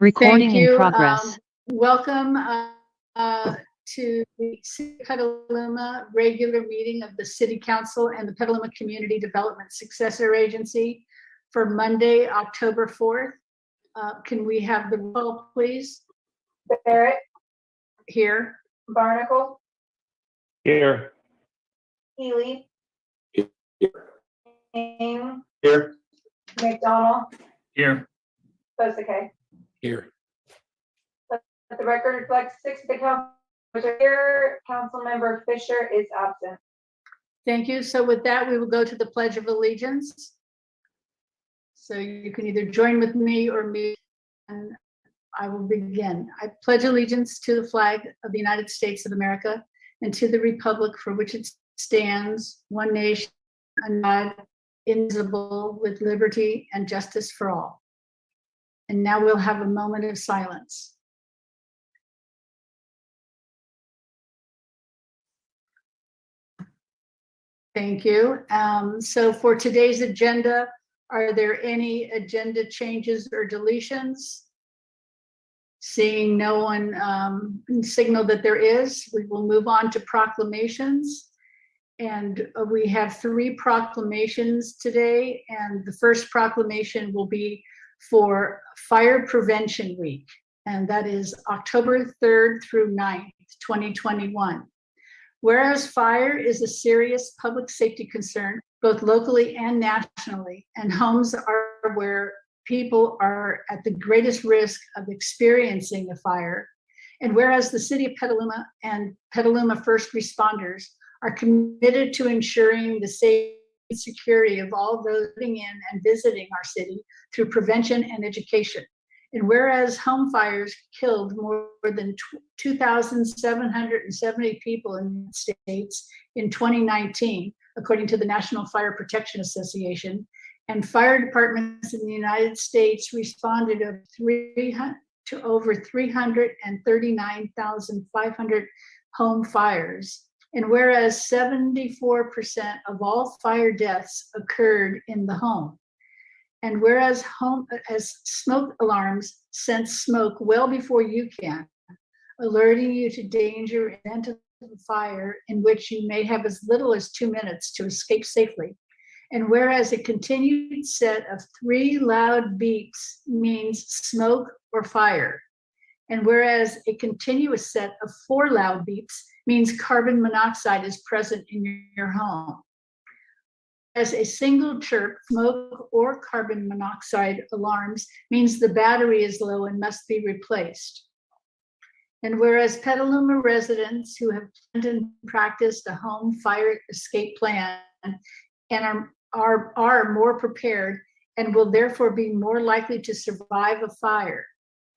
Recording Thank in you. progress. Welcome to the City of Petaluma regular meeting of the City Council and the Petaluma Community Development Successor Agency for Monday, October 4th. Can we have the roll, please? Barrett, Here. Barnacle, Here. Healy, Here. King, Here. McDonald, Here. Bosake. Here. Let the record reflect 6 of the council are here. Council member Fisher is absent. Thank you. So with that, we will go to the Pledge of Allegiance. So you can either join with me or me, and I will begin. I pledge allegiance to the flag of the United States of America and to the republic for which it stands, one nation, under God, indivisible, with liberty and justice for all. And now we'll have a moment of silence. Thank you. So for today's agenda, are there any agenda changes or deletions? Seeing no one signal that there is, we will move on to proclamations. And we have 3 proclamations today. And the first proclamation will be for Fire Prevention Week. And that is October 3rd through 9th, 2021. Whereas fire is a serious public safety concern, both locally and nationally, and homes are where people are at the greatest risk of experiencing a fire. And whereas the City of Petaluma and Petaluma first responders are committed to ensuring the safety and security of all those living in and visiting our city through prevention and education. And whereas home fires killed more than 2,770 people in the United States in 2019, according to the National Fire Protection Association, and fire departments in the United States responded to over 339,500 home fires. And whereas 74% of all fire deaths occurred in the home. And whereas smoke alarms sense smoke well before you can, alerting you to danger and event of fire in which you may have as little as 2 minutes to escape safely. And whereas a continued set of 3 loud beeps means smoke or fire. And whereas a continuous set of 4 loud beeps means carbon monoxide is present in your home. As a single chirp, smoke or carbon monoxide alarms means the battery is low and must be replaced. And whereas Petaluma residents who have planned and practiced a home fire escape plan and are more prepared and will therefore be more likely to survive a fire.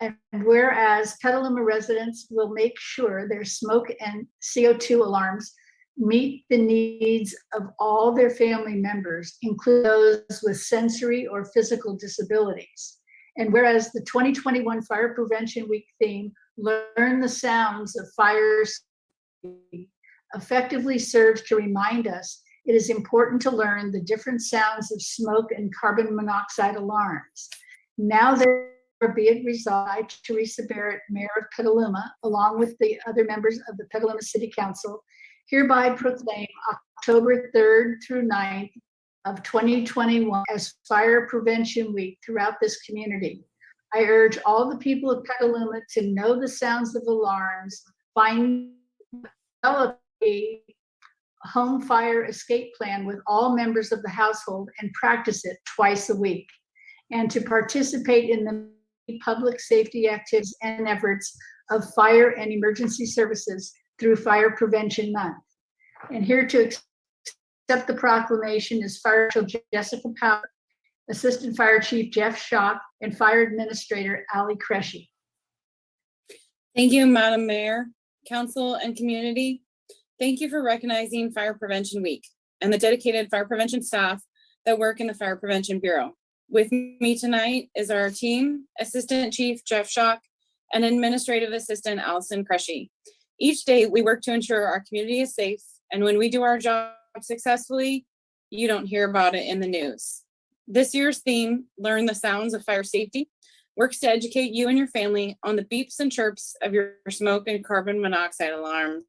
And whereas Petaluma residents will make sure their smoke and CO2 alarms meet the needs of all their family members, including those with sensory or physical disabilities. And whereas the 2021 Fire Prevention Week theme, Learn the Sounds of Fires, effectively serves to remind us it is important to learn the different sounds of smoke and carbon monoxide alarms. Now therefore be it resolved, Teresa Barrett, Mayor of Petaluma, along with the other members of the Petaluma City Council, hereby proclaim October 3rd through 9th of 2021 as Fire Prevention Week throughout this community. I urge all the people of Petaluma to know the sounds of alarms, develop a home fire escape plan with all members of the household and practice it twice a week, and to participate in the public safety activities and efforts of fire and emergency services through Fire Prevention Month. And here to accept the proclamation is Fire Marshal Jessica Paula, Assistant Fire Chief Jeff Schock, and Fire Administrator Ali Kreshe. Thank you, Madam Mayor, Council, and community. Thank you for recognizing Fire Prevention Week and the dedicated fire prevention staff that work in the Fire Prevention Bureau. With me tonight is our team, Assistant Chief Jeff Schock and Administrative Assistant Allison Kreshe. Each day we work to ensure our community is safe, and when we do our job successfully, you don't hear about it in the news. This year's theme, Learn the Sounds of Fire Safety, works to educate you and your family on the beeps and chirps of your smoke and carbon monoxide alarm.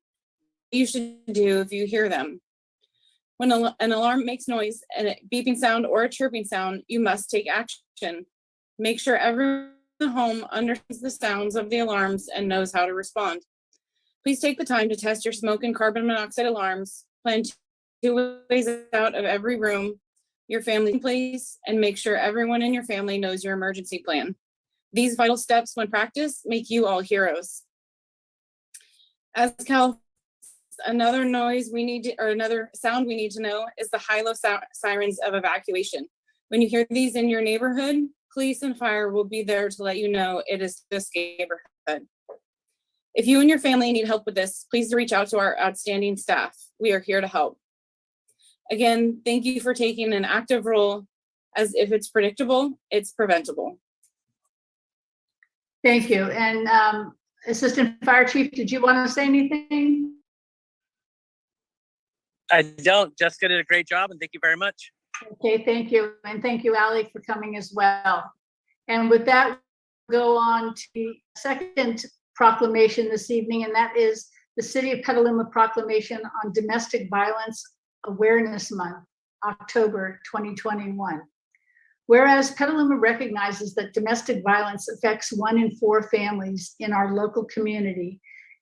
You should do if you hear them. When an alarm makes noise, a beeping sound or a chirping sound, you must take action. Make sure everyone in the home understands the sounds of the alarms and knows how to respond. Please take the time to test your smoke and carbon monoxide alarms. Plan 2 ways out of every room your family in place, and make sure everyone in your family knows your emergency plan. These vital steps, when practiced, make you all heroes. As another noise we need to, or another sound we need to know is the high-low sirens of evacuation. When you hear these in your neighborhood, police and fire will be there to let you know it is this neighborhood. If you and your family need help with this, please reach out to our outstanding staff. We are here to help. Again, thank you for taking an active role, as if it's predictable, it's preventable. Thank you. And Assistant Fire Chief, did you want to say anything? I don't. Jessica did a great job, and thank you very much. Okay, thank you. And thank you, Ali, for coming as well. And with that, we'll go on to the second proclamation this evening, and that is the City of Petaluma Proclamation on Domestic Violence Awareness Month, October 2021. Whereas Petaluma recognizes that domestic violence affects 1 in 4 families in our local community,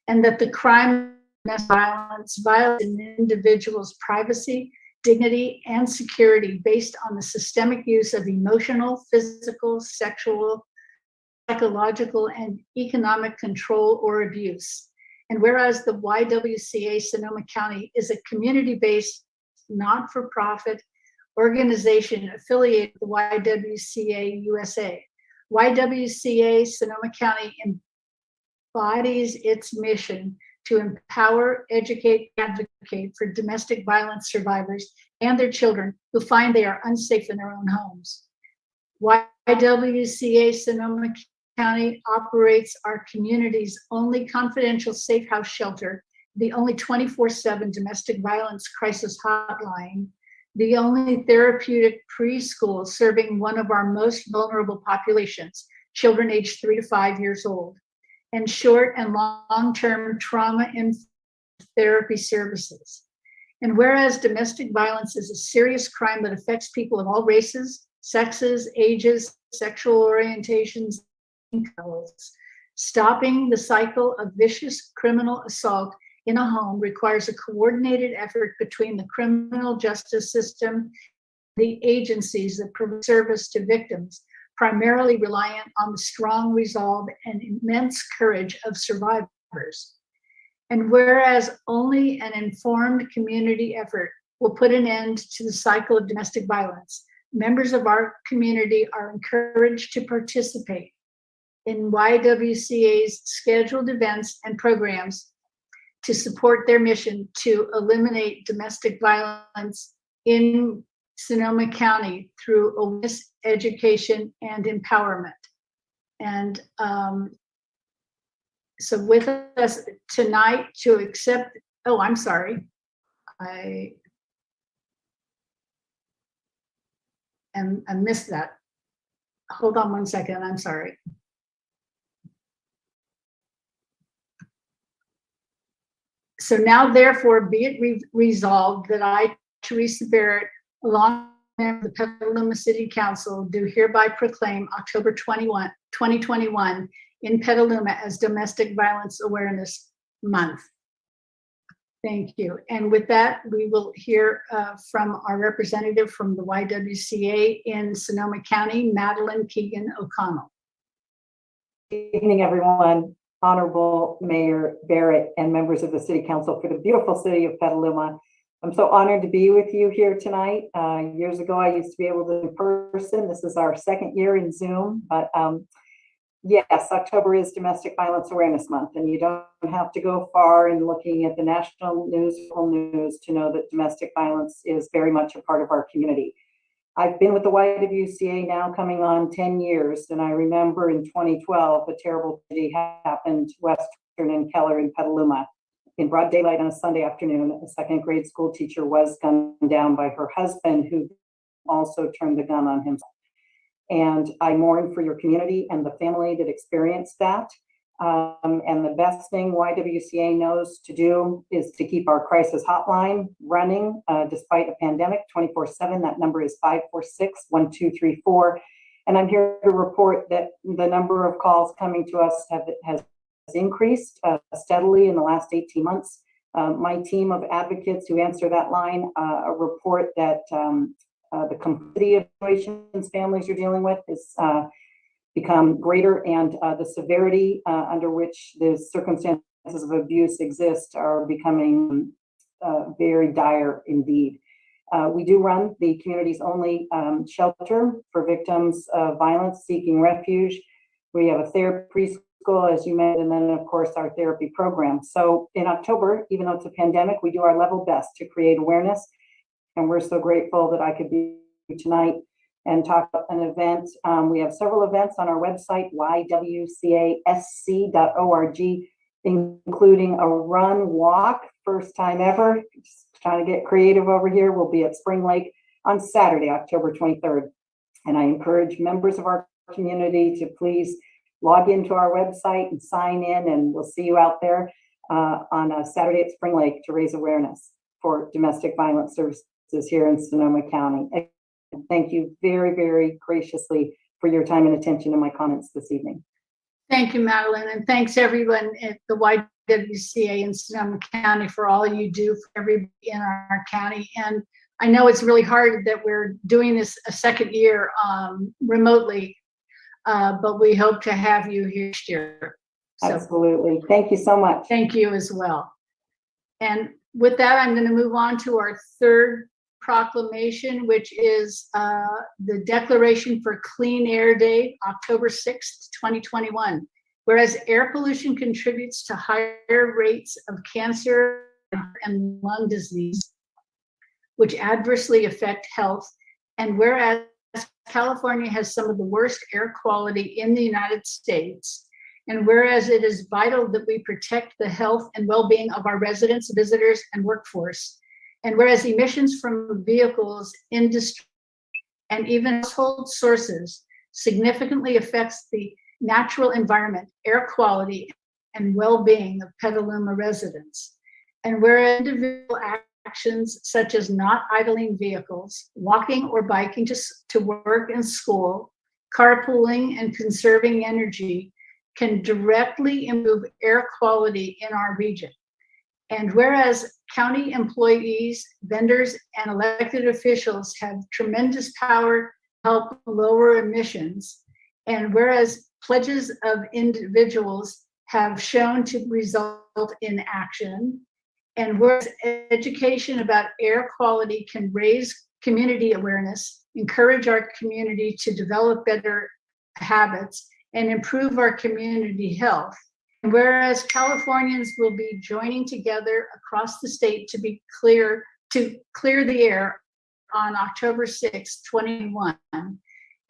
and that the crime of domestic violence violates an individual's privacy, dignity, and security based on the systemic use of emotional, physical, sexual, psychological, and economic control or abuse. And whereas the YWCA Sonoma County is a community-based, not-for-profit organization affiliated with the YWCA USA. YWCA Sonoma County embodies its mission to empower, educate, and advocate for domestic violence survivors and their children who find they are unsafe in their own homes. YWCA Sonoma County operates our community's only confidential safe house shelter, the only 24/7 domestic violence crisis hotline, the only therapeutic preschool serving one of our most vulnerable populations, children aged 3 to 5 years old, and short and long-term trauma and therapy services. And whereas domestic violence is a serious crime that affects people of all races, sexes, ages, sexual orientations, and colors, stopping the cycle of vicious criminal assault in a home requires a coordinated effort between the criminal justice system, the agencies that provide service to victims, primarily reliant on the strong resolve and immense courage of survivors. And whereas only an informed community effort will put an end to the cycle of domestic violence, members of our community are encouraged to participate in YWCA's scheduled events and programs to support their mission to eliminate domestic violence in Sonoma County through awareness, education, and empowerment. And so with us tonight to accept, oh, I'm sorry. I missed that. Hold on 1 second, I'm sorry. So now therefore be it resolved that I, Teresa Barrett, along with the Petaluma City Council, do hereby proclaim October 21, 2021 in Petaluma as Domestic Violence Awareness Month. Thank you. And with that, we will hear from our representative from the YWCA in Sonoma County, Madeline Keegan O'Connell. Good evening, everyone. Honorable Mayor Barrett and members of the City Council for the beautiful city of Petaluma. I'm so honored to be with you here tonight. Years ago, I used to be able to in person. This is our second year in Zoom, but yes, October is Domestic Violence Awareness Month, and you don't have to go far in looking at the national news to know that domestic violence is very much a part of our community. I've been with the YWCA now coming on 10 years, and I remember in 2012, a terrible tragedy happened Western and Keller in Petaluma. In broad daylight on a Sunday afternoon, a second grade school teacher was gunned down by her husband, who also turned the gun on himself. And I mourn for your community and the family that experienced that. And the best thing YWCA knows to do is to keep our crisis hotline running despite a pandemic 24/7. That number is 546-1234. And I'm here to report that the number of calls coming to us has increased steadily in the last 18 months. My team of advocates who answer that line report that the complexity of situations families are dealing with is become greater, and the severity under which the circumstances of abuse exist are becoming very dire indeed. We do run the community's only shelter for victims of violence seeking refuge. We have a therapy preschool, as you mentioned, and then of course our therapy program. So in October, even though it's a pandemic, we do our level best to create awareness. And we're so grateful that I could be here tonight and talk about an event. We have several events on our website, ywcasc.org, including a run walk, first time ever. Just trying to get creative over here. We'll be at Spring Lake on Saturday, October 23rd. And I encourage members of our community to please log into our website and sign in, and we'll see you out there on a Saturday at Spring Lake to raise awareness for domestic violence services here in Sonoma County. Thank you very, very graciously for your time and attention to my comments this evening. Thank you, Madeline, and thanks everyone at the YWCA in Sonoma County for all you do for everybody in our county. And I know it's really hard that we're doing this a second year remotely, but we hope to have you here next year. So, absolutely. Thank you so much. thank you as well. And with that, I'm going to move on to our third proclamation, which is the Declaration for Clean Air Day, October 6th, 2021. Whereas air pollution contributes to higher rates of cancer and lung disease, which adversely affect health, and whereas California has some of the worst air quality in the United States, and whereas it is vital that we protect the health and well-being of our residents, visitors, and workforce, and whereas emissions from vehicles, industry, and even household sources significantly affects the natural environment, air quality, and well-being of Petaluma residents, and whereas individual actions such as not idling vehicles, walking or biking to work and school, carpooling, and conserving energy can directly improve air quality in our region. And whereas county employees, vendors, and elected officials have tremendous power to help lower emissions, and whereas pledges of individuals have shown to result in action, and whereas education about air quality can raise community awareness, encourage our community to develop better habits, and improve our community health. And whereas Californians will be joining together across the state to clear the air on October 6, 2021.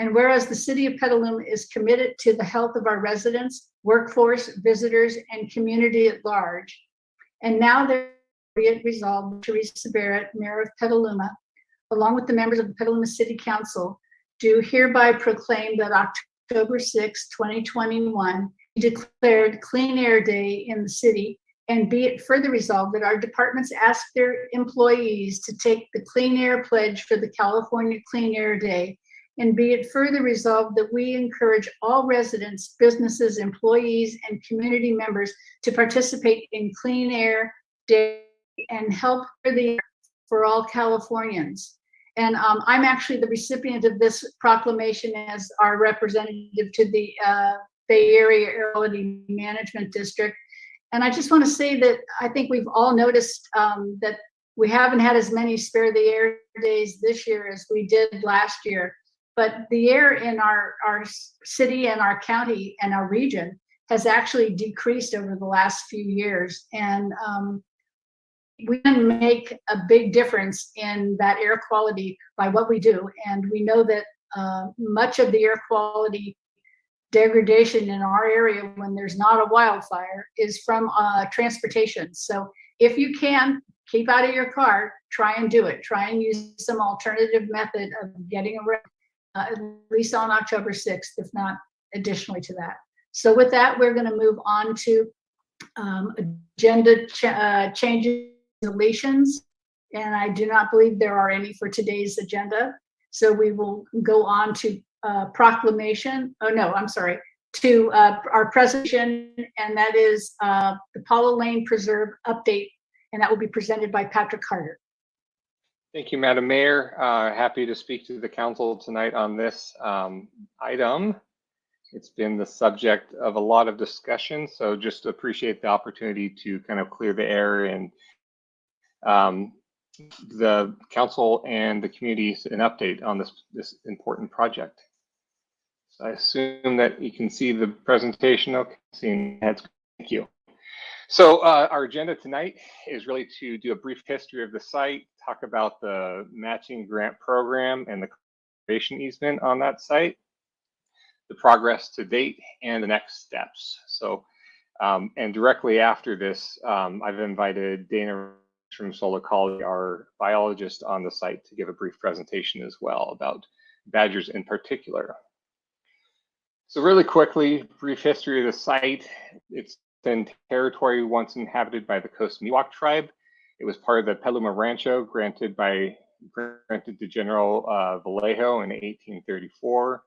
And whereas the city of Petaluma is committed to the health of our residents, workforce, visitors, and community at large. And now there be it resolved, Teresa Barrett, Mayor of Petaluma, along with the members of the Petaluma City Council, do hereby proclaim that October 6, 2021, declared Clean Air Day in the city, and be it further resolved that our departments ask their employees to take the Clean Air Pledge for the California Clean Air Day, and be it further resolved that we encourage all residents, businesses, employees, and community members to participate in Clean Air Day and help for all Californians. And I'm actually the recipient of this proclamation as our representative to the Bay Area Air Quality Management District. And I just want to say that I think we've all noticed that we haven't had as many Spare the Air days this year as we did last year. But the air in our city and our county and our region has actually decreased over the last few years. And we can make a big difference in that air quality by what we do. And we know that much of the air quality degradation in our area when there's not a wildfire is from transportation. So if you can, keep out of your car, try and do it. Try and use some alternative method of getting around. at least on October 6th, if not additionally to that. So with that, we're going to move on to agenda changes, deletions, and I do not believe there are any for today's agenda. So we will go on to proclamation. Oh no, I'm sorry. To our presentation, and that is the Paula Lane Preserve update, and that will be presented by Patrick Carter. Thank you, Madam Mayor. Happy to speak to the council tonight on this item. It's been the subject of a lot of discussion, so just appreciate the opportunity to kind of clear the air and the council and the community an update on this important project. So I assume that you can see the presentation. Okay, seeing heads. Thank you. So our agenda tonight is really to do a brief history of the site, talk about the matching grant program and the conservation easement on that site, the progress to date, and the next steps. So, and directly after this, I've invited Dana from Solar Ecology, our biologist on the site, to give a brief presentation as well about badgers in particular. So really quickly, brief history of the site. It's in territory once inhabited by the Coast Miwok tribe. It was part of the Petaluma Rancho granted to General Vallejo in 1834.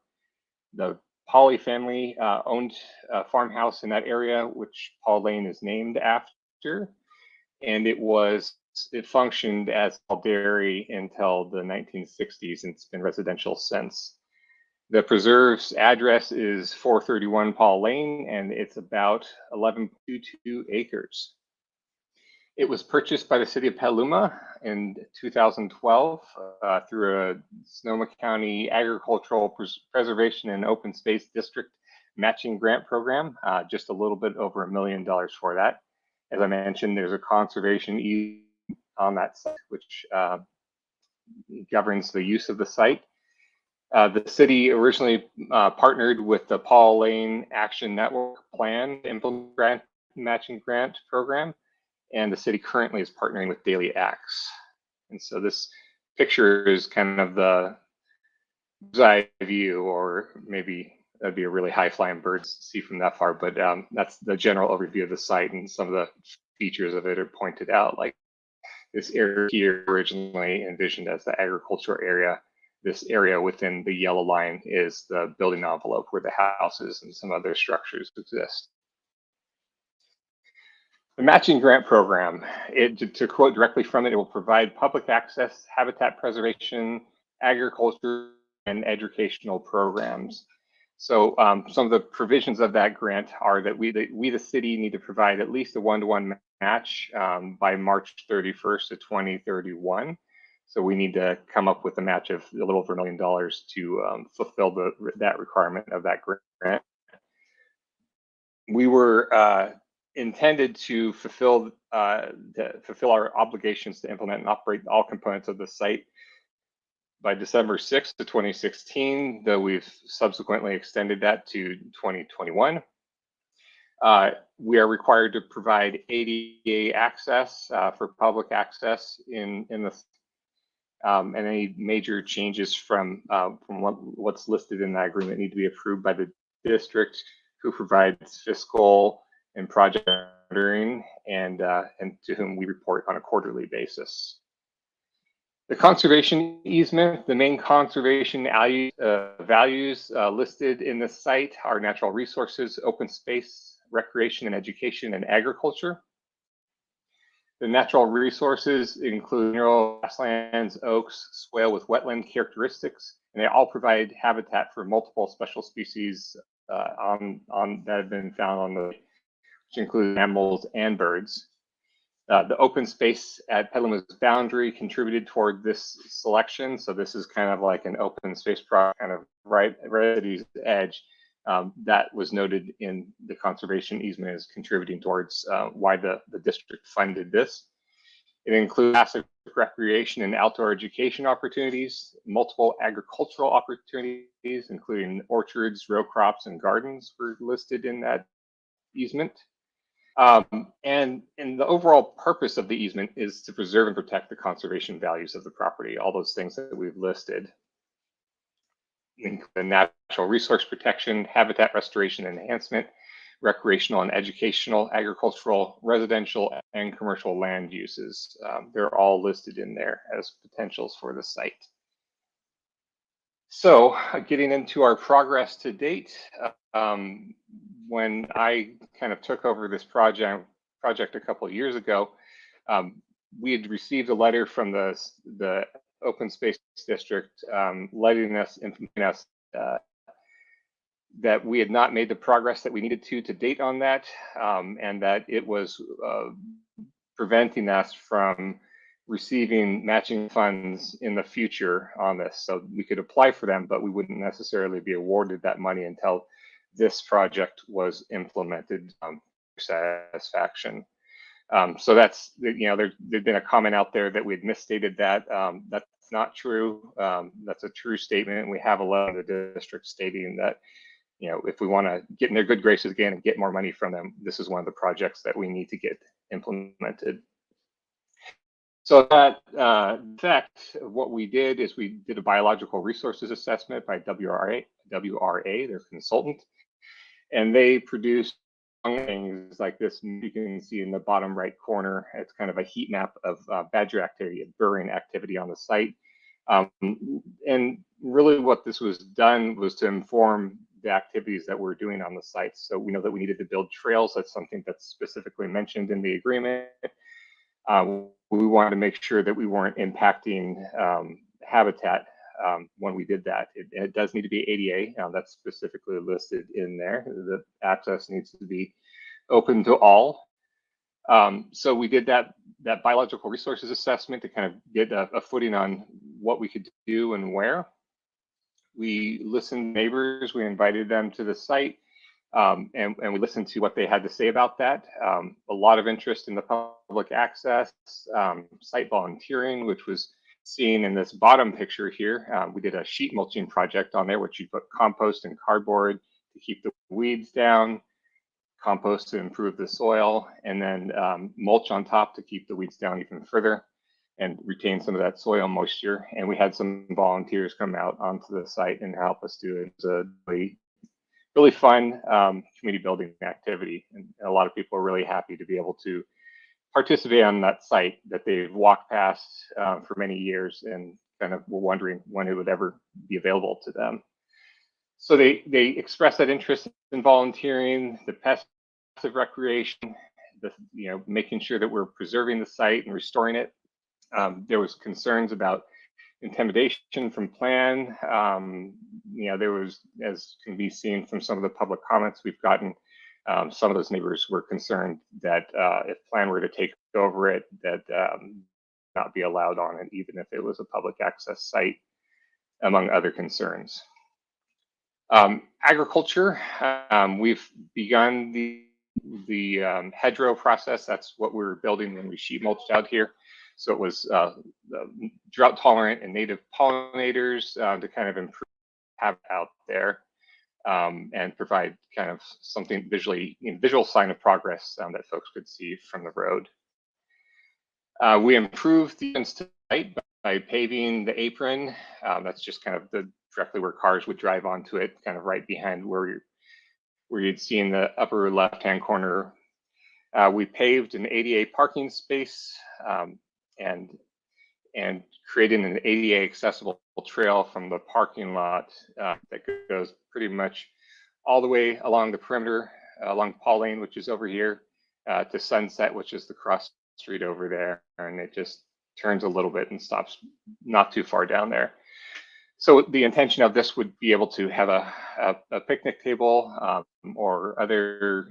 The Pauli family owned a farmhouse in that area, which Paul Lane is named after, and it functioned as a dairy until the 1960s, and it's been residential since. The preserve's address is 431 Paul Lane, and it's about 11.22 acres. It was purchased by the city of Petaluma in 2012 through a Sonoma County Agricultural Preservation and Open Space District matching grant program, just a little bit over $1 million for that. As I mentioned, there's a conservation easement on that site, which governs the use of the site. The city originally partnered with the Paul Lane Action Network Plan to implement matching grant program, and the city currently is partnering with Daily Axe. And so this picture is kind of the eye view, or maybe that'd be a really high flying bird to see from that far, but that's the general overview of the site, and some of the features of it are pointed out, like this area here originally envisioned as the agricultural area. This area within the yellow line is the building envelope where the houses and some other structures exist. The matching grant program, to quote directly from it, it will provide public access, habitat preservation, agriculture, and educational programs. So some of the provisions of that grant are that we, the city, need to provide at least a 1-to-1 match by March 31st of 2031. So we need to come up with a match of a little over $1 million to fulfill that requirement of that grant. We were intended to fulfill our obligations to implement and operate all components of the site by December 6th of 2016, though we've subsequently extended that to 2021. We are required to provide ADA access for public access in the and any major changes from what's listed in that agreement need to be approved by the district, who provides fiscal and project monitoring, and to whom we report on a quarterly basis. The conservation easement, the main conservation values listed in the site are natural resources, open space, recreation and education, and agriculture. The natural resources include mineral grasslands, oaks, swale with wetland characteristics, and they all provide habitat for multiple special species that have been found on the, which include mammals and birds. The open space at Petaluma's boundary contributed toward this selection. So this is kind of like an open space project, kind of right at the city's edge. That was noted in the conservation easement as contributing towards why the district funded this. It includes passive recreation and outdoor education opportunities, multiple agricultural opportunities, including orchards, row crops, and gardens were listed in that easement. And the overall purpose of the easement is to preserve and protect the conservation values of the property, all those things that we've listed. include natural resource protection, habitat restoration and enhancement, recreational and educational, agricultural, residential, and commercial land uses. They're all listed in there as potentials for the site. So getting into our progress to date, when I kind of took over this project a couple of years ago, we had received a letter from the Open Space District letting us that we had not made the progress that we needed to date on that, and that it was preventing us from receiving matching funds in the future on this. So we could apply for them, but we wouldn't necessarily be awarded that money until this project was implemented for satisfaction. So that's, you know, there'd been a comment out there that we had misstated that. That's not true. That's a true statement. We have a letter of the district stating that, you know, if we want to get in their good graces again and get more money from them, this is one of the projects that we need to get implemented. So that fact, what we did is we did a biological resources assessment by WRA, their consultant, and they produced things like this. You can see in the bottom right corner, it's kind of a heat map of badger activity, burrowing activity on the site. And really what this was done was to inform the activities that we're doing on the site. So we know that we needed to build trails. That's something that's specifically mentioned in the agreement. We wanted to make sure that we weren't impacting habitat when we did that. It does need to be ADA. That's specifically listed in there. The access needs to be open to all. So we did that biological resources assessment to kind of get a footing on what we could do and where. We listened to neighbors. We invited them to the site. And we listened to what they had to say about that. A lot of interest in the public access, site volunteering, which was seen in this bottom picture here. We did a sheet mulching project on there, which you put compost and cardboard to keep the weeds down, compost to improve the soil, and then mulch on top to keep the weeds down even further and retain some of that soil moisture. And we had some volunteers come out onto the site and help us do it. It was a really fun community building activity, and a lot of people are really happy to be able to participate on that site that they've walked past for many years and kind of were wondering when it would ever be available to them. So they expressed that interest in volunteering, the passive recreation, making sure that we're preserving the site and restoring it. There was concerns about intimidation from plan. There was, as can be seen from some of the public comments we've gotten, some of those neighbors were concerned that if plan were to take over it, that not be allowed on it, even if it was a public access site, among other concerns. Agriculture, we've begun the hedgerow process. That's what we're building when we sheet mulched out here. So it was drought tolerant and native pollinators to kind of improve habitat out there and provide kind of something visual sign of progress that folks could see from the road. We improved the site by paving the apron. That's just kind of directly where cars would drive onto it, kind of right behind where you'd see in the upper left-hand corner. We paved an ADA parking space and creating an ADA accessible trail from the parking lot that goes pretty much all the way along the perimeter, along Pauline, which is over here, to Sunset, which is the cross street over there. And it just turns a little bit and stops not too far down there. So the intention of this would be able to have a picnic table or other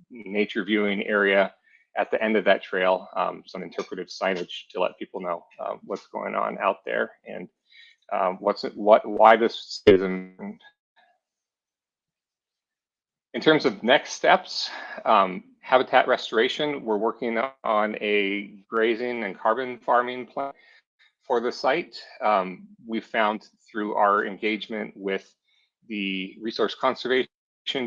nature viewing area at the end of that trail, some interpretive signage to let people know what's going on out there and why this is important. In terms of next steps, habitat restoration, we're working on a grazing and carbon farming plan for the site. We found through our engagement with the Resource Conservation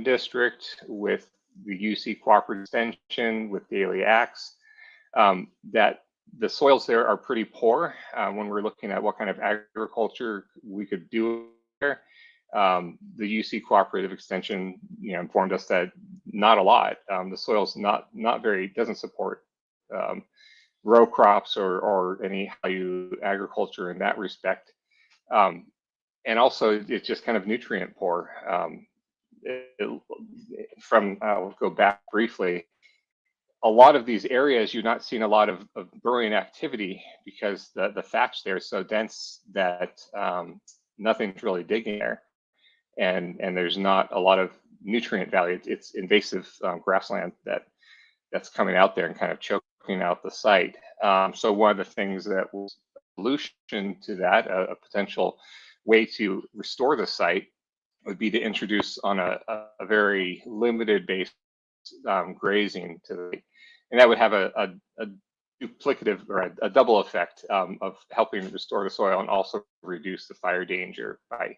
District, with the UC Cooperative Extension, with Daily Axe, that the soils there are pretty poor when we're looking at what kind of agriculture we could do The UC Cooperative Extension, informed us that not a lot. The soil's not very, doesn't support row crops or any value agriculture in that respect. And also it's just kind of nutrient poor. I'll go back briefly. A lot of these areas, you're not seeing a lot of burrowing activity because the thatch there is so dense that nothing's really digging there. And there's not a lot of nutrient value. It's invasive grassland that's coming out there and kind of choking out the site. So one of the things that was a solution to that, a potential way to restore the site, would be to introduce on a very limited basis grazing to the, and that would have a duplicative or a double effect of helping restore the soil and also reduce the fire danger by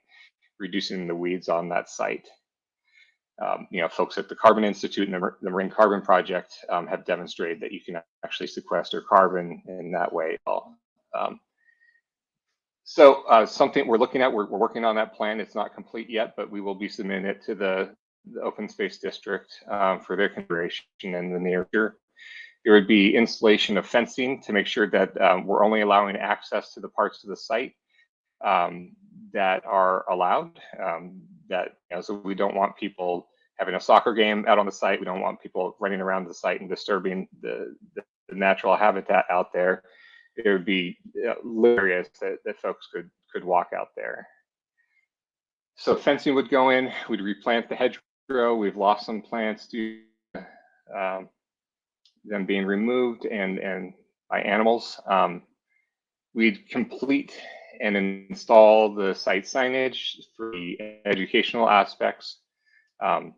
reducing the weeds on that site. Folks at the Carbon Institute and the Marine Carbon Project have demonstrated that you can actually sequester carbon in that way. So something we're looking at, we're working on that plan. It's not complete yet, but we will be submitting it to the Open Space District for their consideration in the near future. There would be installation of fencing to make sure that we're only allowing access to the parts of the site that are allowed. So we don't want people having a soccer game out on the site. We don't want people running around the site and disturbing the natural habitat out there. There would be areas that folks could walk out there. So fencing would go in. We'd replant the hedgerow. We've lost some plants due to them being removed and by animals. We'd complete and install the site signage for the educational aspects, some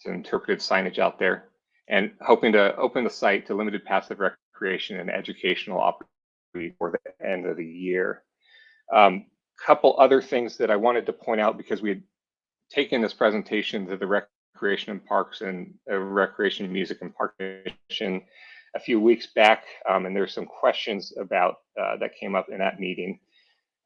interpretive signage out there, and hoping to open the site to limited passive recreation and educational opportunities for the end of the year. Couple other things that I wanted to point out, because we had taken this presentation to the Recreation and Parks and Recreation, Music and Park Commission a few weeks back, and there's some questions about that came up in that meeting.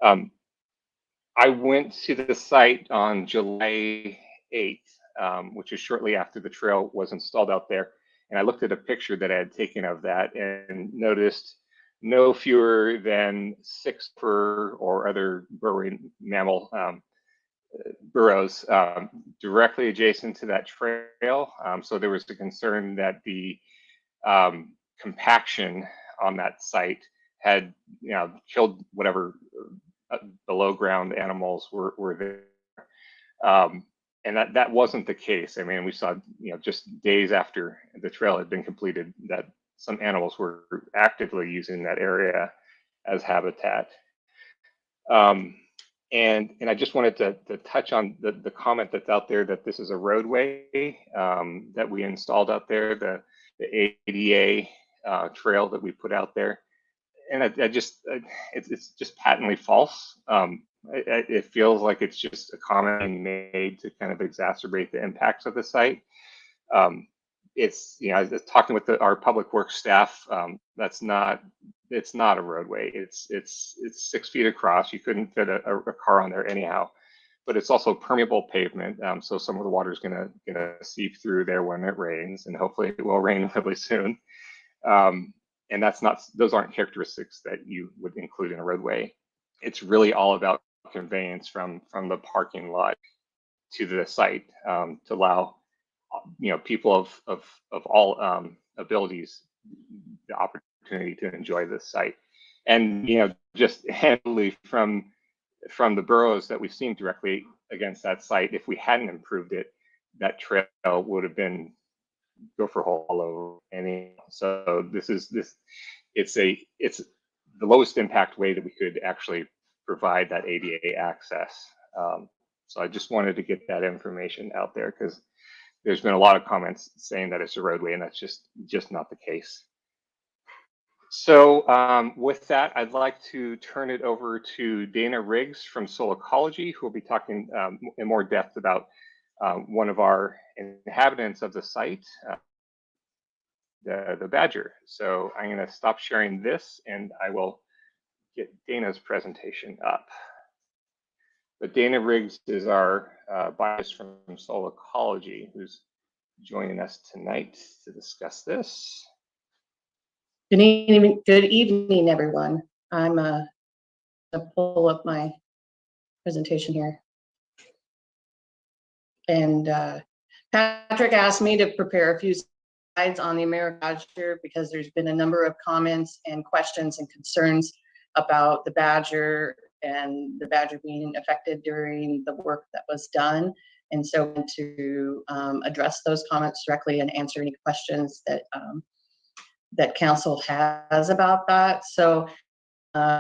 I went to the site on July 8th, which is shortly after the trail was installed out there, and I looked at a picture that I had taken of that and noticed no fewer than 6 fur or other burrowing mammal burrows directly adjacent to that trail. So there was a concern that the compaction on that site had killed whatever below ground animals were there. And that wasn't the case. I mean, we saw just days after the trail had been completed that some animals were actively using that area as habitat. And I just wanted to touch on the comment that's out there that this is a roadway that we installed out there, the ADA trail that we put out there. And it's just patently false. It feels like it's just a comment made to kind of exacerbate the impacts of the site. I was talking with our public works staff. It's not a roadway. It's 6 feet across. You couldn't fit a car on there anyhow. But it's also permeable pavement, so some of the water is gonna seep through there when it rains, and hopefully it will rain really soon. And those aren't characteristics that you would include in a roadway. It's really all about conveyance from the parking lot to the site to allow people of all abilities the opportunity to enjoy this site. And just handily from the burrows that we've seen directly against that site, if we hadn't improved it, that trail would have been gopher hole all over any. So it's the lowest impact way that we could actually provide that ADA access. So I just wanted to get that information out there, because there's been a lot of comments saying that it's a roadway, and that's just not the case. So with that, I'd like to turn it over to Dana Riggs from Soul Ecology, who will be talking in more depth about one of our inhabitants of the site, the badger. So I'm going to stop sharing this, and I will get Dana's presentation up. But Dana Riggs is our biologist from Soil Ecology, who's joining us tonight to discuss this. Good evening, everyone. I'm gonna pull up my presentation here. And Patrick asked me to prepare a few slides on the American badger because there's been a number of comments and questions and concerns about the badger and the badger being affected during the work that was done. And so to address those comments directly and answer any questions that that council has about that. So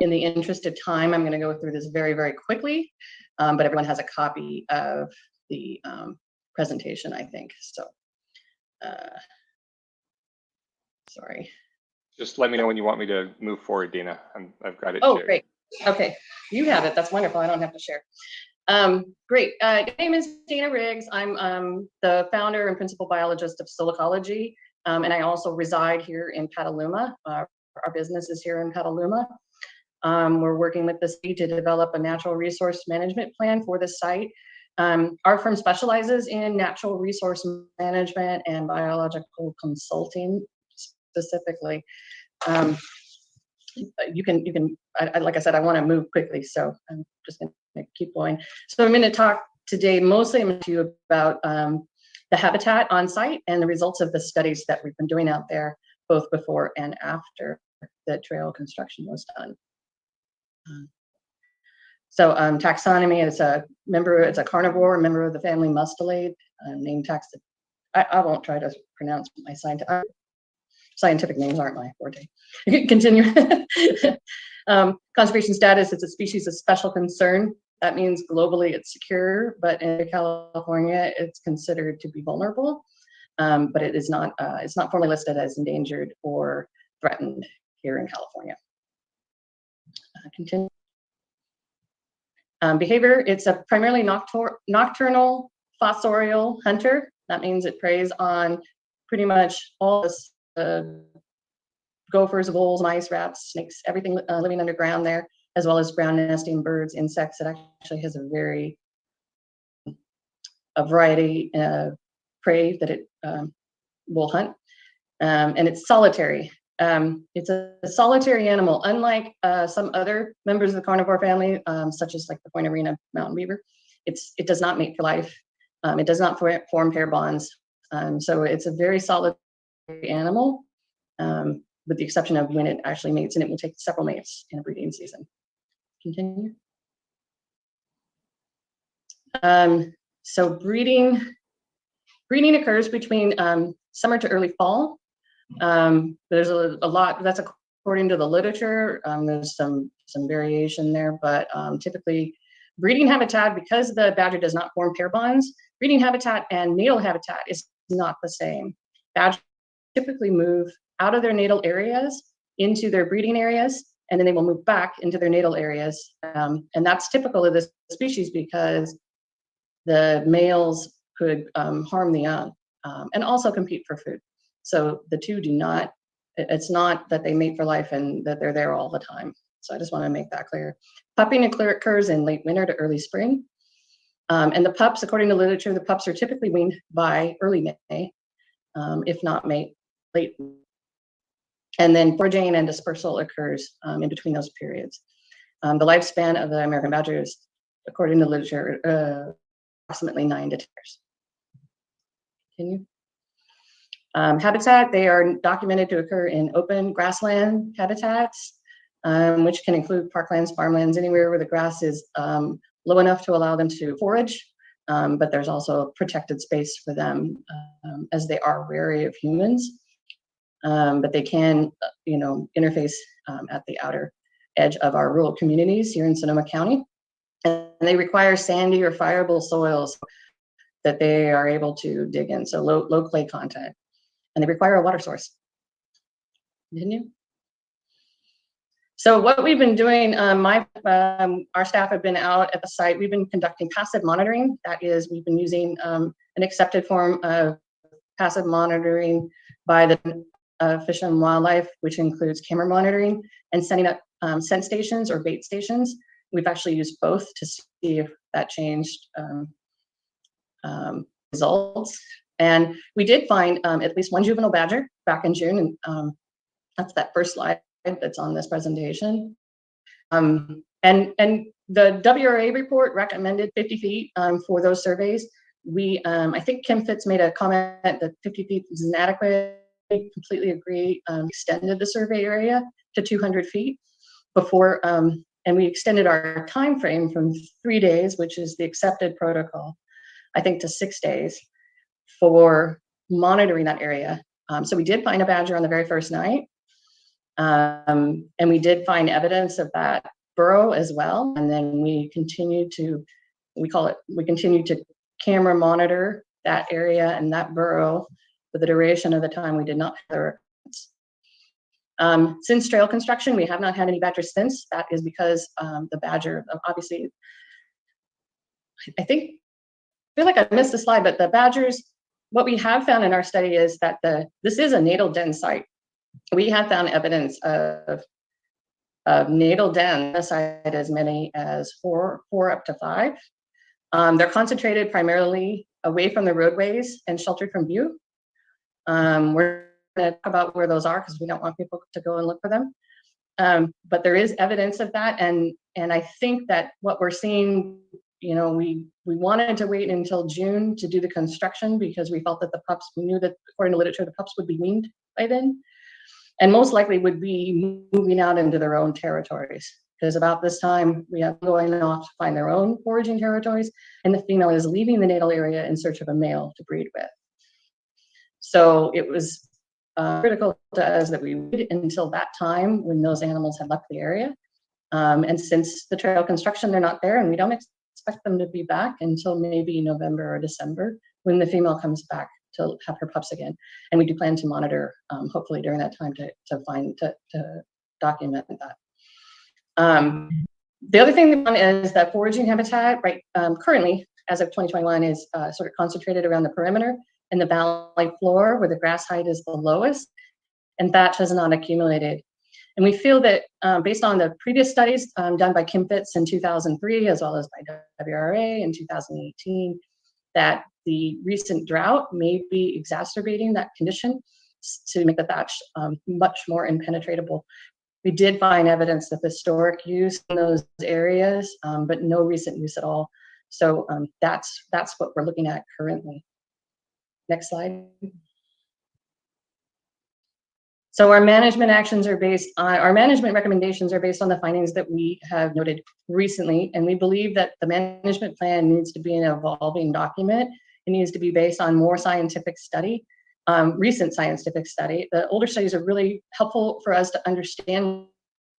in the interest of time, I'm going to go through this very, very quickly, but everyone has a copy of the presentation, I think. So, sorry. Just let me know when you want me to move forward, Dina. I've got it. Oh, shared. great. Okay, you have it. That's wonderful. I don't have to share. Great. My name is Dana Riggs. I'm the founder and principal biologist of Soil Ecology, and I also reside here in Petaluma. Our business is here in Petaluma. We're working with the city to develop a natural resource management plan for the site. Our firm specializes in natural resource management and biological consulting specifically. Like I said, I want to move quickly, so I'm just going to keep going. So I'm going to talk today mostly to you about the habitat on site and the results of the studies that we've been doing out there, both before and after the trail construction was done. So taxonomy is it's a carnivore, a member of the family Mustelid, named I won't try to pronounce my scientific names aren't my forte. Continue. Conservation status, it's a species of special concern. That means globally it's secure, but in California it's considered to be vulnerable. But it is not, it's not formally listed as endangered or threatened here in California. Continue. Behavior, it's a primarily nocturnal fossorial hunter. That means it preys on pretty much all the gophers, voles, mice, rats, snakes, everything living underground there, as well as ground nesting birds, insects. It actually has a variety of prey that it will hunt. And it's solitary. It's a solitary animal, unlike some other members of the carnivore family, such as like the Point Arena mountain beaver. It does not mate for life. It does not form pair bonds. So it's a very solitary animal, with the exception of when it actually mates, and it will take several mates in a breeding season. Continue. So breeding occurs between summer to early fall. There's a lot that's according to the literature. There's some variation there, but typically breeding habitat, because the badger does not form pair bonds, breeding habitat and natal habitat is not the same. Badgers typically move out of their natal areas into their breeding areas, and then they will move back into their natal areas. And that's typical of this species because the males could harm the young and also compete for food. So the two do not, it's not that they mate for life and that they're there all the time. So I just want to make that clear. Pupping occurs in late winter to early spring. And the pups, according to literature, the pups are typically weaned by early May, if not May, late. And then foraging and dispersal occurs in between those periods. The lifespan of the American badger is, according to literature, approximately 9 to 10 years. Continue. Habitat, they are documented to occur in open grassland habitats, which can include parklands, farmlands, anywhere where the grass is low enough to allow them to forage, but there's also protected space for them as they are wary of humans. But they can, interface at the outer edge of our rural communities here in Sonoma County. And they require sandy or fireable soils that they are able to dig in, so low clay content. And they require a water source. Continue. So what we've been doing, our staff have been out at the site. We've been conducting passive monitoring. That is, we've been using an accepted form of passive monitoring by the Fish and Wildlife, which includes camera monitoring and setting up scent stations or bait stations We've actually used both to see if that changed results. And we did find at least one juvenile badger back in June, and that's that first slide that's on this presentation. And the WRA report recommended 50 feet for those surveys. I think Kim Fitz made a comment that 50 feet is inadequate. I completely agree. Extended the survey area to 200 feet before, and we extended our time frame from 3 days, which is the accepted protocol, I think, to 6 days for monitoring that area. So we did find a badger on the very first night, and we did find evidence of that burrow as well. And then we continued to, we continued to camera monitor that area and that burrow for the duration of the time we did not have the records. Since trail construction, we have not had any badgers since. That is because the badger, obviously, I feel like I missed the slide, but the badgers, what we have found in our study is that this is a natal den site. We have found evidence of natal den site as many as four up to 5. They're concentrated primarily away from the roadways and sheltered from view. We're going to talk about where those are because we don't want people to go and look for them. But there is evidence of that, and I think that what we're seeing, you know, we wanted to wait until June to do the construction because we felt that the pups, we knew that according to literature, the pups would be weaned by then, and most likely would be moving out into their own territories. Because about this time, we have going off to find their own foraging territories, and the female is leaving the natal area in search of a male to breed with. So it was critical to us that we wait until that time when those animals had left the area. And since the trail construction, they're not there, and we don't expect them to be back until maybe November or December when the female comes back to have her pups again. And we do plan to monitor, hopefully during that time to document that. The other thing is that foraging habitat, right, currently, as of 2021, is sort of concentrated around the perimeter and the valley floor where the grass height is the lowest, and thatch has not accumulated. And we feel that based on the previous studies done by Kim Fitz in 2003, as well as by WRA in 2018, that the recent drought may be exacerbating that condition to make the thatch much more impenetrable. We did find evidence of historic use in those areas, but no recent use at all. So that's what we're looking at currently. Next slide. So our management actions are based on, our management recommendations are based on the findings that we have noted recently, and we believe that the management plan needs to be an evolving document. It needs to be based on more scientific study. Recent scientific study. The older studies are really helpful for us to understand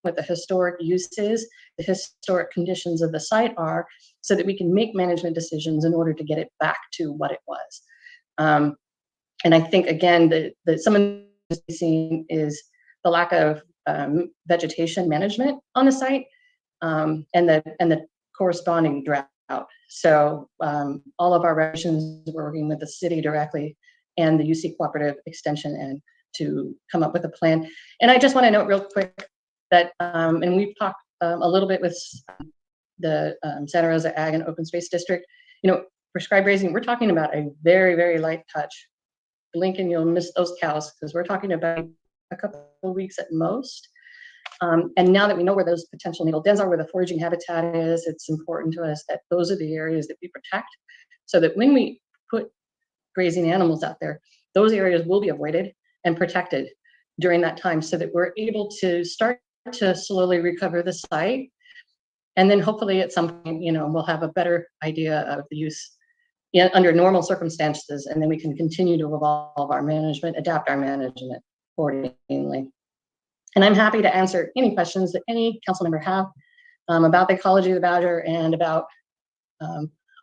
what the historic uses, the historic conditions of the site are, so that we can make management decisions in order to get it back to what it was. And I think, again, that some of the we've seen is the lack of vegetation management on the site, and the corresponding drought. So all of our regulations, we're working with the city directly and the UC Cooperative Extension and to come up with a plan. And I just want to note real quick that, and we've talked a little bit with the Santa Rosa Ag and Open Space District, you know, prescribed grazing, we're talking about a very, very light touch. Blink and you'll miss those cows because we're talking about a couple of weeks at most. And now that we know where those potential natal dens are, where the foraging habitat is, it's important to us that those are the areas that we protect so that when we put grazing animals out there, those areas will be avoided and protected during that time so that we're able to start to slowly recover the site. And then hopefully at some point, you know, we'll have a better idea of the use under normal circumstances, and then we can continue to evolve our management, adapt our management accordingly. And I'm happy to answer any questions that any council member have about the ecology of the badger and about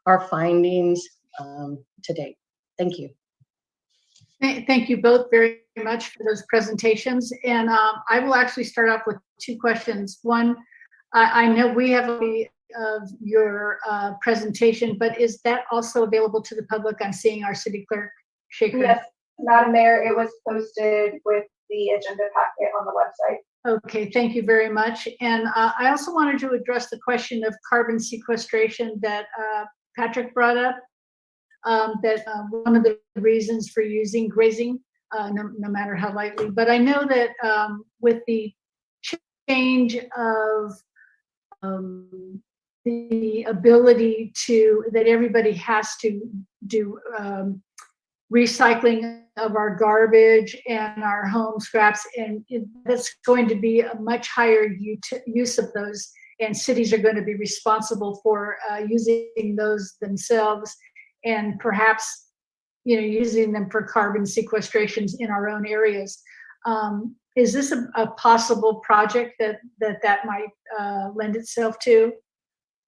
our findings to date. Thank you. Thank you both very much for those presentations. And I will actually start off with 2 questions. One, I know we have a of your presentation, but is that also available to the public? I'm seeing our city clerk shake her head. Yes, Madam Mayor, it was posted with the agenda packet on the website. Okay, thank you very much. And I also wanted to address the question of carbon sequestration that Patrick brought up. That one of the reasons for using grazing, no matter how lightly, but I know that with the change of the ability that everybody has to do recycling of our garbage and our home scraps, and that's going to be a much higher use of those, and cities are going to be responsible for using those themselves, and perhaps using them for carbon sequestrations in our own areas. Is this a possible project that might lend itself to,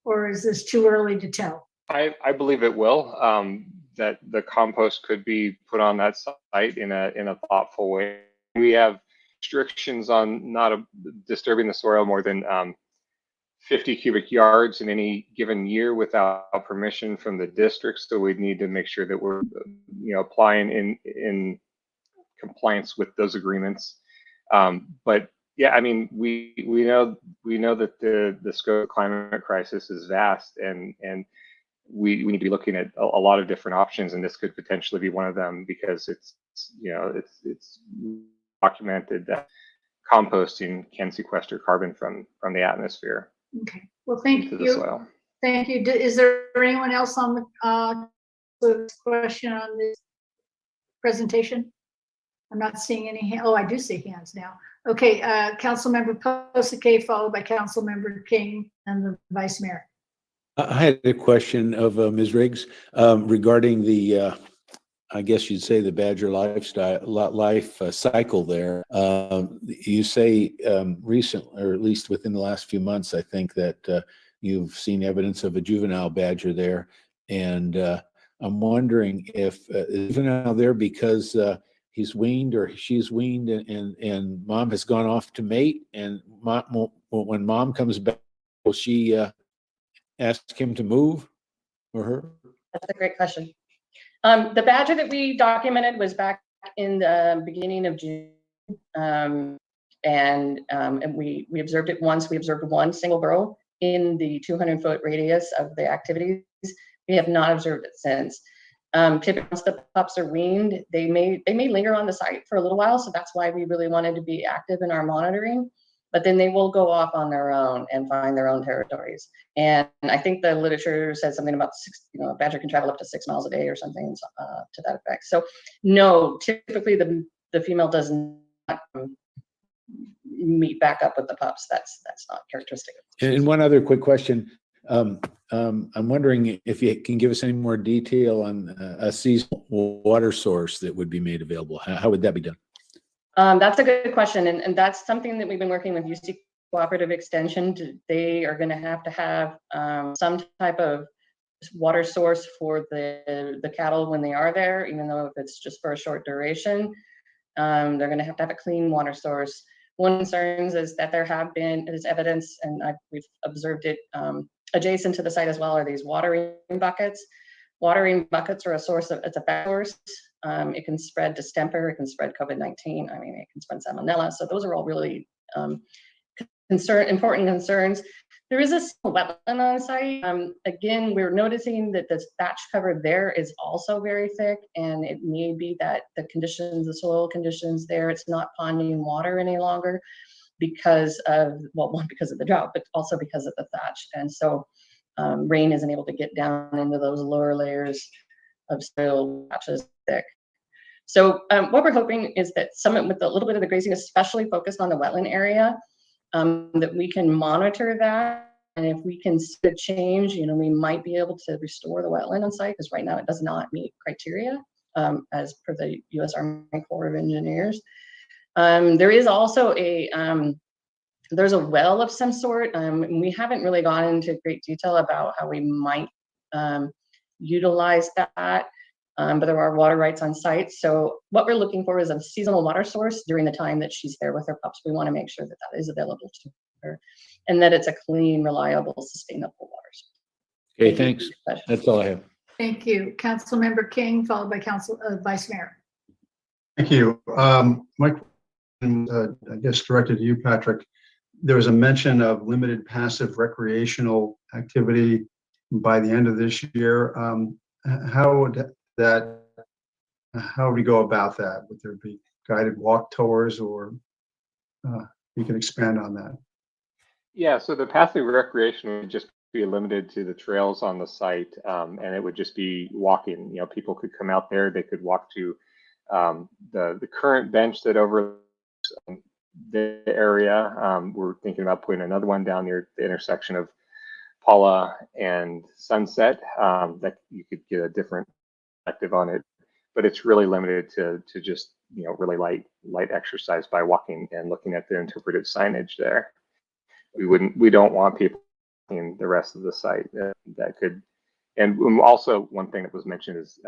or is this too early to tell? I believe it will. That the compost could be put on that site in a thoughtful way. We have restrictions on not disturbing the soil more than 50 cubic yards in any given year without permission from the district. So we'd need to make sure that we're applying in compliance with those agreements. But yeah, I mean, we know that the scope of climate crisis is vast, and we need to be looking at a lot of different options, and this could potentially be one of them, because it's documented that composting can sequester carbon from the atmosphere. Okay, well, thank into the you. soil. Thank you. Is there anyone else on the question on this presentation? I'm not seeing any. Oh, I do see hands now. Okay, Councilmember Posake, followed by Councilmember King and the Vice Mayor. I had a question of Ms. Riggs regarding the, I guess you'd say, the badger life cycle there. You say recent, or at least within the last few months, I think that you've seen evidence of a juvenile badger there, and I'm wondering if juvenile there because he's weaned or she's weaned, and mom has gone off to mate, and when mom comes back, will she ask him to move, or her? That's a great question. The badger that we documented was back in the beginning of June, and we observed it once. We observed one single burrow in the 200-foot radius of the activities. We have not observed it since. Typically, once the pups are weaned, they may linger on the site for a little while, so that's why we really wanted to be active in our monitoring. But then they will go off on their own and find their own territories. And I think the literature says something about a badger can travel up to 6 miles a day or something to that effect. So no, typically the female does not meet back up with the pups. That's not characteristic. And one other quick question. I'm wondering if you can give us any more detail on a seasonal water source that would be made available. How would that be done? That's a good question, and that's something that we've been working with UC Cooperative Extension. They are going to have some type of water source for the cattle when they are there, even though if it's just for a short duration. They're going to have a clean water source. One of the concerns is that there is evidence, and we've observed it adjacent to the site as well, are these watering buckets. Watering buckets are it's a bad source. It can spread distemper, it can spread COVID-19, I mean, it can spread salmonella. So those are all really important concerns. There is a wetland on site. Again, we're noticing that the thatch cover there is also very thick, and it may be that the soil conditions there, it's not ponding water any longer because of, one, because of the drought, but also because of the thatch. And so rain isn't able to get down into those lower layers of soil, thatches thick. So what we're hoping is that with a little bit of the grazing, especially focused on the wetland area, that we can monitor that. And if we can see a change, we might be able to restore the wetland on site, because right now it does not meet criteria as per the U.S. Army Corps of Engineers. There is also there's a well of some sort. We haven't really gone into great detail about how we might utilize that, but there are water rights on site. So what we're looking for is a seasonal water source during the time that she's there with her pups. We want to make sure that that is available to her, and that it's a clean, reliable, sustainable water. Okay, thanks. That's all I have. Thank you. Councilmember King, followed by Vice Mayor. Thank you. My I guess directed to you, Patrick. There was a mention of limited passive recreational activity by the end of this year. How would we go about that? Would there be guided walk tours, or you can expand on that? Yeah, so the passive recreation would just be limited to the trails on the site, and it would just be walking. You know, people could come out there, they could walk to the current bench that overlooks the area. We're thinking about putting another one down near the intersection of Paula and Sunset, that you could get a different perspective on it. But it's really limited to just, you know, really light exercise by walking and looking at the interpretive signage there. We don't want people in the rest of the site that could. And also, one thing that was mentioned is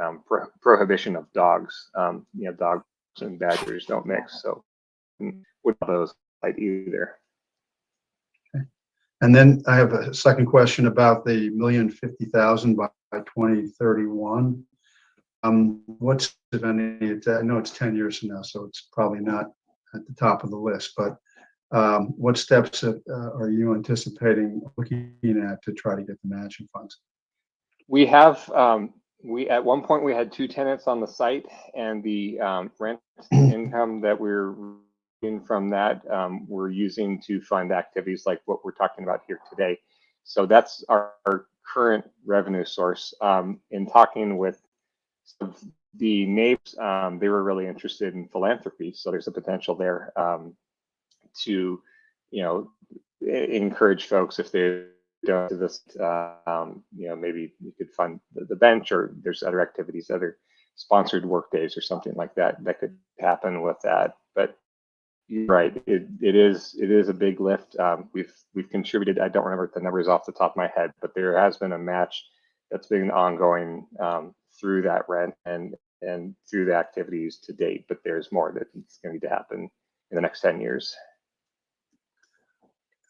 prohibition of dogs. You know, dogs and badgers don't mix, so with those like either. Okay. And then I have a second question about the $1,050,000 by 2031. What's, if any, I know it's 10 years from now, so it's probably not at the top of the list, but what steps are you anticipating looking at to try to get the matching funds? We have, at one point we had 2 tenants on the site, and the rent income that we're getting from that we're using to fund activities like what we're talking about here today. So that's our current revenue source. In talking with the neighbors, they were really interested in philanthropy, so there's a potential there to, you know, encourage folks if they don't do this, you know, maybe you could fund the bench, or there's other activities, other sponsored work days or something like that that could happen with that. But you're right, it is a big lift. We've contributed, I don't remember the numbers off the top of my head, but there has been a match that's been ongoing through that rent and through the activities to date, but there's more that's going to happen in the next 10 years.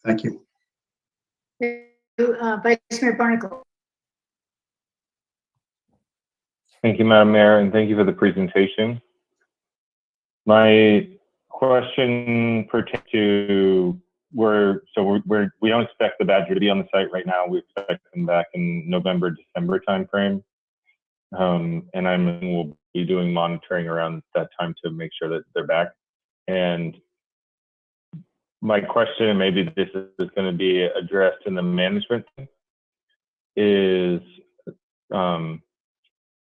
Thank you. Vice Mayor Barnacle. Thank you, Madam Mayor, and thank you for the presentation. My question pertains to we don't expect the badger to be on the site right now. We expect them back in November, December timeframe. And we'll be doing monitoring around that time to make sure that they're back. And my question, and maybe this is going to be addressed in the management, is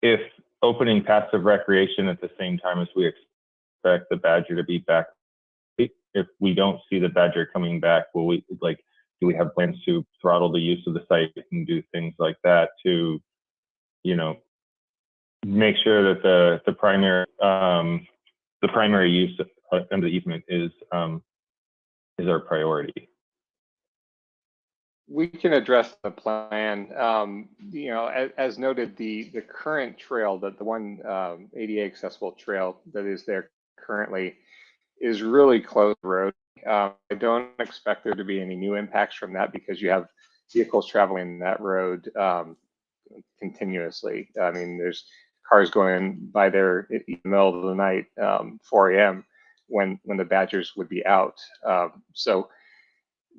if opening passive recreation at the same time as we expect the badger to be back, if we don't see the badger coming back, do we have plans to throttle the use of the site and do things like that to, you know, make sure that the primary use under the easement is our priority? We can address the plan. You know, as noted, the current trail, the one ADA accessible trail that is there currently, is really closed road. I don't expect there to be any new impacts from that because you have vehicles traveling that road continuously. I mean, there's cars going by there in the middle of the night, 4 a.m. when the badgers would be out. So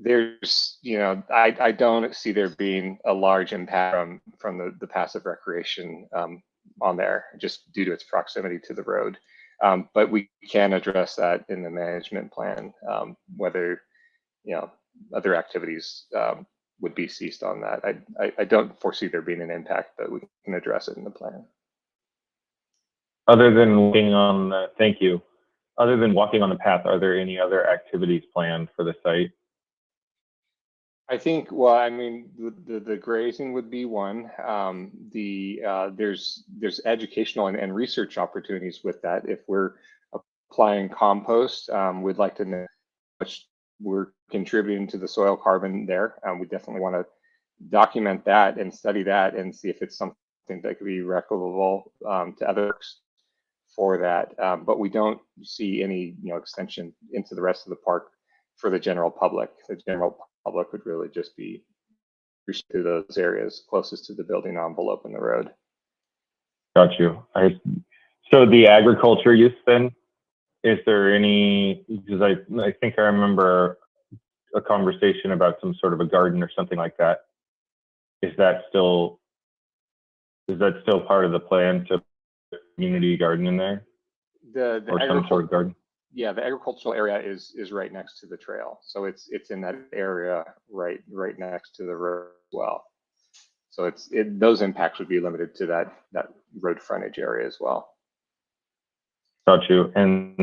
there's, you know, I don't see there being a large impact from the passive recreation on there, just due to its proximity to the road. But we can address that in the management plan, whether, you know, other activities would be ceased on that. I don't foresee there being an impact, but we can address it in the plan. Other than walking on the, thank you. Other than walking on the path, are there any other activities planned for the site? I think, well, I mean, the grazing would be one. There's educational and research opportunities with that. If we're applying compost, we'd like to know how much we're contributing to the soil carbon there. We definitely want to document that and study that and see if it's something that could be replicable to others for that. But we don't see any, you know, extension into the rest of the park for the general public. The general public would really just be restricted to those areas closest to the building envelope in the road. Got you. So the agriculture use then, is there any, because I think I remember a conversation about some sort of a garden or something like that. Is that still part of the plan to community garden in there, The or some sort of garden? Yeah, the agricultural area is right next to the trail, so it's in that area right next to the road as well. So those impacts would be limited to that road frontage area as well. Got you. And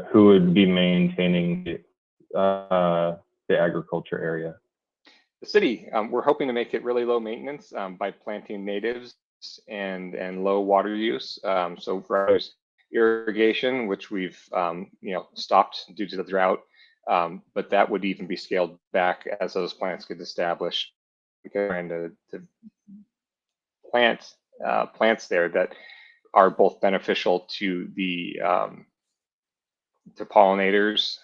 who would be maintaining the agriculture area? The city, we're hoping to make it really low maintenance by planting natives and low water use. So for irrigation, which we've stopped due to the drought, but that would even be scaled back as those plants get established. We're trying to plant plants there that are both beneficial to the to pollinators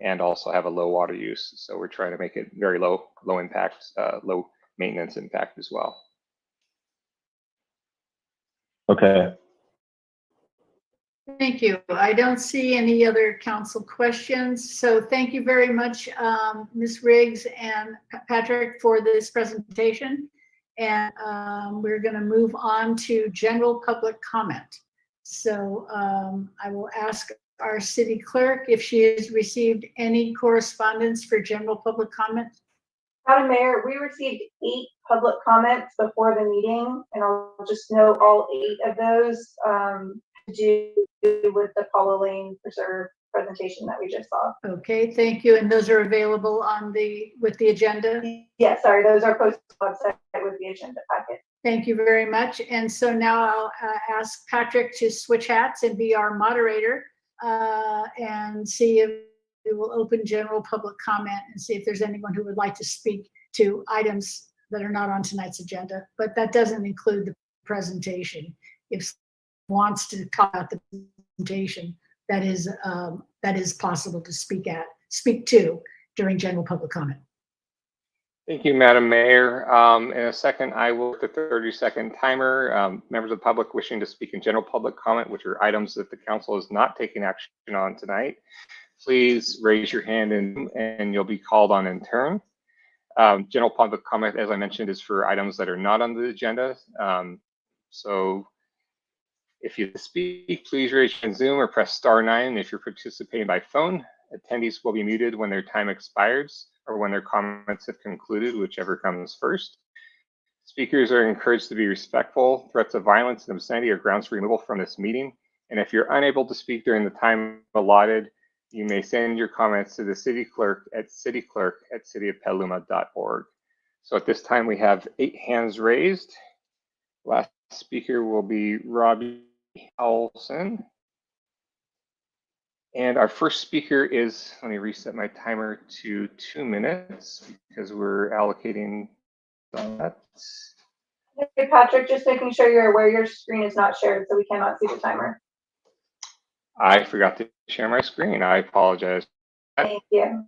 and also have a low water use. So we're trying to make it very low impact, low maintenance impact as well. Okay. Thank you. I don't see any other council questions. So thank you very much, Ms. Riggs and Patrick, for this presentation. And we're going to move on to general public comment. So I will ask our city clerk if she has received any correspondence for general public comment. Madam Mayor, we received 8 public comments before the meeting, and I'll just note all 8 of those to do with the Paula Lane Preserve presentation that we just saw. Okay, thank you. And those are available on with the agenda? Yeah, sorry, those are posted on the website with the agenda packet. Thank you very much. And so now I'll ask Patrick to switch hats and be our moderator and see if we will open general public comment and see if there's anyone who would like to speak to items that are not on tonight's agenda, but that doesn't include the presentation. If someone wants to talk about the presentation, that is possible to speak to during general public comment. Thank you, Madam Mayor. In a second, I will hit the 30-second timer. Members of the public wishing to speak in general public comment, which are items that the council is not taking action on tonight, please raise your hand and you'll be called on in turn. General public comment, as I mentioned, is for items that are not on the agenda. So if you speak, please raise your hand Zoom or press *9. If you're participating by phone, attendees will be muted when their time expires or when their comments have concluded, whichever comes first. Speakers are encouraged to be respectful. Threats of violence and obscenity are grounds for removal from this meeting. And if you're unable to speak during the time allotted, you may send your comments to the city clerk at cityclerk@cityofpetaluma.org. So at this time, we have 8 hands raised. Last speaker will be Robbie Olson. And our first speaker is, let me reset my timer to 2 minutes because we're allocating that. Hey, Patrick, just making sure you're aware your screen is not shared, so we cannot see the timer. I forgot to share my screen. I apologize. Thank you.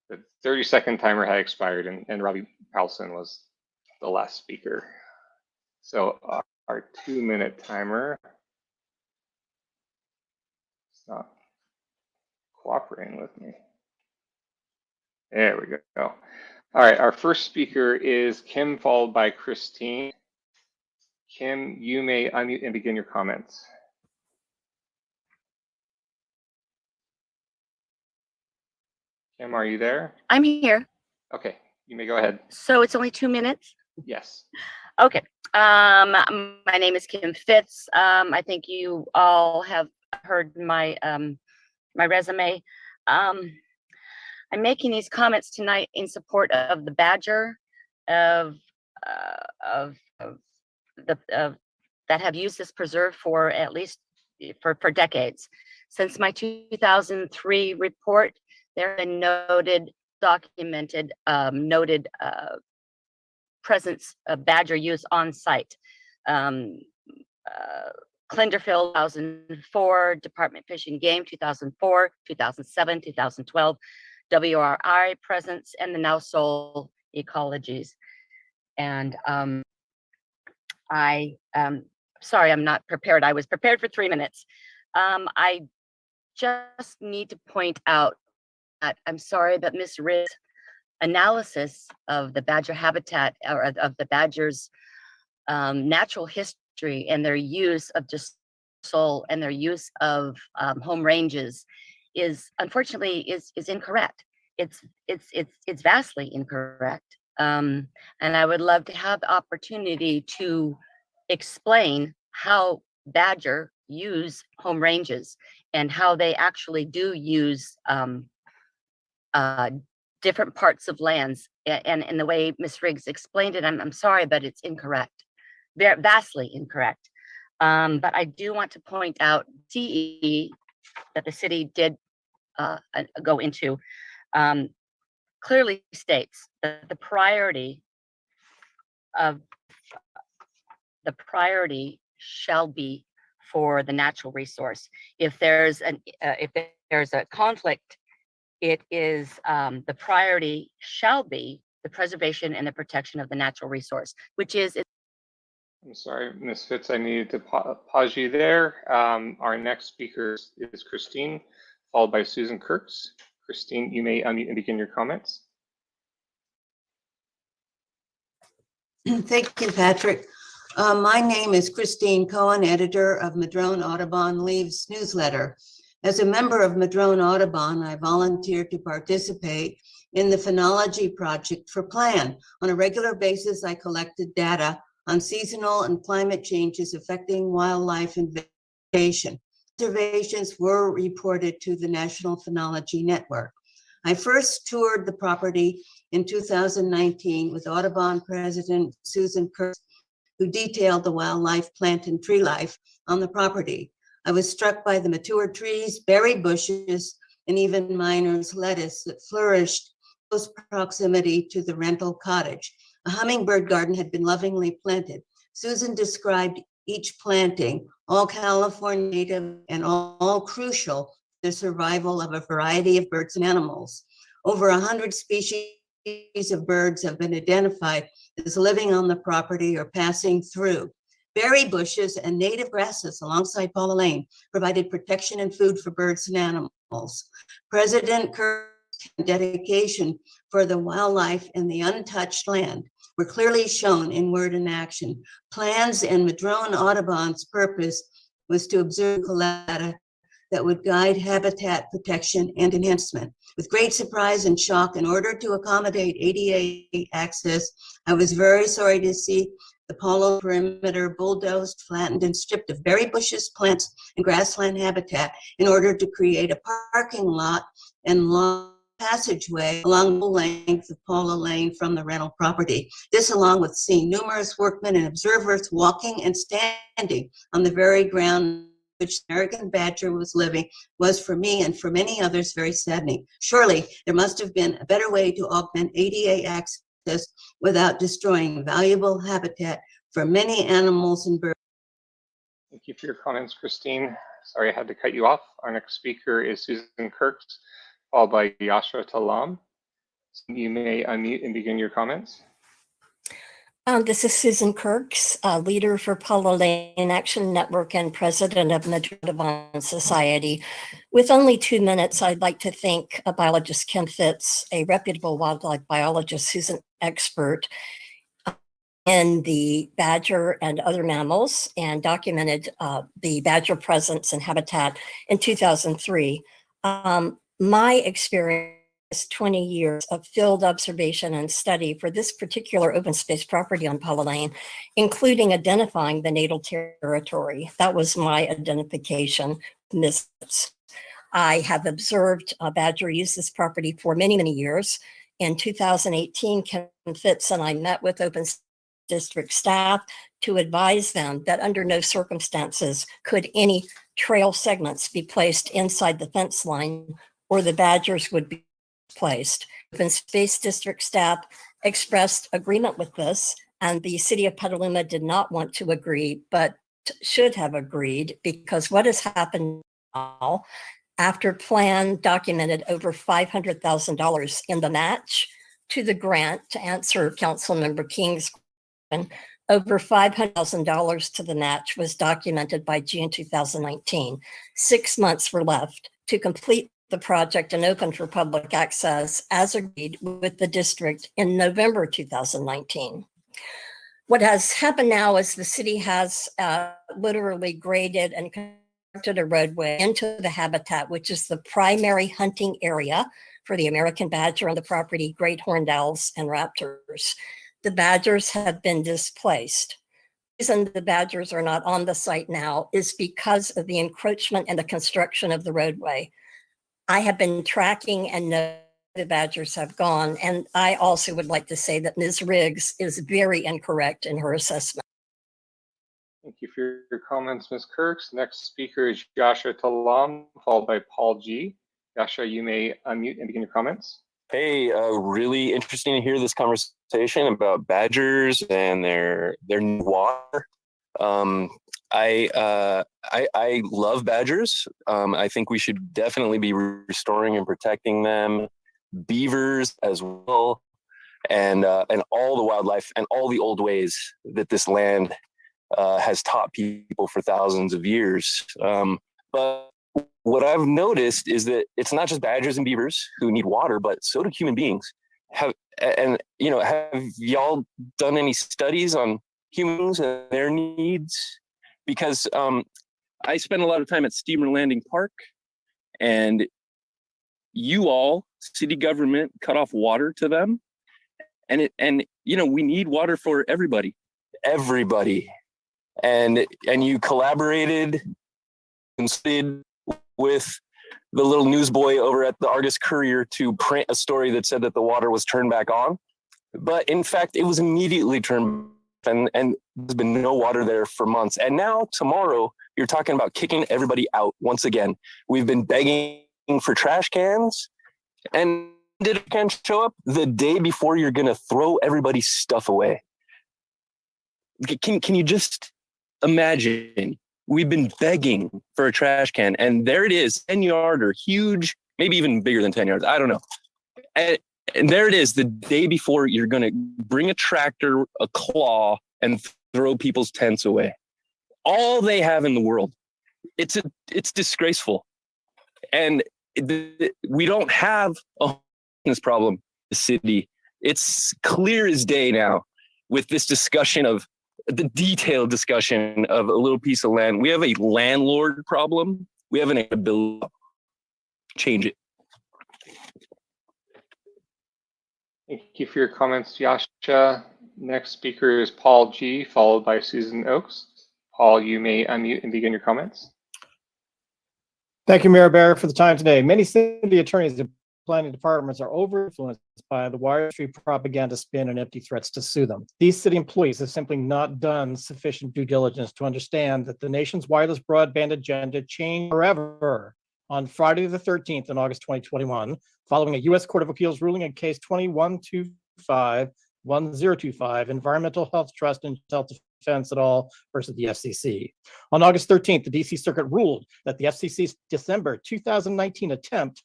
The 30-second timer had expired, and Robbie Paulson was the last speaker. So our 2-minute timer is not cooperating with me. There we go. All right, our first speaker is Kim, followed by Christine. Kim, you may unmute and begin your comments. Kim, are you there? I'm here. Okay, you may go ahead. So it's only 2 minutes? Yes. Okay. My name is Kim Fitz. I think you all have heard my my resume. I'm making these comments tonight in support of the badger that have used this preserve for at least for decades. Since my 2003 report, there have been documented presence of badger use on site. Clinderfield 2004, Department Fish and Game 2004, 2007, 2012, WRI presence, and the now sole ecologies. And sorry, I'm not prepared. I was prepared for 3 minutes. I just need to point out that I'm sorry, but Ms. Riggs' analysis of the badger habitat or of the badgers' natural history and their use of dispersal and their use of home ranges is unfortunately is incorrect. It's vastly incorrect. And I would love to have the opportunity to explain how badger use home ranges and how they actually do use different parts of lands. And the way Ms. Riggs explained it, I'm sorry, but it's incorrect, very vastly incorrect. But I do want to point out CE that the city did go into clearly states that the priority shall be for the natural resource. If there's a conflict, it is the priority shall be the preservation and the protection of the natural resource, which is. I'm sorry, Ms. Fitz, I needed to pause you there. Our next speaker is Christine, followed by Susan Kirks. Christine, you may unmute and begin your comments. Thank you, Patrick. My name is Christine Cohen, editor of Madrone Audubon Leaves newsletter. As a member of Madrone Audubon, I volunteered to participate in the Phenology Project for Plan. On a regular basis, I collected data on seasonal and climate changes affecting wildlife and vegetation. Observations were reported to the National Phenology Network. I first toured the property in 2019 with Audubon President Susan Kirks, who detailed the wildlife, plant, and tree life on the property. I was struck by the mature trees, berry bushes, and even Miner's lettuce that flourished in close proximity to the rental cottage. A hummingbird garden had been lovingly planted. Susan described each planting, all California native and all crucial to the survival of a variety of birds and animals. Over 100 species of birds have been identified as living on the property or passing through. Berry bushes and native grasses alongside Paula Lane provided protection and food for birds and animals. President Kirk's dedication for the wildlife and the untouched land were clearly shown in word and action. Plans and Madrone Audubon's purpose was to observe data that would guide habitat protection and enhancement. With great surprise and shock, in order to accommodate ADA access, I was very sorry to see the Paula perimeter bulldozed, flattened, and stripped of berry bushes, plants, and grassland habitat in order to create a parking lot and long passageway along the length of Paula Lane from the rental property. This, along with seeing numerous workmen and observers walking and standing on the very ground which the American badger was living, was for me and for many others very saddening. Surely there must have been a better way to augment ADA access without destroying valuable habitat for many animals and birds. Thank you for your comments, Christine. Sorry I had to cut you off. Our next speaker is Susan Kirks, followed by Yashra Talam. You may unmute and begin your comments. This is Susan Kirks, leader for Paula Lane Action Network and president of Madrone Audubon Society. With only 2 minutes, I'd like to thank biologist Kim Fitz, a reputable wildlife biologist who's an expert in the badger and other mammals and documented the badger presence and habitat in 2003. My experience 20 years of field observation and study for this particular open space property on Paula Lane, including identifying the natal territory. That was my identification. I have observed badger use this property for many, many years. In 2018, Kim Fitz and I met with Open District staff to advise them that under no circumstances could any trail segments be placed inside the fence line or the badgers would be placed. Open Space District staff expressed agreement with this, and the city of Petaluma did not want to agree, but should have agreed, because what has happened now, after plan documented over $500,000 in the match to the grant, to answer Councilmember King's question, Over $500,000 to the match was documented by June 2019. 6 months were left to complete the project and open for public access as agreed with the district in November 2019. What has happened now is the city has literally graded and constructed a roadway into the habitat, which is the primary hunting area for the American badger on the property, great horned owls and raptors. The badgers have been displaced. The reason the badgers are not on the site now is because of the encroachment and the construction of the roadway. I have been tracking and know the badgers have gone. And I also would like to say that Ms. Riggs is very incorrect in her assessment. Thank you for your comments, Ms. Kirks. Next speaker is Joshua Talam, followed by Paul G. Joshua, you may unmute and begin your comments. Hey, really interesting to hear this conversation about badgers and their new water. I love badgers. I think we should definitely be restoring and protecting them. Beavers as well, and all the wildlife and all the old ways that this land has taught people for thousands of years. But what I've noticed is that it's not just badgers and beavers who need water, but so do human beings. Have y'all done any studies on humans and their needs? Because I spend a lot of time at Steamer Landing Park, and you all, city government, cut off water to them, and we need water for everybody, and you collaborated and stayed with the little newsboy over at the Argus Courier to print a story that said that the water was turned back on, but in fact it was immediately turned, and there's been no water there for months. And now tomorrow you're talking about kicking everybody out once again. We've been begging for trash cans, and did a can show up the day before you're gonna throw everybody's stuff away. Can you just imagine? We've been begging for a trash can, and there it is, 10-yarder, huge, maybe even bigger than 10 yards. I don't know. And there it is, the day before you're going to bring a tractor, a claw, and throw people's tents away. All they have in the world. It's disgraceful. And we don't have a homelessness problem in the city. It's clear as day now with this discussion of the detailed discussion of a little piece of land. We have a landlord problem. We have an ability to change it. Thank you for your comments, Joshua. Next speaker is Paul G, followed by Susan Oakes. Paul, you may unmute and begin your comments. Thank you, Mayor Barrett, for the time today. Many city attorneys and planning departments are over-influenced by the Wire Street propaganda spin and empty threats to sue them. These city employees have simply not done sufficient due diligence to understand that the nation's wireless broadband agenda changed forever on Friday the 13th in August 2021, following a U.S. Court of Appeals ruling in case 2125-1025, Environmental Health Trust and Self-Defense et al. Versus the FCC. On August 13th, the D.C. Circuit ruled that the FCC's December 2019 attempt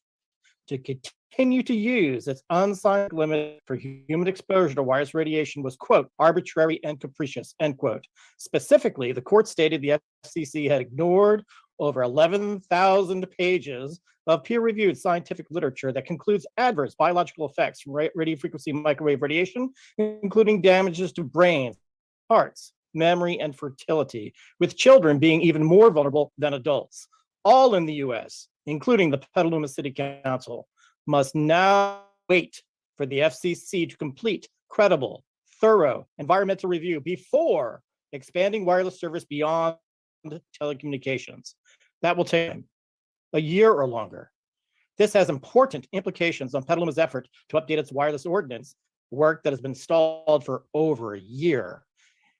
to continue to use its unsigned limit for human exposure to wireless radiation was, quote, arbitrary and capricious, end quote. Specifically, the court stated the FCC had ignored over 11,000 pages of peer-reviewed scientific literature that concludes adverse biological effects from radio frequency microwave radiation, including damages to brains, hearts, memory, and fertility, with children being even more vulnerable than adults. All in the US, including the Petaluma City Council, must now wait for the FCC to complete credible, thorough environmental review before expanding wireless service beyond telecommunications. That will take a year or longer. This has important implications on Petaluma's effort to update its wireless ordinance, work that has been stalled for over a year.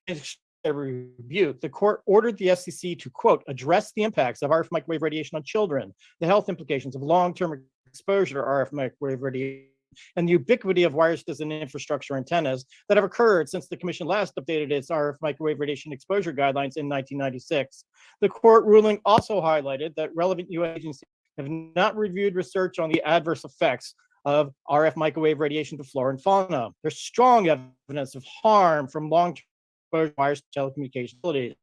In a rebuke, the court ordered the FCC to, quote, address the impacts of RF microwave radiation on children, the health implications of long-term exposure to RF microwave radiation, and the ubiquity of wireless and infrastructure antennas that have occurred since the commission last updated its RF microwave radiation exposure guidelines in 1996. The court ruling also highlighted that relevant U.S. agencies have not reviewed research on the adverse effects of RF microwave radiation to flora and fauna. There's strong evidence of harm from long-term exposure to wires telecommunication facilities.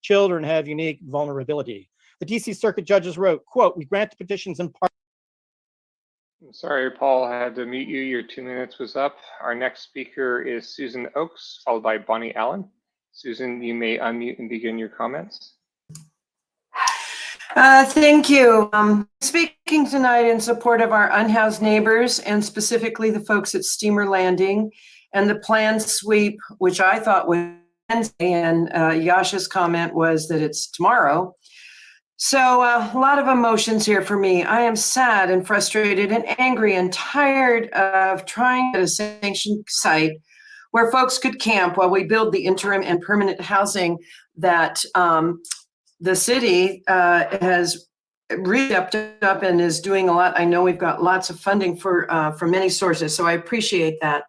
Children have unique vulnerability. The DC Circuit judges wrote, quote, "We grant the petitions in part." I'm sorry, Paul, I had to mute you. Your 2 minutes was up. Our next speaker is Susan Oakes, followed by Bonnie Allen. Susan, you may unmute and begin your comments. Thank you. Speaking tonight in support of our unhoused neighbors and specifically the folks at Steamer Landing and the planned sweep, which I thought was Wednesday, and Yasha's comment was that it's tomorrow. So a lot of emotions here for me. I am sad and frustrated and angry and tired of trying at a sanctioned site where folks could camp while we build the interim and permanent housing that the city has really stepped up and is doing a lot. I know we've got lots of funding from many sources, so I appreciate that.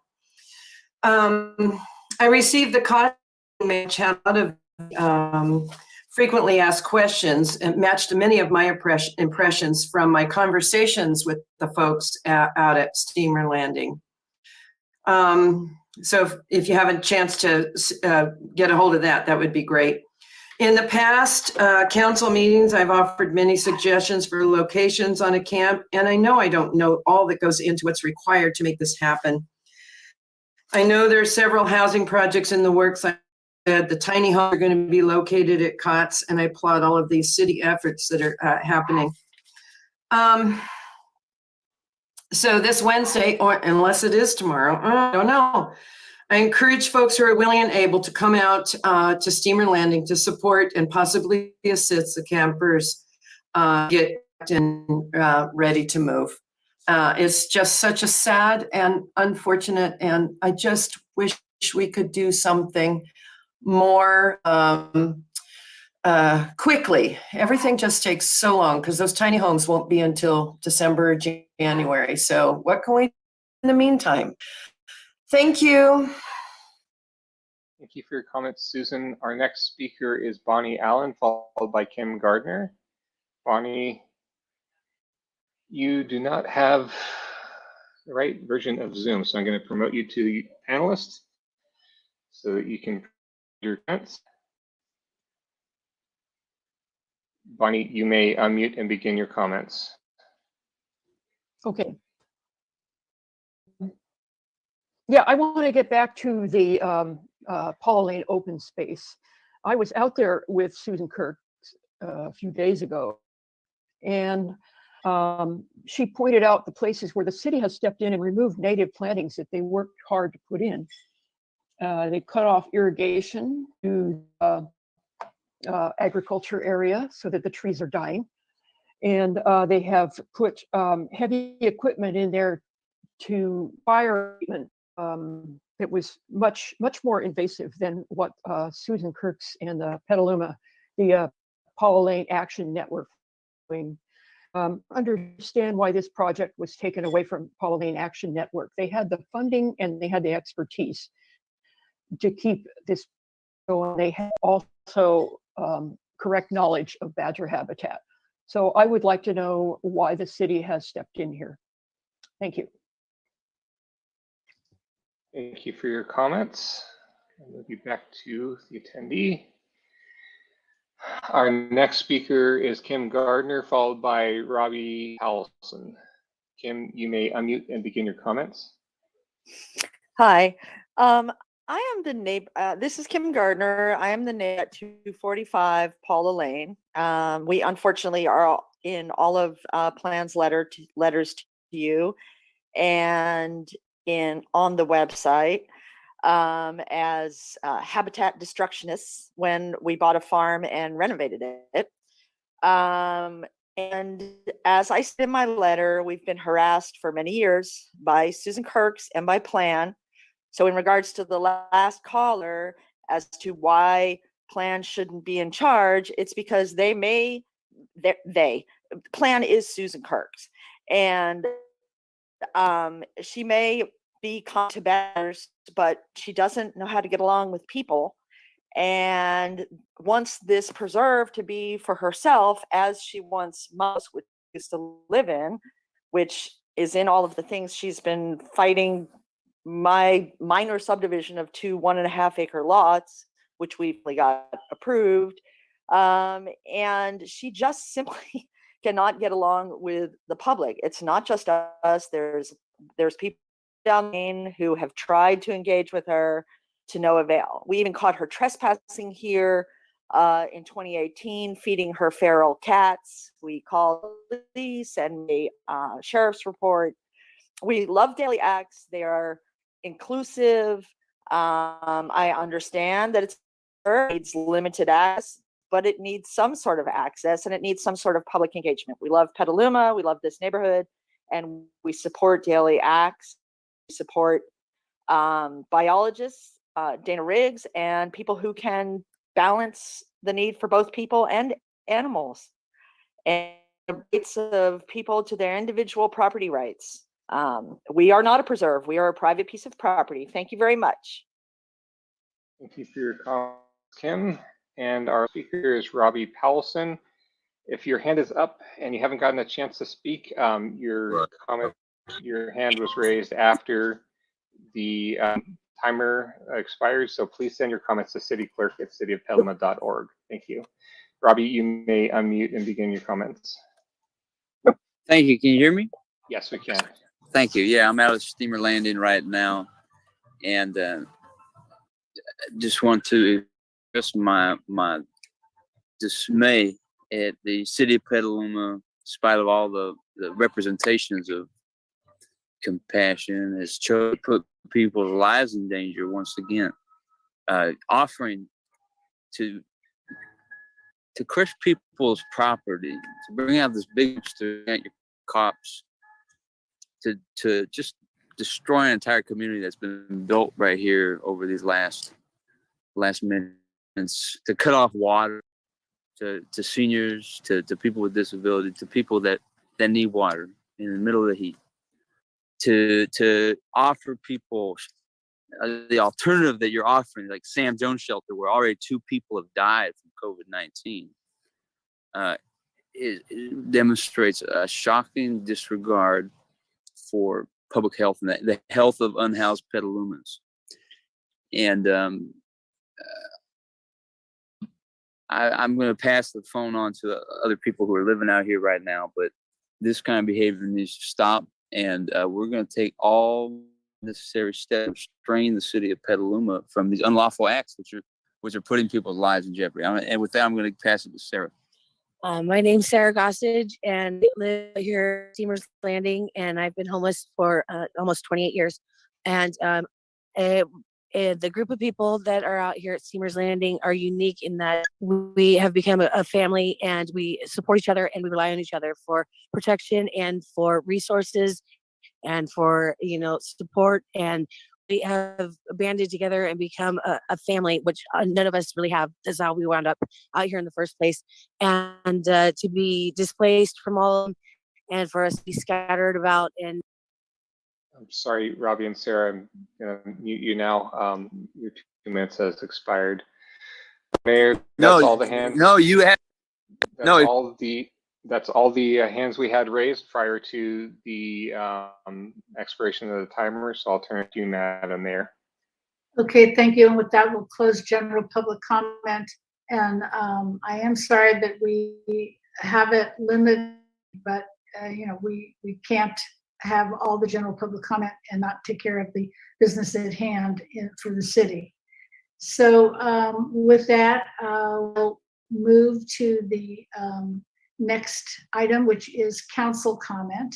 I received the comment out of frequently asked questions and matched many of my impressions from my conversations with the folks out at Steamer Landing. So if you have a chance to get a hold of that, that would be great. In the past council meetings, I've offered many suggestions for locations on a camp, and I know I don't know all that goes into what's required to make this happen. I know there are several housing projects in the works. The tiny homes are going to be located at COTS, and I applaud all of these city efforts that are happening. So this Wednesday, or unless it is tomorrow, I don't know. I encourage folks who are willing and able to come out to Steamer Landing to support and possibly assist the campers get ready to move. It's just such a sad and unfortunate, and I just wish we could do something more quickly. Everything just takes so long because those tiny homes won't be until December, January. So what can we do in the meantime? Thank you. Thank you for your comments, Susan. Our next speaker is Bonnie Allen, followed by Kim Gardner. Bonnie, you do not have the right version of Zoom, so I'm going to promote you to the panelist so that you can your comments. Bonnie, you may unmute and begin your comments. Okay. Yeah, I want to get back to the Paula Lane open space. I was out there with Susan Kirk a few days ago, and she pointed out the places where the city has stepped in and removed native plantings that they worked hard to put in. They cut off irrigation to agriculture area so that the trees are dying. And they have put heavy equipment in there to fire treatment that was much more invasive than what Susan Kirk's and the Petaluma, the Paula Lane Action Network doing. Understand why this project was taken away from Paula Lane Action Network. They had the funding and they had the expertise to keep this going. They had also correct knowledge of badger habitat. So I would like to know why the city has stepped in here. Thank you. Thank you for your comments. We'll be back to the attendee. Our next speaker is Kim Gardner, followed by Robbie Howelson. Kim, you may unmute and begin your comments. Hi, I am the neighbor. This is Kim Gardner. I am the neighbor at 245 Paula Lane. We unfortunately are in all of Plan's letters to you and on the website as habitat destructionists when we bought a farm and renovated it. And as I said in my letter, we've been harassed for many years by Susan Kirk's and by Plan. So in regards to the last caller as to why Plan shouldn't be in charge, it's because Plan is Susan Kirk's, and she may be kind to batters, but she doesn't know how to get along with people, and wants this preserve to be for herself as she wants most used to live in, which is in all of the things she's been fighting my minor subdivision of 2 1.5 acre lots which we got approved. And she just simply cannot get along with the public. It's not just us. There's people down there who have tried to engage with her to no avail. We even caught her trespassing here in 2018, feeding her feral cats. We called the police and the sheriff's report. We love Daily Acts. They are inclusive. I understand that it needs limited access, but it needs some sort of access and it needs some sort of public engagement. We love Petaluma. We love this neighborhood, and we support Daily Acts. We support biologists, Dana Riggs, and people who can balance the need for both people and animals, and the rights of people to their individual property rights. We are not a preserve. We are a private piece of property. Thank you very much. Thank you for your comments, Kim. And our speaker is Robbie Powelson. If your hand is up and you haven't gotten a chance to speak, your hand was raised after the timer expires. So please send your comments to cityclerk@cityofpetaluma.org. Thank you. Robbie, you may unmute and begin your comments. Thank you. Can you hear me? Yes, we can. Thank you. Yeah, I'm out of Steamer Landing right now, and just want to express my dismay at the city of Petaluma, in spite of all the representations of compassion, has chosen to put people's lives in danger once again, offering to crush people's property, to bring out this big to your cops, to just destroy an entire community that's been built right here over these last minutes, to cut off water to seniors, to people with disability, to people that need water in the middle of the heat, to offer people the alternative that you're offering, like Sam Jones Shelter, where already 2 people have died from COVID-19. It demonstrates a shocking disregard for public health and the health of unhoused Petalumans. And I'm going to pass the phone on to other people who are living out here right now, but this kind of behavior needs to stop. And we're going to take all necessary steps to restrain the city of Petaluma from these unlawful acts, which are putting people's lives in jeopardy. And with that, I'm going to pass it to Sarah. My name's Sarah Gossage, and I live here at Steamer's Landing, and I've been homeless for almost 28 years. And the group of people that are out here at Steamer's Landing are unique in that we have become a family, and we support each other, and we rely on each other for protection and for resources and for support. And we have banded together and become a family, which none of us really have. This is how we wound up out here in the first place. And to be displaced from all of them, and for us to be scattered about. And I'm sorry, Robbie and Sarah, I'm going to mute you now. Your 2 minutes has expired. Mayor, that's all the hands. No, you have. That's all the hands we had raised prior to the expiration of the timer. So I'll turn it to you, Madam Mayor. Okay, thank you. And with that, we'll close general public comment. And I am sorry that we have it limited, but we can't have all the general public comment and not take care of the business at hand for the city. So with that, we'll move to the next item, which is council comment.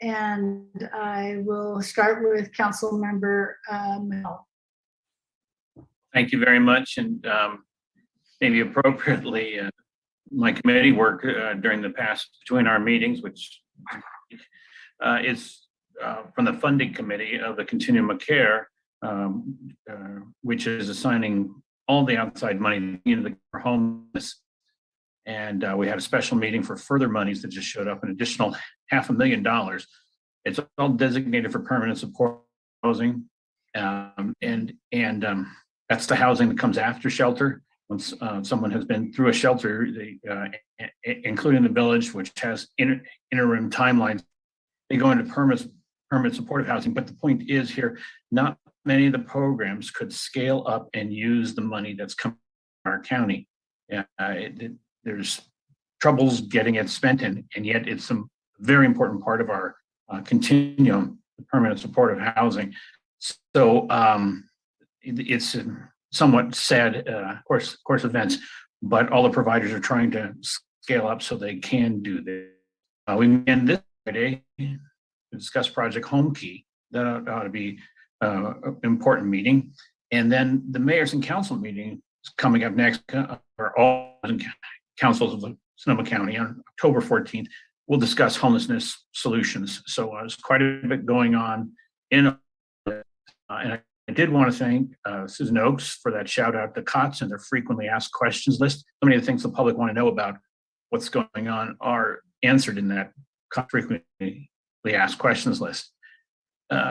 And I will start with Council Member Mel. Thank you very much. And maybe appropriately, my committee work during the past between our meetings, which is from the funding committee of the Continuum of Care, which is assigning all the outside money for homeless. And we had a special meeting for further monies that just showed up, an additional $500,000. It's all designated for permanent support housing. And that's the housing that comes after shelter. Once someone has been through a shelter, including the village, which has interim timelines, they go into permanent supportive housing. But the point is here, not many of the programs could scale up and use the money that's coming from our county. There's troubles getting it spent, and yet it's a very important part of our continuum, the permanent supportive housing. So it's a somewhat sad course events, but all the providers are trying to scale up so they can do this. We began this Friday to discuss Project Home Key. That ought to be an important meeting. And then the mayors and council meeting is coming up next, for all councils of Sonoma County on October 14th. We'll discuss homelessness solutions. So there's quite a bit going on and I did want to thank Susan Oakes for that shout out to COTS and their frequently asked questions list. So many of the things the public want to know about what's going on are answered in that frequently asked questions list.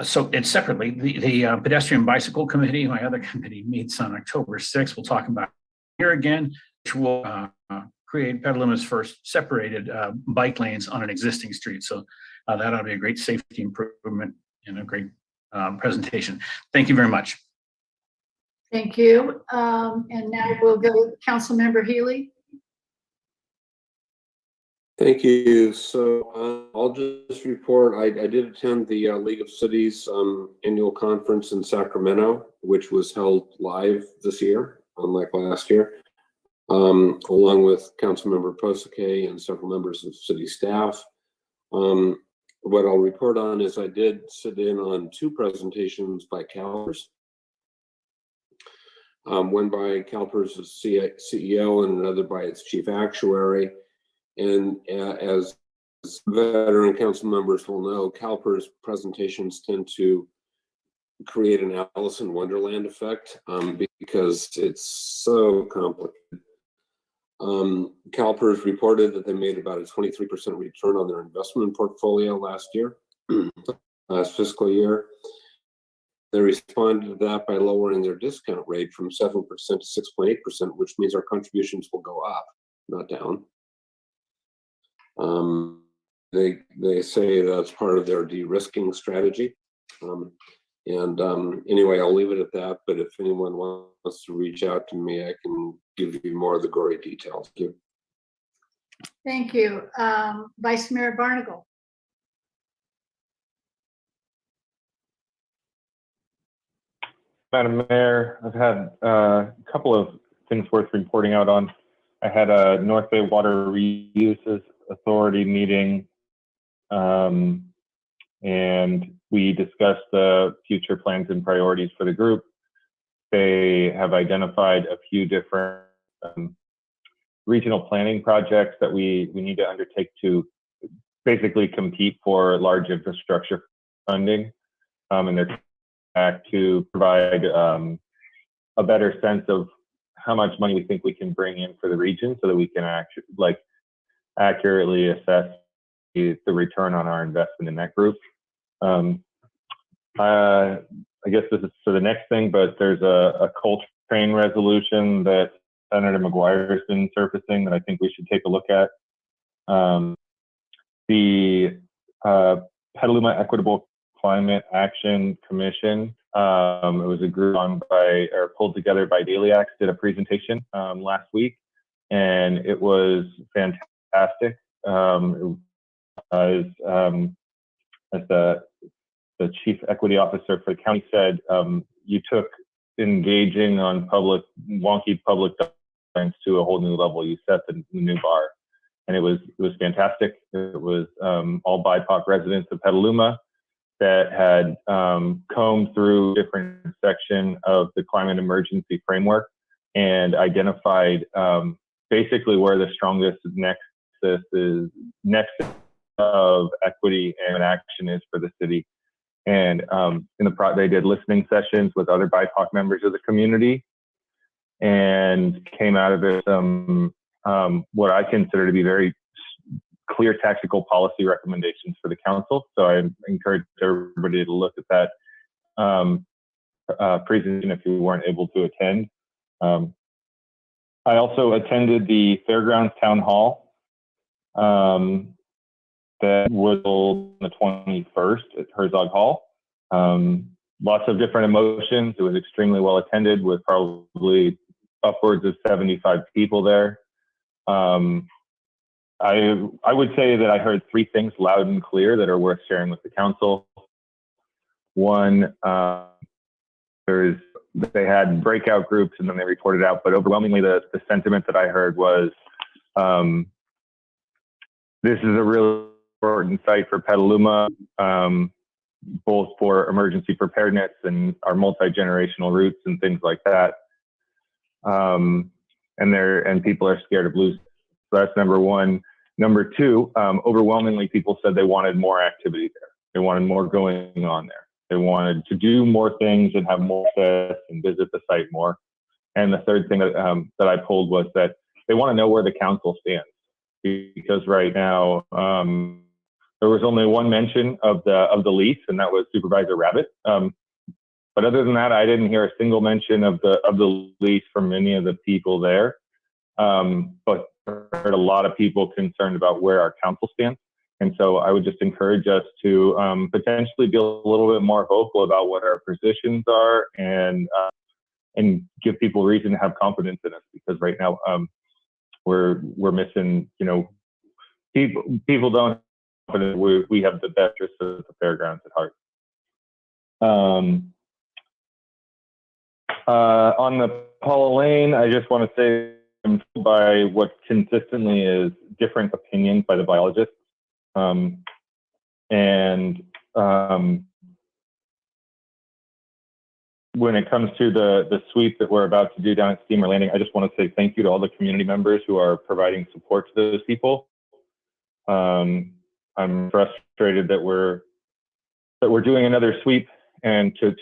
So it's separately, the Pedestrian Bicycle Committee, my other committee, meets on October 6th. We'll talk about here again, which will create Petaluma's first separated bike lanes on an existing street. So that ought to be a great safety improvement and a great presentation. Thank you very much. Thank you. And now we'll go with Councilmember Healy. Thank you. So I'll just report, I did attend the League of Cities annual conference in Sacramento, which was held live this year, unlike last year, along with Councilmember Posake and several members of city staff. What I'll report on is I did sit in on two presentations by CalPERS. One by CalPERS' CEO and another by its chief actuary. And as veteran council members will know, CalPERS presentations tend to create an Alice in Wonderland effect because it's so complicated. CalPERS reported that they made about a 23% return on their investment portfolio last year, last fiscal year. They responded to that by lowering their discount rate from 7% to 6.8%, which means our contributions will go up, not down. They say that's part of their de-risking strategy. Anyway, I'll leave it at that, but if anyone wants to reach out to me, I can give you more of the gory details. Thank you. Vice Mayor Barnacle. Madam Mayor, I've had a couple of things worth reporting out on. I had a North Bay Water Reuses Authority meeting, and we discussed the future plans and priorities for the group. They have identified a few different regional planning projects that we need to undertake to basically compete for large infrastructure funding, and they're back to provide a better sense of how much money we think we can bring in for the region so that we can actually accurately assess the return on our investment in that group. I guess this is for the next thing, but there's a coal train resolution that Senator McGuire has been surfacing that I think we should take a look at. The Petaluma Equitable Climate Action Commission, it was a group pulled together by Daliax, did a presentation last week, and it was fantastic. As the chief equity officer for the county said, you took engaging on wonky public documents to a whole new level. You set the new bar, and it was fantastic. It was all BIPOC residents of Petaluma that had combed through different section of the climate emergency framework and identified basically where the strongest nexus of equity and action is for the city. And they did listening sessions with other BIPOC members of the community, and came out of it what I consider to be very clear tactical policy recommendations for the council. So I encourage everybody to look at that presentation if you weren't able to attend. I also attended the Fairgrounds Town Hall that was on the 21st at Herzog Hall. lots of different emotions. It was extremely well attended with probably upwards of 75 people there. I would say that I heard three things loud and clear that are worth sharing with the council. One, they had breakout groups and then they reported out, but overwhelmingly the sentiment that I heard was, this is a really important site for Petaluma, both for emergency preparedness and our multi-generational roots and things like that. And people are scared of losing. So that's number one. Number two, overwhelmingly people said they wanted more activity there. They wanted more going on there. They wanted to do more things and have more access and visit the site more. And the third thing that I pulled was that they want to know where the council stands, because right now there was only one mention of the lease, and that was Supervisor Rabbit. But other than that, I didn't hear a single mention of the lease from any of the people there. But I heard a lot of people concerned about where our council stands. And so I would just encourage us to potentially be a little bit more vocal about what our positions are, and give people reason to have confidence in us, because right now we're missing, people don't, we have the best interests of the fairgrounds at heart. On the Paula Lane, I just want to say I'm told by what consistently is different opinions by the biologists. When it comes to the sweep that we're about to do down at Steamer Landing, I just want to say thank you to all the community members who are providing support to those people. I'm frustrated that we're doing another sweep, and to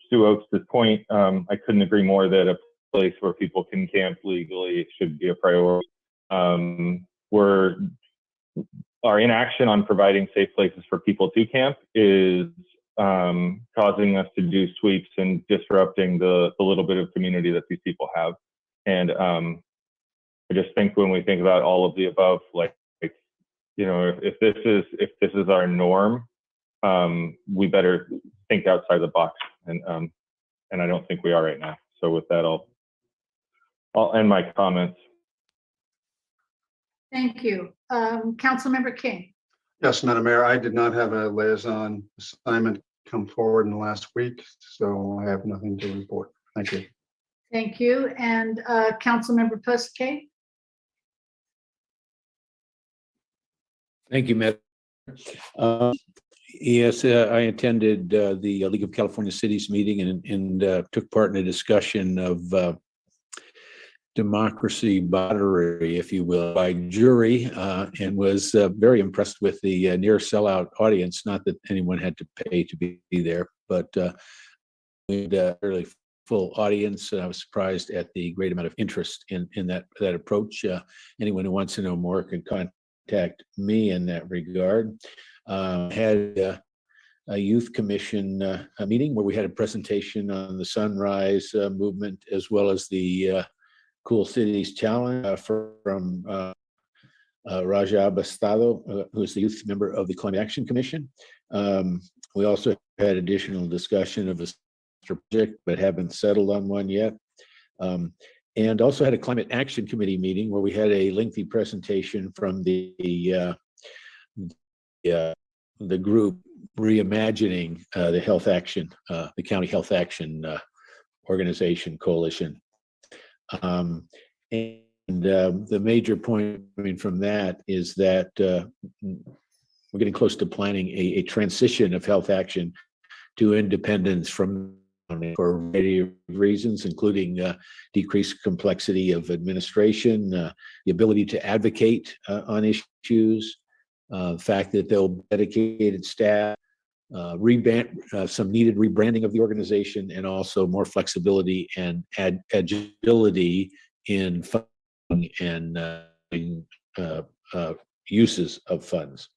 Stu Oaks' point, I couldn't agree more that a place where people can camp legally should be a priority. Our inaction on providing safe places for people to camp is causing us to do sweeps and disrupting the little bit of community that these people have. And I just think when we think about all of the above, if this is our norm, we better think outside the box, and I don't think we are right now. So with that, I'll end my comments. Thank you. Councilmember King. Yes, Madam Mayor, I did not have a liaison assignment come forward in the last week, so I have nothing to report. Thank you. Thank you. And Councilmember Pusky. Thank you, Madam. Yes, I attended the League of California Cities meeting and took part in a discussion of democracy battery, if you will, by jury, and was very impressed with the near sellout audience. Not that anyone had to pay to be there, but we had a fairly full audience. I was surprised at the great amount of interest in that approach. Anyone who wants to know more can contact me in that regard. Had a youth commission a meeting where we had a presentation on the Sunrise movement, as well as the Cool Cities Challenge from Raja Bastado, who is the youth member of the Climate Action Commission. We also had additional discussion of a project, but haven't settled on one yet. And also had a Climate Action Committee meeting where we had a lengthy presentation from the group reimagining the health action, the county health action organization coalition. And the major point from that is that we're getting close to planning a transition of health action to independence from, for a variety of reasons, including decreased complexity of administration, the ability to advocate on issues, the fact that they'll be dedicated staff, some needed rebranding of the organization, and also more flexibility and agility in funding and uses of funds.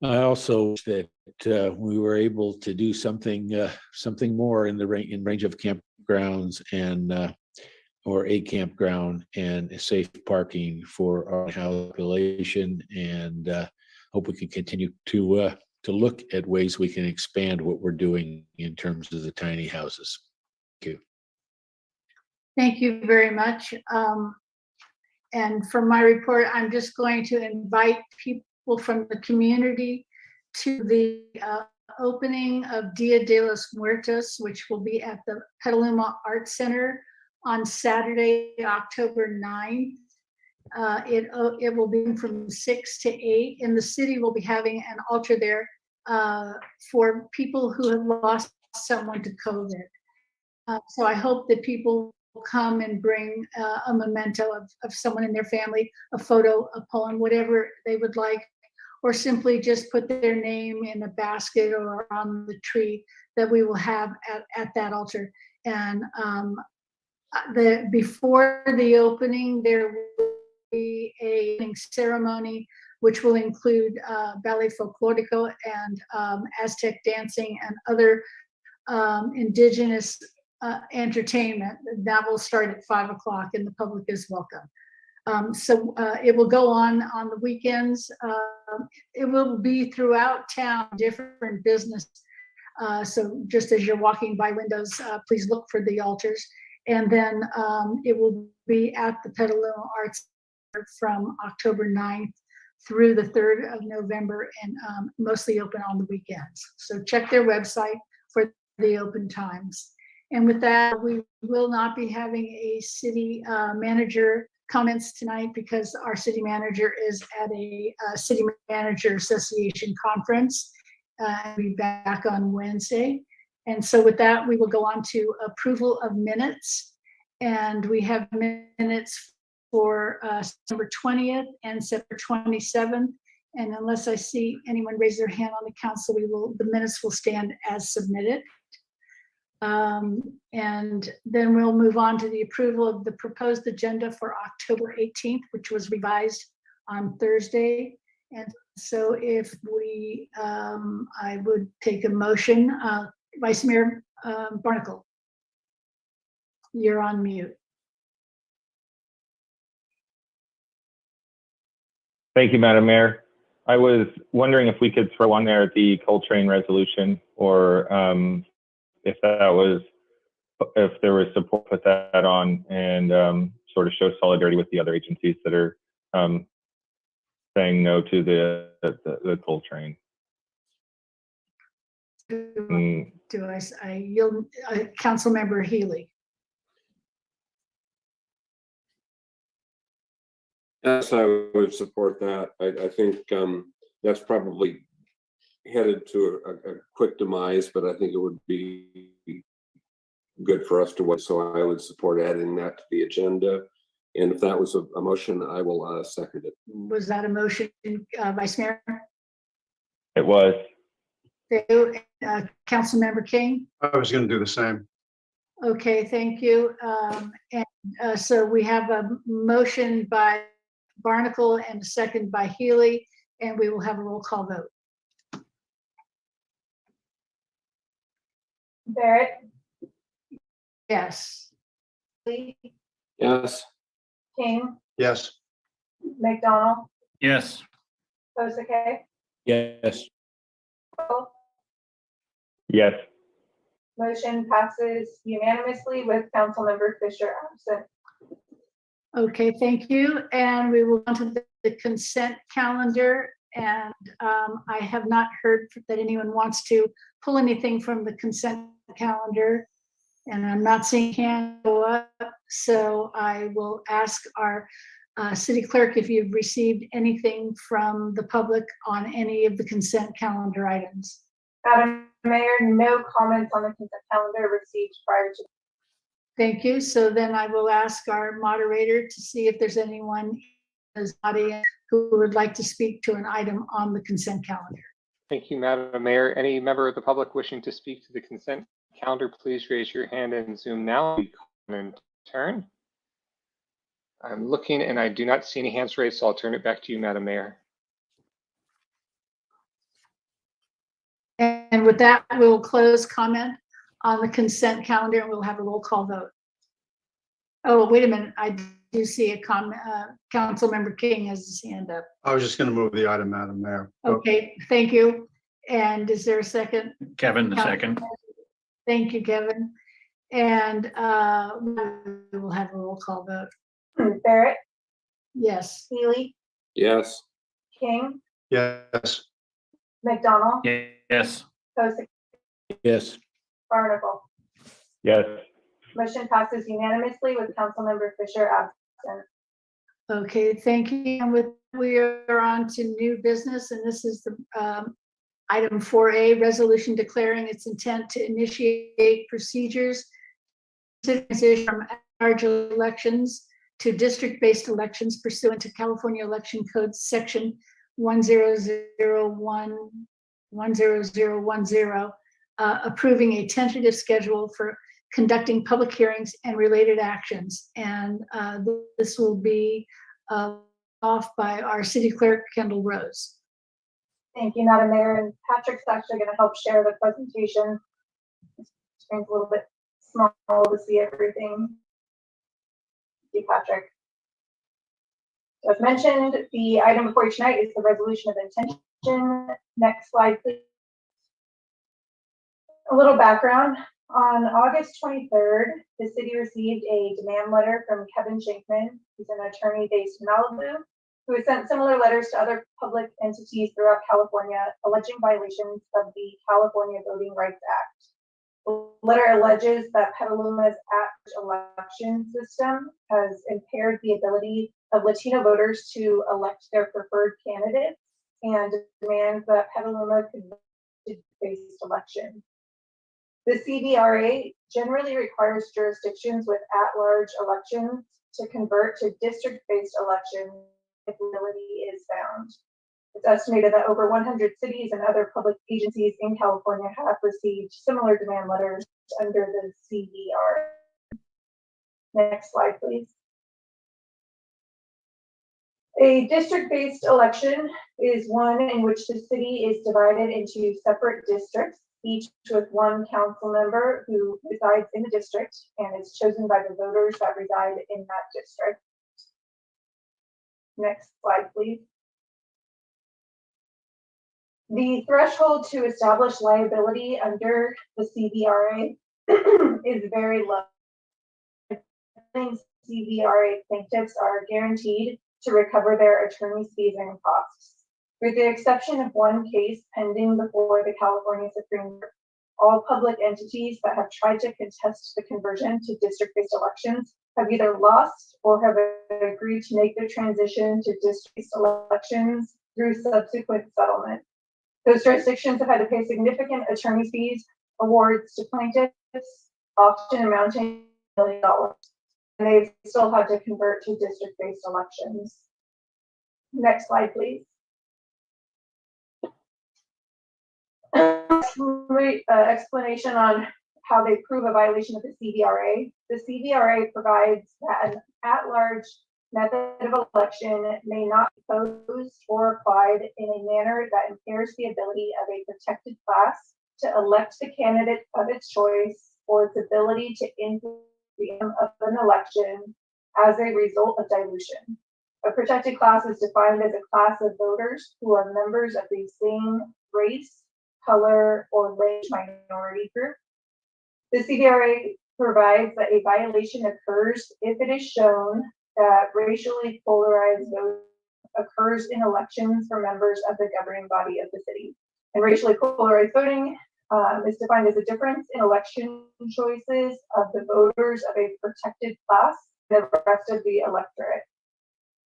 I also wish that we were able to do something more in range of campgrounds and or a campground and safe parking for our population, and hope we can continue to look at ways we can expand what we're doing in terms of the tiny houses. Thank you. Thank you very much. And for my report, I'm just going to invite people from the community to the opening of Dia de los Muertos, which will be at the Petaluma Art Center on Saturday, October 9th. It will be from 6 to 8, and the city will be having an altar there for people who have lost someone to COVID. So I hope that people will come and bring a memento of someone in their family, a photo, a poem, whatever they would like, or simply just put their name in a basket or on the tree that we will have at that altar. And before the opening, there will be a ceremony which will include ballet folklorico and Aztec dancing and other indigenous entertainment. That will start at 5 o'clock and the public is welcome. So it will go on the weekends. It will be throughout town, different business. So just as you're walking by windows, please look for the altars. And then it will be at the Petaluma Arts from October 9th through the 3rd of November, and mostly open on the weekends. So check their website for the open times. And with that, we will not be having a city manager comments tonight because our city manager is at a City Manager Association conference. We'll be back on Wednesday. And so with that, we will go on to approval of minutes. And we have minutes for September 20th and September 27th. And unless I see anyone raise their hand on the council, the minutes will stand as submitted. And then we'll move on to the approval of the proposed agenda for October 18th, which was revised on Thursday. And so if we, I would take a motion, Vice Mayor Barnacle, you're on mute. Thank you, Madam Mayor. I was wondering if we could throw on there the Coltrane resolution, or if there was support, put that on and sort of show solidarity with the other agencies that are saying no to the Coltrane. Do I yield, Councilmember Healy? Yes, I would support that. I think that's probably headed to a quick demise, but I think it would be good for us to watch. So I would support adding that to the agenda. And if that was a motion, I will second it. Was that a motion, Vice Mayor? It was. Councilmember King? I was going to do the same. Okay, thank you. And so we have a motion by Barnacle and a second by Healy, and we will have a roll call vote. Barrett? Yes. Lee? Yes. King? Yes. McDonald? Yes. Osake? Yes. Yes. Motion passes unanimously with Councilmember Fisher absent. Okay, thank you. And we will go on to the consent calendar. And I have not heard that anyone wants to pull anything from the consent calendar. And I'm not seeing hands go up. So I will ask our city clerk if you've received anything from the public on any of the consent calendar items. Madam Mayor, no comments on the consent calendar received prior to. Thank you. So then I will ask our moderator to see if there's anyone in the audience who would like to speak to an item on the consent calendar. Thank you, Madam Mayor. Any member of the public wishing to speak to the consent calendar, please raise your hand in Zoom now. In turn. I'm looking and I do not see any hands raised, so I'll turn it back to you, Madam Mayor. And with that, we'll close comment on the consent calendar and we'll have a roll call vote. Oh, wait a minute. I do see a comment, Councilmember King has his hand up. I was just going to move the item, Madam Mayor. Okay, thank you. And is there a second? Kevin, the second. Thank you, Kevin. And we will have a roll call vote. Barrett, Yes. Healy, Yes. King, Yes. McDonald, Yes. Posick, Yes. Barnacle. Yes. Motion passes unanimously with Councilmember Fisher absent. Okay, thank you. And with, we are on to new business, and this is the item 4A, resolution declaring its intent to initiate procedures to transition from at-large elections to district-based elections pursuant to California Election Code Section 100110, approving a tentative schedule for conducting public hearings and related actions. And this will be off by our city clerk, Kendall Rose. Thank you, Madam Mayor. And Patrick's actually going to help share the presentation. Screen's a little bit small to see everything. Thank you, Patrick. So as mentioned, the item before you tonight is the resolution of intention. Next slide, please. A little background. On August 23rd, the city received a demand letter from Kevin Shankman, who's an attorney based in Malibu, who has sent similar letters to other public entities throughout California alleging violations of the California Voting Rights Act. The letter alleges that Petaluma's at-large election system has impaired the ability of Latino voters to elect their preferred candidates and demands that Petaluma conduct a based election. The CVRA generally requires jurisdictions with at-large elections to convert to district-based elections if ability is found. It's estimated that over 100 cities and other public agencies in California have received similar demand letters under the CVRA. Next slide, please. A district-based election is one in which the city is divided into separate districts, each with one council member who resides in the district and is chosen by the voters that reside in that district. Next slide, please. The threshold to establish liability under the CVRA is very low. CVRA plaintiffs are guaranteed to recover their attorney's fees and costs. With the exception of one case pending before the California Supreme Court, all public entities that have tried to contest the conversion to district-based elections have either lost or have agreed to make the transition to district-based elections through subsequent settlement. Those jurisdictions have had to pay significant attorney's fees, awards to plaintiffs, often amounting to $1 million, and they've still had to convert to district-based elections. Next slide, please. Explanation on how they prove a violation of the CVRA. The CVRA provides that an at-large method of election may not be proposed or applied in a manner that impairs the ability of a protected class to elect the candidate of its choice or its ability to influence the outcome of an election as a result of dilution. A protected class is defined as a class of voters who are members of the same race, color, or language minority group. The CVRA provides that a violation occurs if it is shown that racially polarized voting occurs in elections for members of the governing body of the city. And racially polarized voting is defined as a difference in election choices of the voters of a protected class and the rest of the electorate.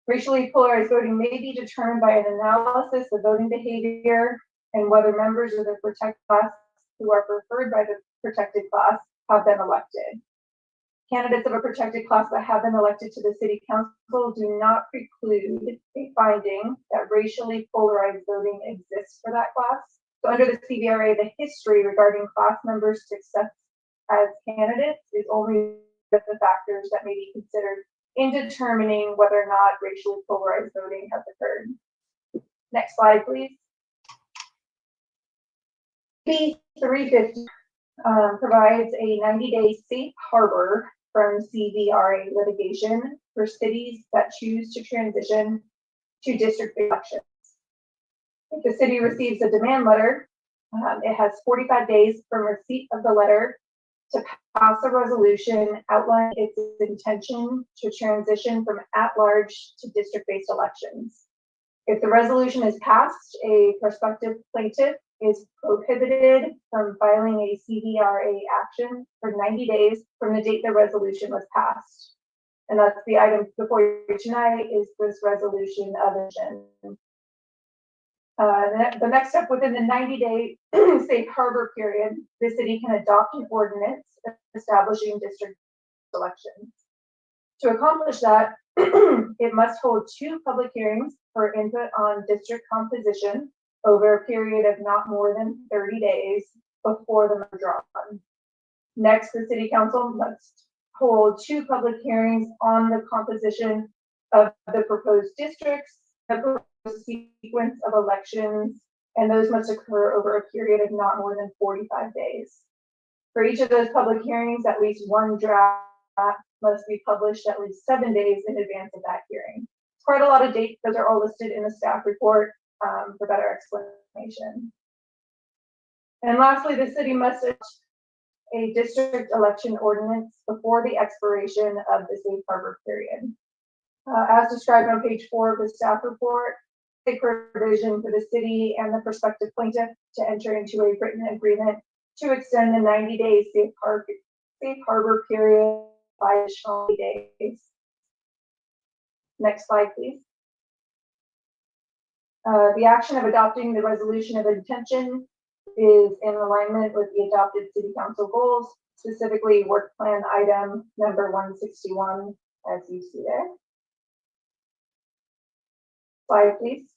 Racially polarized voting may be determined by an analysis of voting behavior and whether members of the protected class who are preferred by the protected class have been elected. Candidates of a protected class that have been elected to the city council do not preclude a finding that racially polarized voting exists for that class. So under the CVRA, the history regarding class members' success as candidates is only the factors that may be considered in determining whether or not racially polarized voting has occurred. Next slide, please. AB 350 provides a 90-day safe harbor from CVRA litigation for cities that choose to transition to district elections. If the city receives a demand letter, it has 45 days from receipt of the letter to pass a resolution outlining its intention to transition from at-large to district-based elections. If the resolution is passed, a prospective plaintiff is prohibited from filing a CVRA action for 90 days from the date the resolution was passed. And that's the item before you tonight is this resolution of adoption. The next step, within the 90-day safe harbor period, the city can adopt an ordinance establishing district elections. To accomplish that, it must hold 2 public hearings for input on district composition over a period of not more than 30 days before the merger drawn. Next, the city council must hold 2 public hearings on the composition of the proposed districts, the proposed sequence of elections, and those must occur over a period of not more than 45 days. For each of those public hearings, at least 1 draft must be published at least 7 days in advance of that hearing. It's quite a lot of dates. Those are all listed in the staff report for better explanation. And lastly, the city must adopt a district election ordinance before the expiration of the safe harbor period. As described on page 4 of the staff report, a provision for the city and the prospective plaintiff to enter into a written agreement to extend the 90-day safe harbor period by additional days. Next slide, please. The action of adopting the resolution of intention is in alignment with the adopted city council goals, specifically work plan item number 161, as you see there. Slide, please.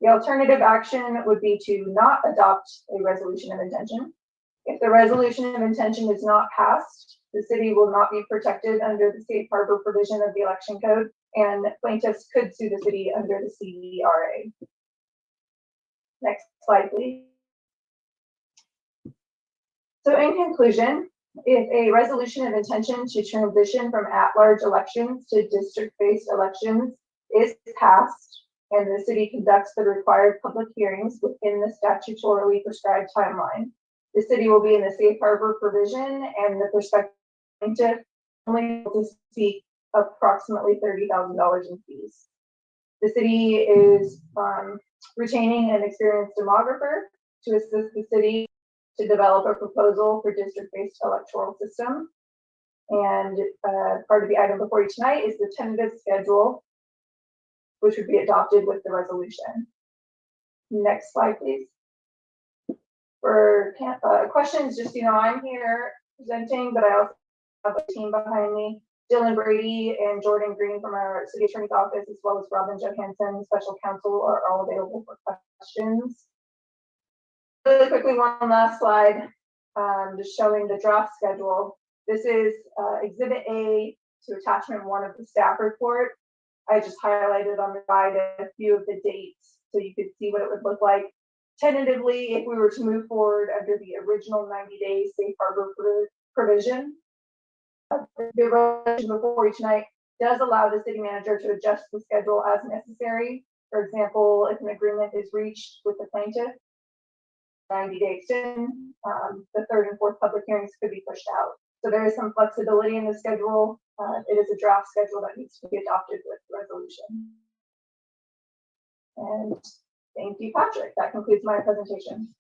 The alternative action would be to not adopt a resolution of intention. If the resolution of intention is not passed, the city will not be protected under the safe harbor provision of the election code, and plaintiffs could sue the city under the CVRA. Next slide, please. So in conclusion, if a resolution of intention to transition from at-large elections to district-based elections is passed, and the city conducts the required public hearings within the statutorily prescribed timeline, the city will be in the safe harbor provision, and the prospective plaintiff only able to seek approximately $30,000 in fees. The city is retaining an experienced demographer to assist the city to develop a proposal for district-based electoral system. And part of the item before you tonight is the tentative schedule, which would be adopted with the resolution. Next slide, please. For questions, just, I'm here presenting, but I also have a team behind me. Dylan Brady and Jordan Green from our city attorney's office, as well as Robin Johansson, special counsel, are all available for questions. Really quickly, one last slide, just showing the draft schedule. This is Exhibit A to Attachment 1 of the staff report. I just highlighted on the side a few of the dates so you could see what it would look like. Tentatively, if we were to move forward under the original 90-day safe harbor provision, the resolution before you tonight does allow the city manager to adjust the schedule as necessary. For example, if an agreement is reached with the plaintiff, 90-day extension, the 3rd and 4th public hearings could be pushed out. So there is some flexibility in the schedule. It is a draft schedule that needs to be adopted with the resolution. And thank you, Patrick. That concludes my presentation.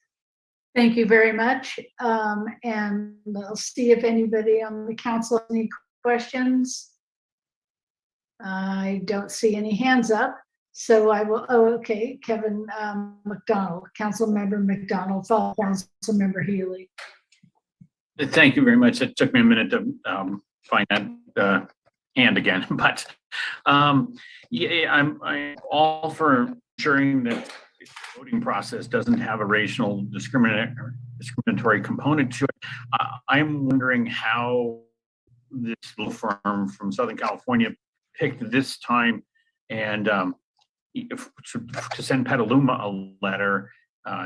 Thank you very much. And I'll see if anybody on the council has any questions. I don't see any hands up. So I will, okay, Kevin McDonald, Council Member McDonald, followed Council Member Healy. Thank you very much. It took me a minute to find that hand again, but yeah, I'm all for ensuring that the voting process doesn't have a racial discriminatory component to it. I'm wondering how this little firm from Southern California picked this time and to send Petaluma a letter,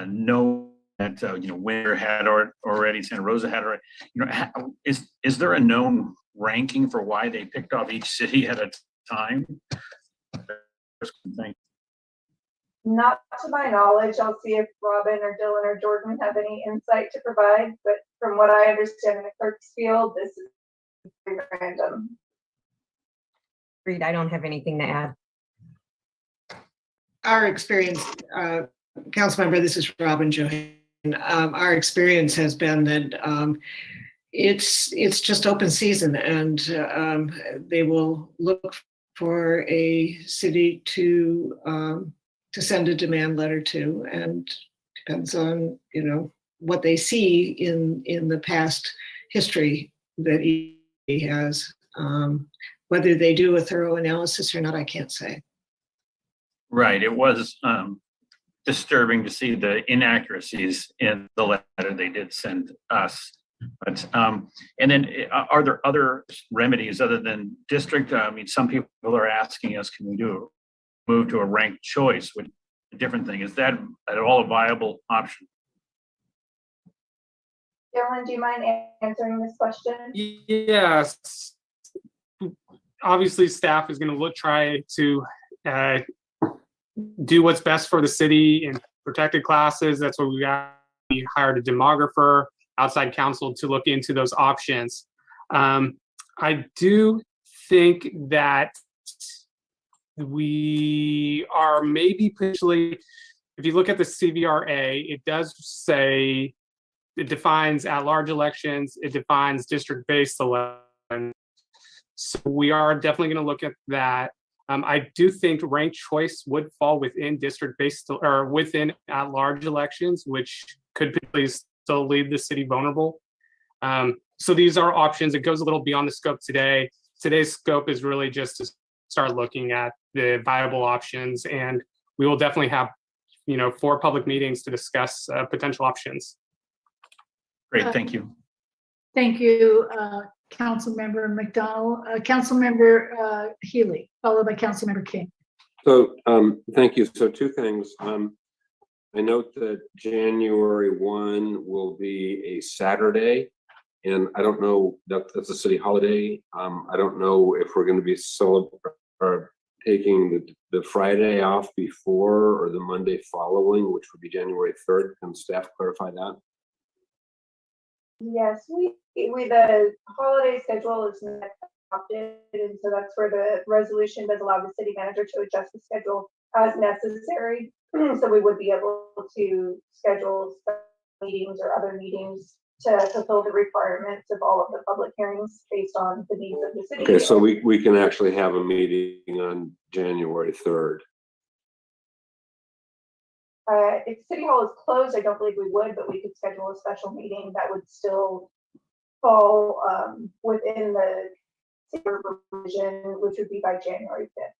know that Winter had already, Santa Rosa had already. Is there a known ranking for why they picked off each city at a time? Thank Not to my knowledge. I'll see if Robin or Dylan or Jordan have any insight to provide, but from what I understand in the clerk's field, this is very random. Agreed. I don't have anything to add. Our experience, Councilmember, this is Robin Johann. Our experience has been that it's just open season, and they will look for a city to send a demand letter to, and depends on what they see in the past history that he has. Whether they do a thorough analysis or not, I can't say. Right. It was disturbing to see the inaccuracies in the letter they did send us. But and then are there other remedies other than district? I mean, some people are asking us, can we move to a ranked choice, which is a different thing? Is that at all a viable option? Dylan, do you mind answering this question? Yes. Obviously, staff is going to try to do what's best for the city in protected classes. That's what we got. We hired a demographer, outside counsel to look into those options. I do think that we are maybe potentially, if you look at the CVRA, it does say it defines at-large elections, it defines district-based elections. So we are definitely going to look at that. I do think ranked choice would fall within district-based or within at-large elections, which could potentially still leave the city vulnerable. So these are options. It goes a little beyond the scope today. Today's scope is really just to start looking at the viable options, and we will definitely have 4 public meetings to discuss potential options. Great, thank you. Thank you, Councilmember McDonald. Councilmember Healy, followed by Councilmember King. So thank you. So 2 things. I note that January 1 will be a Saturday, and I don't know that that's a city holiday. I don't know if we're going to be taking the Friday off before or the Monday following, which would be January 3rd. Can staff clarify that? Yes, the holiday schedule is not adopted, and so that's where the resolution does allow the city manager to adjust the schedule as necessary. So we would be able to schedule meetings or other meetings to fulfill the requirements of all of the public hearings based on the needs of the city. Okay, so we can actually have a meeting on January 3rd. If City Hall is closed, I don't believe we would, but we could schedule a special meeting that would still fall within the city provision, which would be by January 5th.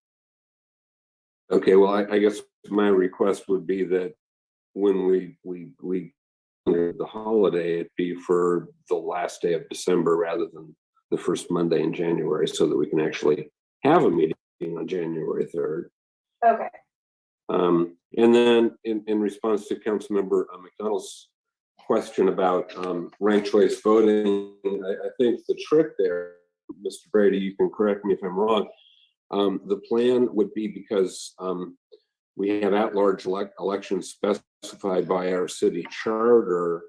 Okay, well, I guess my request would be that when we under the holiday, it be for the last day of December rather than the first Monday in January, so that we can actually have a meeting on January 3rd. Okay. And then in response to Councilmember McDonald's question about ranked choice voting, I think the trick there, Mr. Brady, you can correct me if I'm wrong, the plan would be, because we have at-large elections specified by our city charter,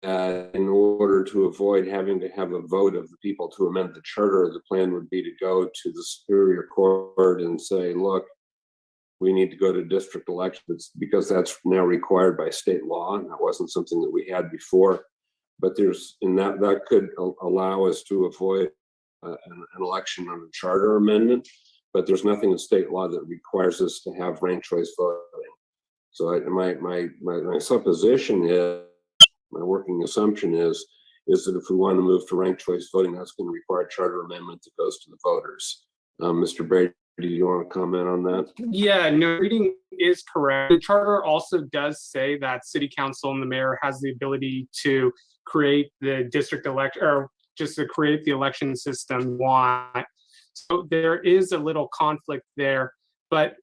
in order to avoid having to have a vote of the people to amend the charter, the plan would be to go to the Superior Court and say, look, we need to go to district elections because that's now required by state law, and that wasn't something that we had before. But that could allow us to avoid an election on a charter amendment, but there's nothing in state law that requires us to have ranked choice voting. So my supposition is, my working assumption is that if we want to move to ranked choice voting, that's going to require a charter amendment that goes to the voters. Mr. Brady, do you want to comment on that? Yeah, no, reading is correct. The charter also does say that city council and the mayor has the ability to create the district election, or just to create the election system want. So there is a little conflict there, but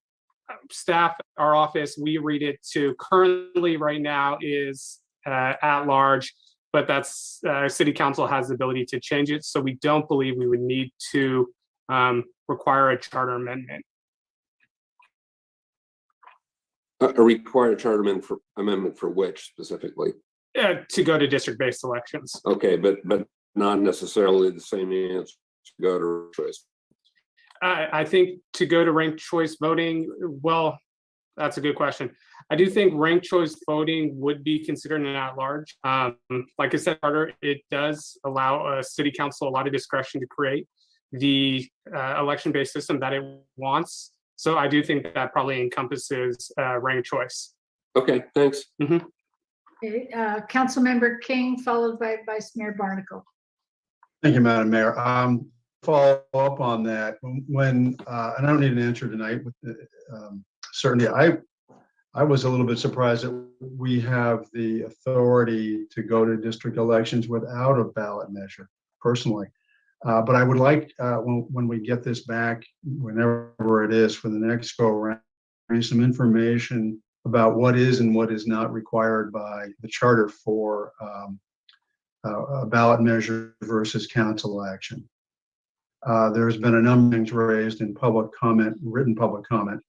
staff, our office, we read it to currently right now is at large. but that's city council has the ability to change it. So we don't believe we would need to require a charter amendment. A required charter amendment for which specifically? To go to district-based elections. Okay, but not necessarily the same answer to go to choice. I think to go to ranked choice voting, well, that's a good question. I do think ranked choice voting would be considered an at-large. Like I said, Carter, it does allow a city council a lot of discretion to create the election-based system that it wants. So I do think that probably encompasses ranked choice. Okay, thanks. Mm-hmm. Okay, Councilmember King, followed by Vice Mayor Barnacle. Thank you, Madam Mayor. Follow up on that. When and I don't need an answer tonight with certainty. I was a little bit surprised that we have the authority to go to district elections without a ballot measure, personally. But I would like, when we get this back, whenever it is for the next go around, some information about what is and what is not required by the charter for a ballot measure versus council action. There's been a number of things raised in public comment, written public comment,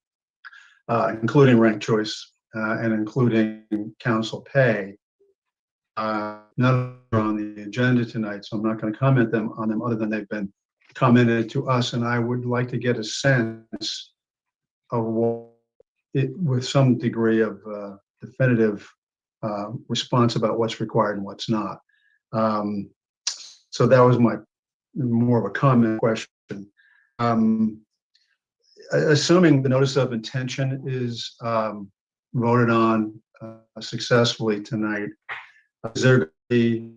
including ranked choice and including council pay. None are on the agenda tonight, so I'm not going to comment on them other than they've been commented to us, and I would like to get a sense of what it, with some degree of definitive response about what's required and what's not. So that was my more of a comment question. Assuming the notice of intention is voted on successfully tonight, is there do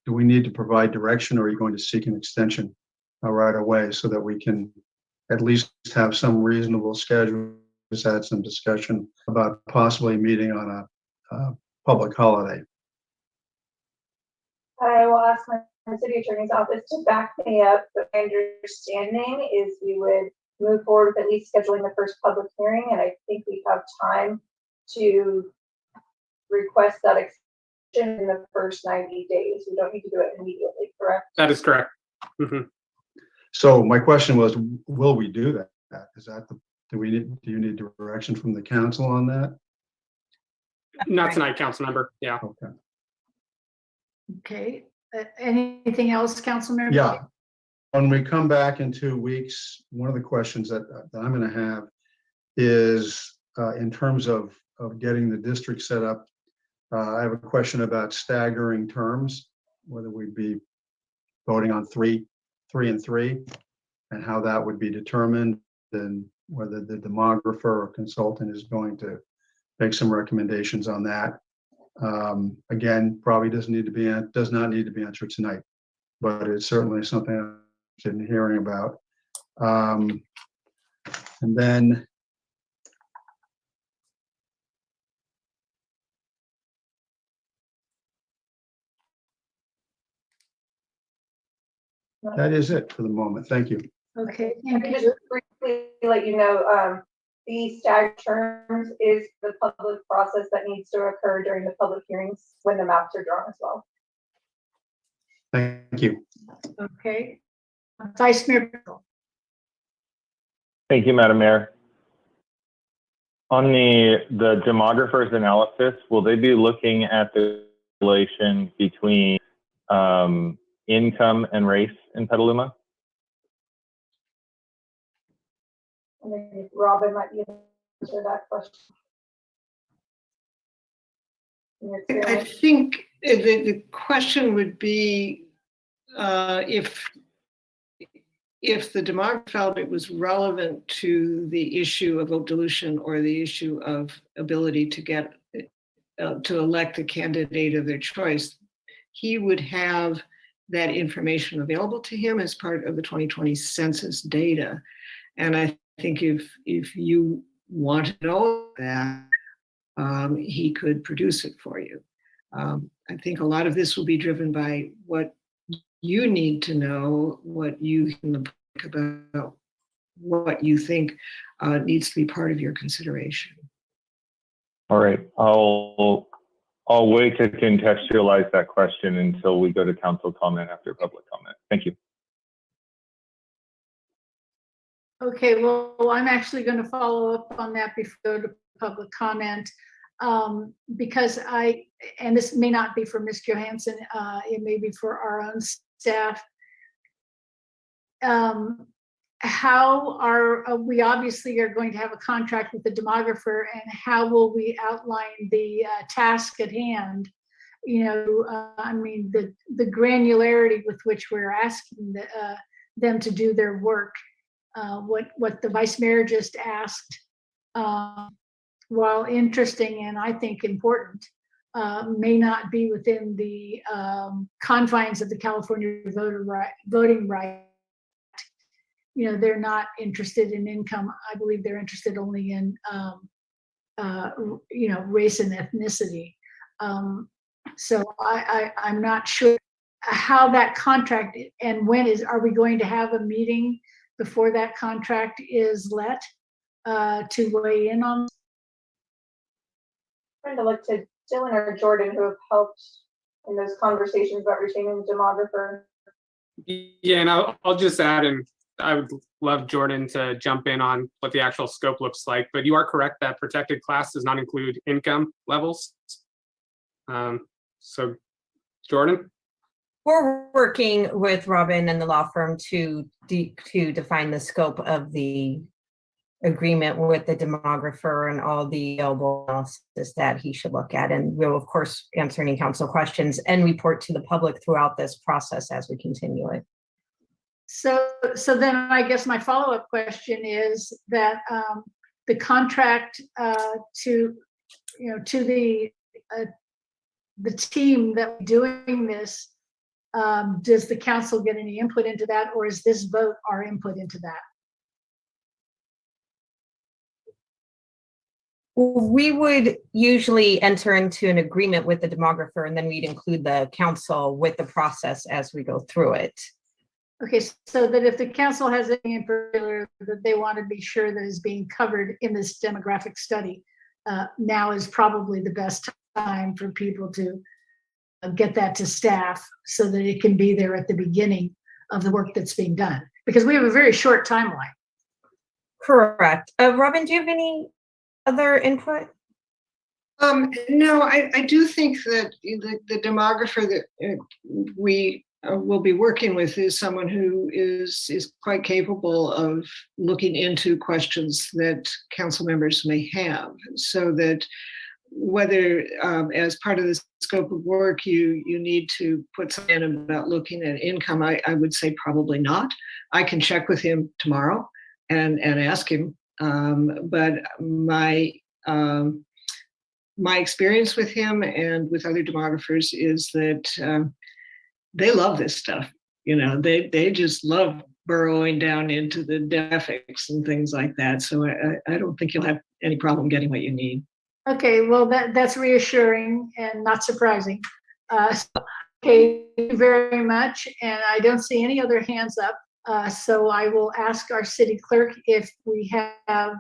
we need to provide direction, or are you going to seek an extension right away so that we can at least have some reasonable schedule? Just had some discussion about possibly meeting on a public holiday. I will ask my city attorney's office to back me up, but my understanding is we would move forward with at least scheduling the first public hearing, and I think we have time to request that extension in the first 90 days. We don't need to do it immediately, correct? That is correct. Mm-hmm. So my question was, will we do that? Is that the, do you need direction from the council on that? Not tonight, council member. Yeah. Okay. Okay. Anything else, Councilmember? Yeah. When we come back in 2 weeks, one of the questions that I'm going to have is in terms of getting the district set up. I have a question about staggering terms, whether we'd be voting on three and three, and how that would be determined, and whether the demographer or consultant is going to make some recommendations on that. Again, probably does not need to be answered tonight, but it's certainly something I'm interested in hearing about. And then that is it for the moment. Thank you. Okay, I can just briefly let you know, the staggered terms is the public process that needs to occur during the public hearings when the maps are drawn as well. Thank you. Okay. Vice Mayor Barnacle. Thank you, Madam Mayor. On the demographer's analysis, will they be looking at the relation between income and race in Petaluma? I think Robin might be able to answer that question. I think the question would be if the demographer felt it was relevant to the issue of vote dilution or the issue of ability to get to elect a candidate of their choice, he would have that information available to him as part of the 2020 census data. And I think if you want to know that, he could produce it for you. I think a lot of this will be driven by what you need to know, what you think about, what you think needs to be part of your consideration. All right, I'll I'll wait to contextualize that question until we go to council comment after public comment. Thank you. Okay, well, I'm actually going to follow up on that before the public comment. Because and this may not be for Ms. Johansson, it may be for our own staff. How are we obviously are going to have a contract with the demographer, and how will we outline the task at hand? You know, I mean, the granularity with which we're asking them to do their work. What the vice mayor just asked, while interesting and I think important, may not be within the confines of the California voting right. You know, they're not interested in income. I believe they're interested only in, you know, race and ethnicity. So I'm not sure how that contract and when are we going to have a meeting before that contract is let to weigh in on? Trying to look to Dylan or Jordan, who have helped in those conversations about retaining the demographer. Yeah, and I'll just add, and I would love Jordan to jump in on what the actual scope looks like, but you are correct that protected class does not include income levels. So Jordan? We're working with Robin and the law firm to define the scope of the agreement with the demographer and all the available analysis that he should look at. And we'll, of course, answer any council questions and report to the public throughout this process as we continue it. So then I guess my follow-up question is that the contract to the team that doing this, does the council get any input into that, or is this vote our input into that? We would usually enter into an agreement with the demographer, and then we'd include the council with the process as we go through it. Okay, so that if the council has anything in particular that they want to be sure that is being covered in this demographic study, now is probably the best time for people to get that to staff so that it can be there at the beginning of the work that's being done, because we have a very short timeline. Correct. Robin, do you have any other input? No, I do think that the demographer that we will be working with is someone who is quite capable of looking into questions that council members may have, so that whether as part of the scope of work you need to put something in about looking at income, I would say probably not. I can check with him tomorrow and ask him, but my experience with him and with other demographers is that they love this stuff. You know, they just love burrowing down into the demographics and things like that. So I don't think you'll have any problem getting what you need. Okay, well, that's reassuring and not surprising. Okay, thank you very much. And I don't see any other hands up. So I will ask our city clerk if we have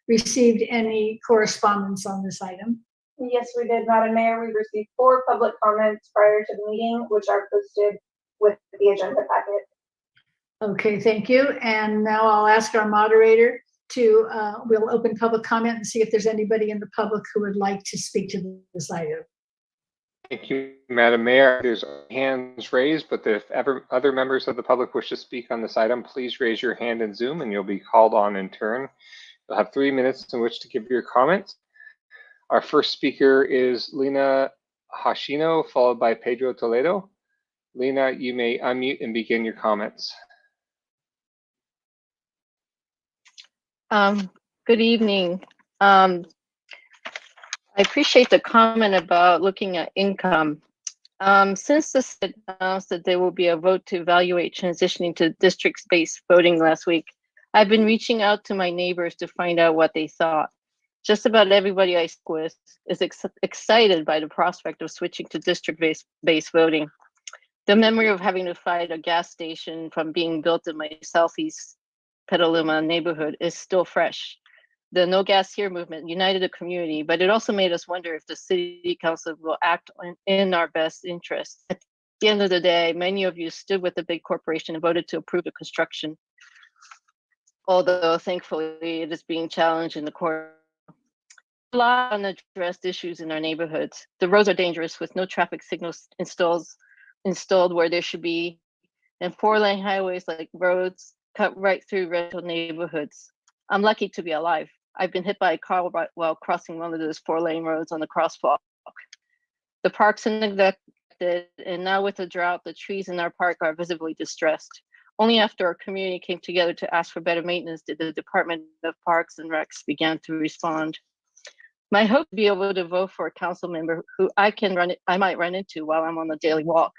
received any correspondence on this item. Yes, we did, Madam Mayor. We received 4 public comments prior to the meeting, which are posted with the agenda packet. Okay, thank you. And now I'll ask our moderator to, we'll open public comment and see if there's anybody in the public who would like to speak to this item. Thank you, Madam Mayor. There's hands raised, but if ever other members of the public wish to speak on this item, please raise your hand in Zoom and you'll be called on in turn. You'll have 3 minutes in which to give your comments. Our first speaker is Lena Hashino, followed by Pedro Toledo. Lena, you may unmute and begin your comments. Good evening. I appreciate the comment about looking at income. Since this announced that there will be a vote to evaluate transitioning to district-based voting last week, I've been reaching out to my neighbors to find out what they thought. Just about everybody I spoke with is excited by the prospect of switching to district-based voting. The memory of having to fight a gas station from being built in my southeast Petaluma neighborhood is still fresh. The No Gas Here movement united the community, but it also made us wonder if the city council will act in our best interest. At the end of the day, many of you stood with the big corporation and voted to approve the construction, although thankfully it is being challenged in the court. A lot of unaddressed issues in our neighborhoods. The roads are dangerous with no traffic signals installed where there should be, and 4-lane highways like roads cut right through rental neighborhoods. I'm lucky to be alive. I've been hit by a car while crossing one of those 4-lane roads on the crosswalk. The parks are neglected, and now with the drought, the trees in our park are visibly distressed. Only after our community came together to ask for better maintenance did the Department of Parks and Recs begin to respond. My hope to be able to vote for a council member who I might run into while I'm on the daily walk.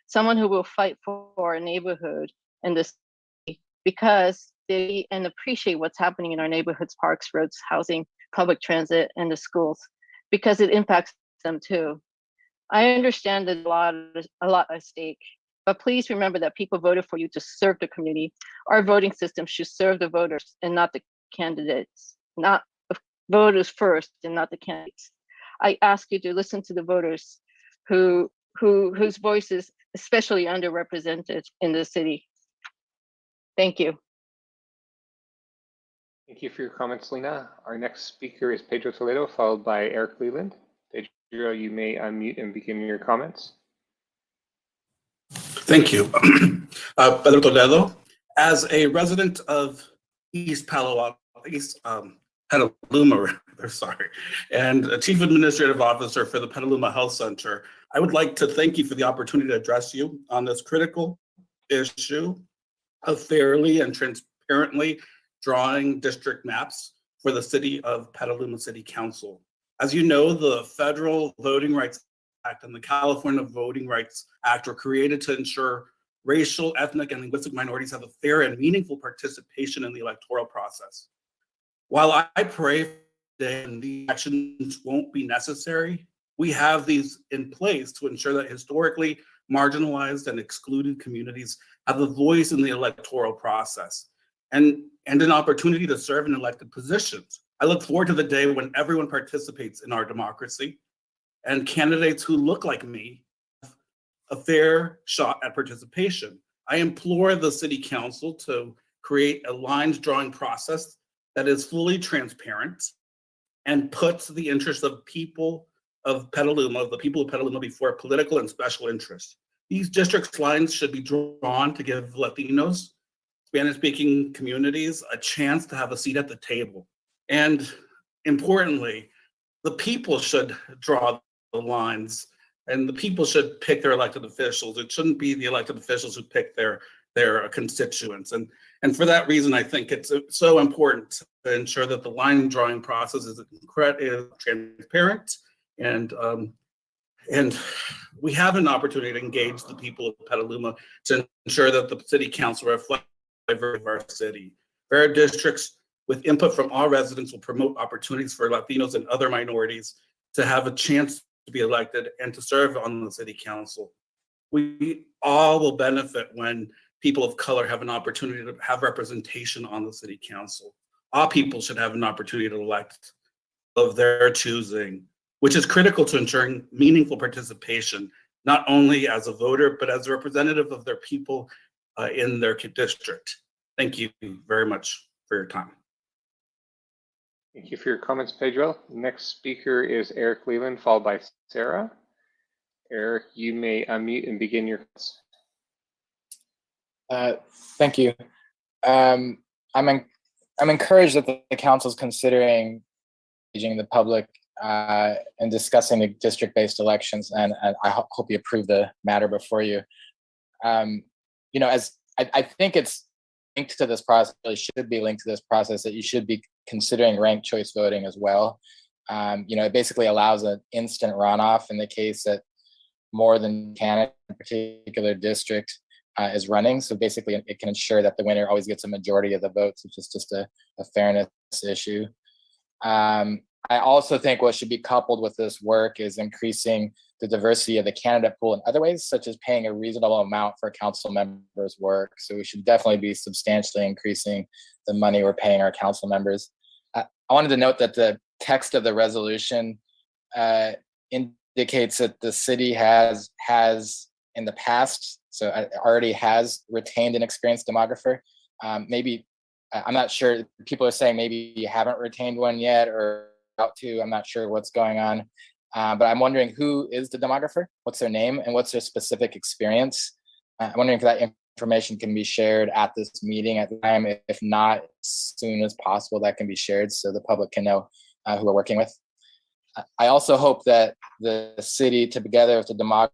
Someone who will fight for a neighborhood and the city because they appreciate what's happening in our neighborhoods, parks, roads, housing, public transit, and the schools, because it impacts them too. I understand that a lot at stake, but please remember that people voted for you to serve the community. Our voting system should serve the voters and not the candidates, not voters first and not the candidates. I ask you to listen to the voters whose voices especially underrepresented in the city. Thank you. Thank you for your comments, Lena. Our next speaker is Pedro Toledo, followed by Eric Leland. Pedro, you may unmute and begin your comments. Thank you. Pedro Toledo, as a resident of East Petaluma, and a Chief Administrative Officer for the Petaluma Health Center, I would like to thank you for the opportunity to address you on this critical issue of fairly and transparently drawing district maps for the city of Petaluma City Council. As you know, the Federal Voting Rights Act and the California Voting Rights Act were created to ensure racial, ethnic, and linguistic minorities have a fair and meaningful participation in the electoral process. While I pray that the actions won't be necessary, we have these in place to ensure that historically marginalized and excluded communities have a voice in the electoral process and an opportunity to serve in elected positions. I look forward to the day when everyone participates in our democracy and candidates who look like me have a fair shot at participation. I implore the City Council to create a lines drawing process that is fully transparent and puts the interests of people of Petaluma, the people of Petaluma, before political and special interests. These district lines should be drawn to give Latinos, Spanish-speaking communities a chance to have a seat at the table. And importantly, the people should draw the lines and the people should pick their elected officials. It shouldn't be the elected officials who pick their constituents. And for that reason, I think it's so important to ensure that the line drawing process is transparent and we have an opportunity to engage the people of Petaluma to ensure that the City Council reflects the diversity of our city. Fair districts with input from all residents will promote opportunities for Latinos and other minorities to have a chance to be elected and to serve on the City Council. We all will benefit when people of color have an opportunity to have representation on the City Council. All people should have an opportunity to elect of their choosing, which is critical to ensuring meaningful participation, not only as a voter, but as a representative of their people in their district. Thank you very much for your time. Thank you for your comments, Pedro. Next speaker is Eric Leland, followed by Sarah. Eric, you may unmute and begin your comments. Thank you. I'm encouraged that the council is considering engaging the public and discussing the district-based elections, and I hope you approve the matter before you. As I think it's linked to this process, really should be linked to this process, that you should be considering ranked choice voting as well. It basically allows an instant runoff in the case that more than candidate in a particular district is running. So basically, it can ensure that the winner always gets a majority of the votes, which is just a fairness issue. I also think what should be coupled with this work is increasing the diversity of the candidate pool in other ways, such as paying a reasonable amount for council members' work. So we should definitely be substantially increasing the money we're paying our council members. I wanted to note that the text of the resolution indicates that the city has in the past, so already has retained an experienced demographer. Maybe, I'm not sure, people are saying maybe you haven't retained one yet or about to, I'm not sure what's going on. But I'm wondering, who is the demographer? What's their name and what's their specific experience? I'm wondering if that information can be shared at this meeting at the time. If not, as soon as possible, that can be shared so the public can know who we're working with. I also hope that the city, together with the demographer,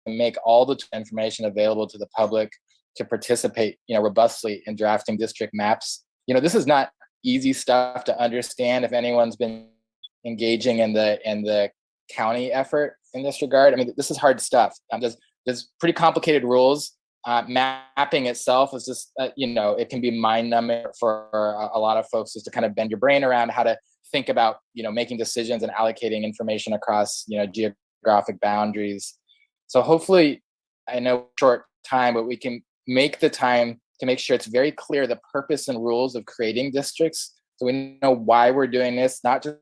can make all the information available to the public to participate, robustly in drafting district maps. This is not easy stuff to understand if anyone's been engaging in the county effort in this regard. I mean, this is hard stuff. There's pretty complicated rules. Mapping itself is just, it can be mind-numbing for a lot of folks, just to kind of bend your brain around how to think about, making decisions and allocating information across, geographic boundaries. So hopefully, I know short time, but we can make the time to make sure it's very clear the purpose and rules of creating districts, so we know why we're doing this, not just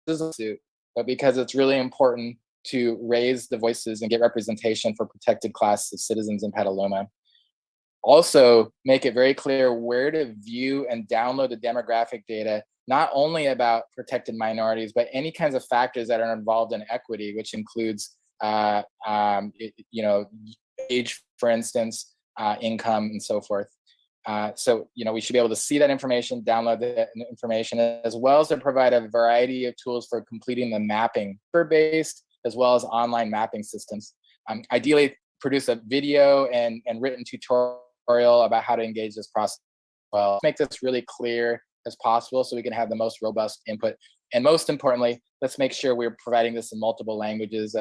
as a suit, but because it's really important to raise the voices and get representation for protected classes of citizens in Petaluma. Also, make it very clear where to view and download the demographic data, not only about protected minorities, but any kinds of factors that are involved in equity, which includes, age, for instance, income, and so forth. So, we should be able to see that information, download the information, as well as to provide a variety of tools for completing the mapping, paper-based, as well as online mapping systems. Ideally, produce a video and written tutorial about how to engage this process well. Make this really clear as possible so we can have the most robust input. And most importantly, let's make sure we're providing this in multiple languages,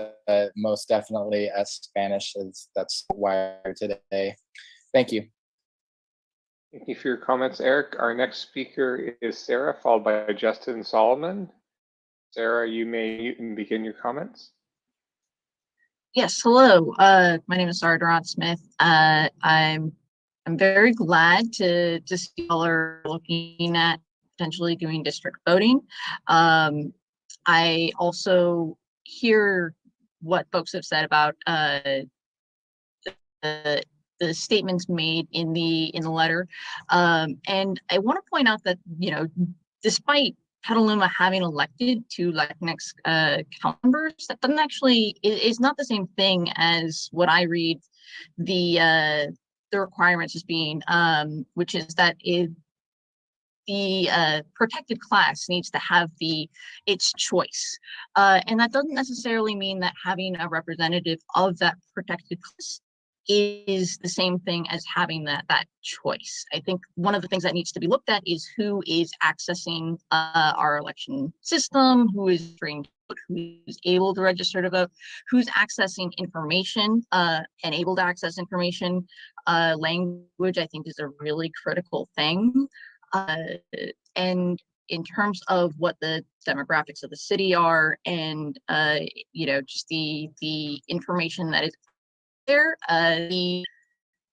most definitely Spanish, as that's why we're today. Thank you. Thank you for your comments, Eric. Our next speaker is Sarah, followed by Justin Solomon. Sarah, you may mute and begin your comments. Yes, hello. My name is Sarah Durant-Smith. I'm very glad to see y'all are looking at potentially doing district voting. I also hear what folks have said about the statements made in the letter, and I want to point out that despite Petaluma having elected 2 Latinx council members, that doesn't actually is not the same thing as what I read the requirements as being, which is that the protected class needs to have its choice, and that doesn't necessarily mean that having a representative of that protected class is the same thing as having that choice. I think one of the things that needs to be looked at is who is accessing our election system, who is able to register to vote, who's accessing information and able to access information. Language, I think, is a really critical thing. And in terms of what the demographics of the city are, and just the information that is there, the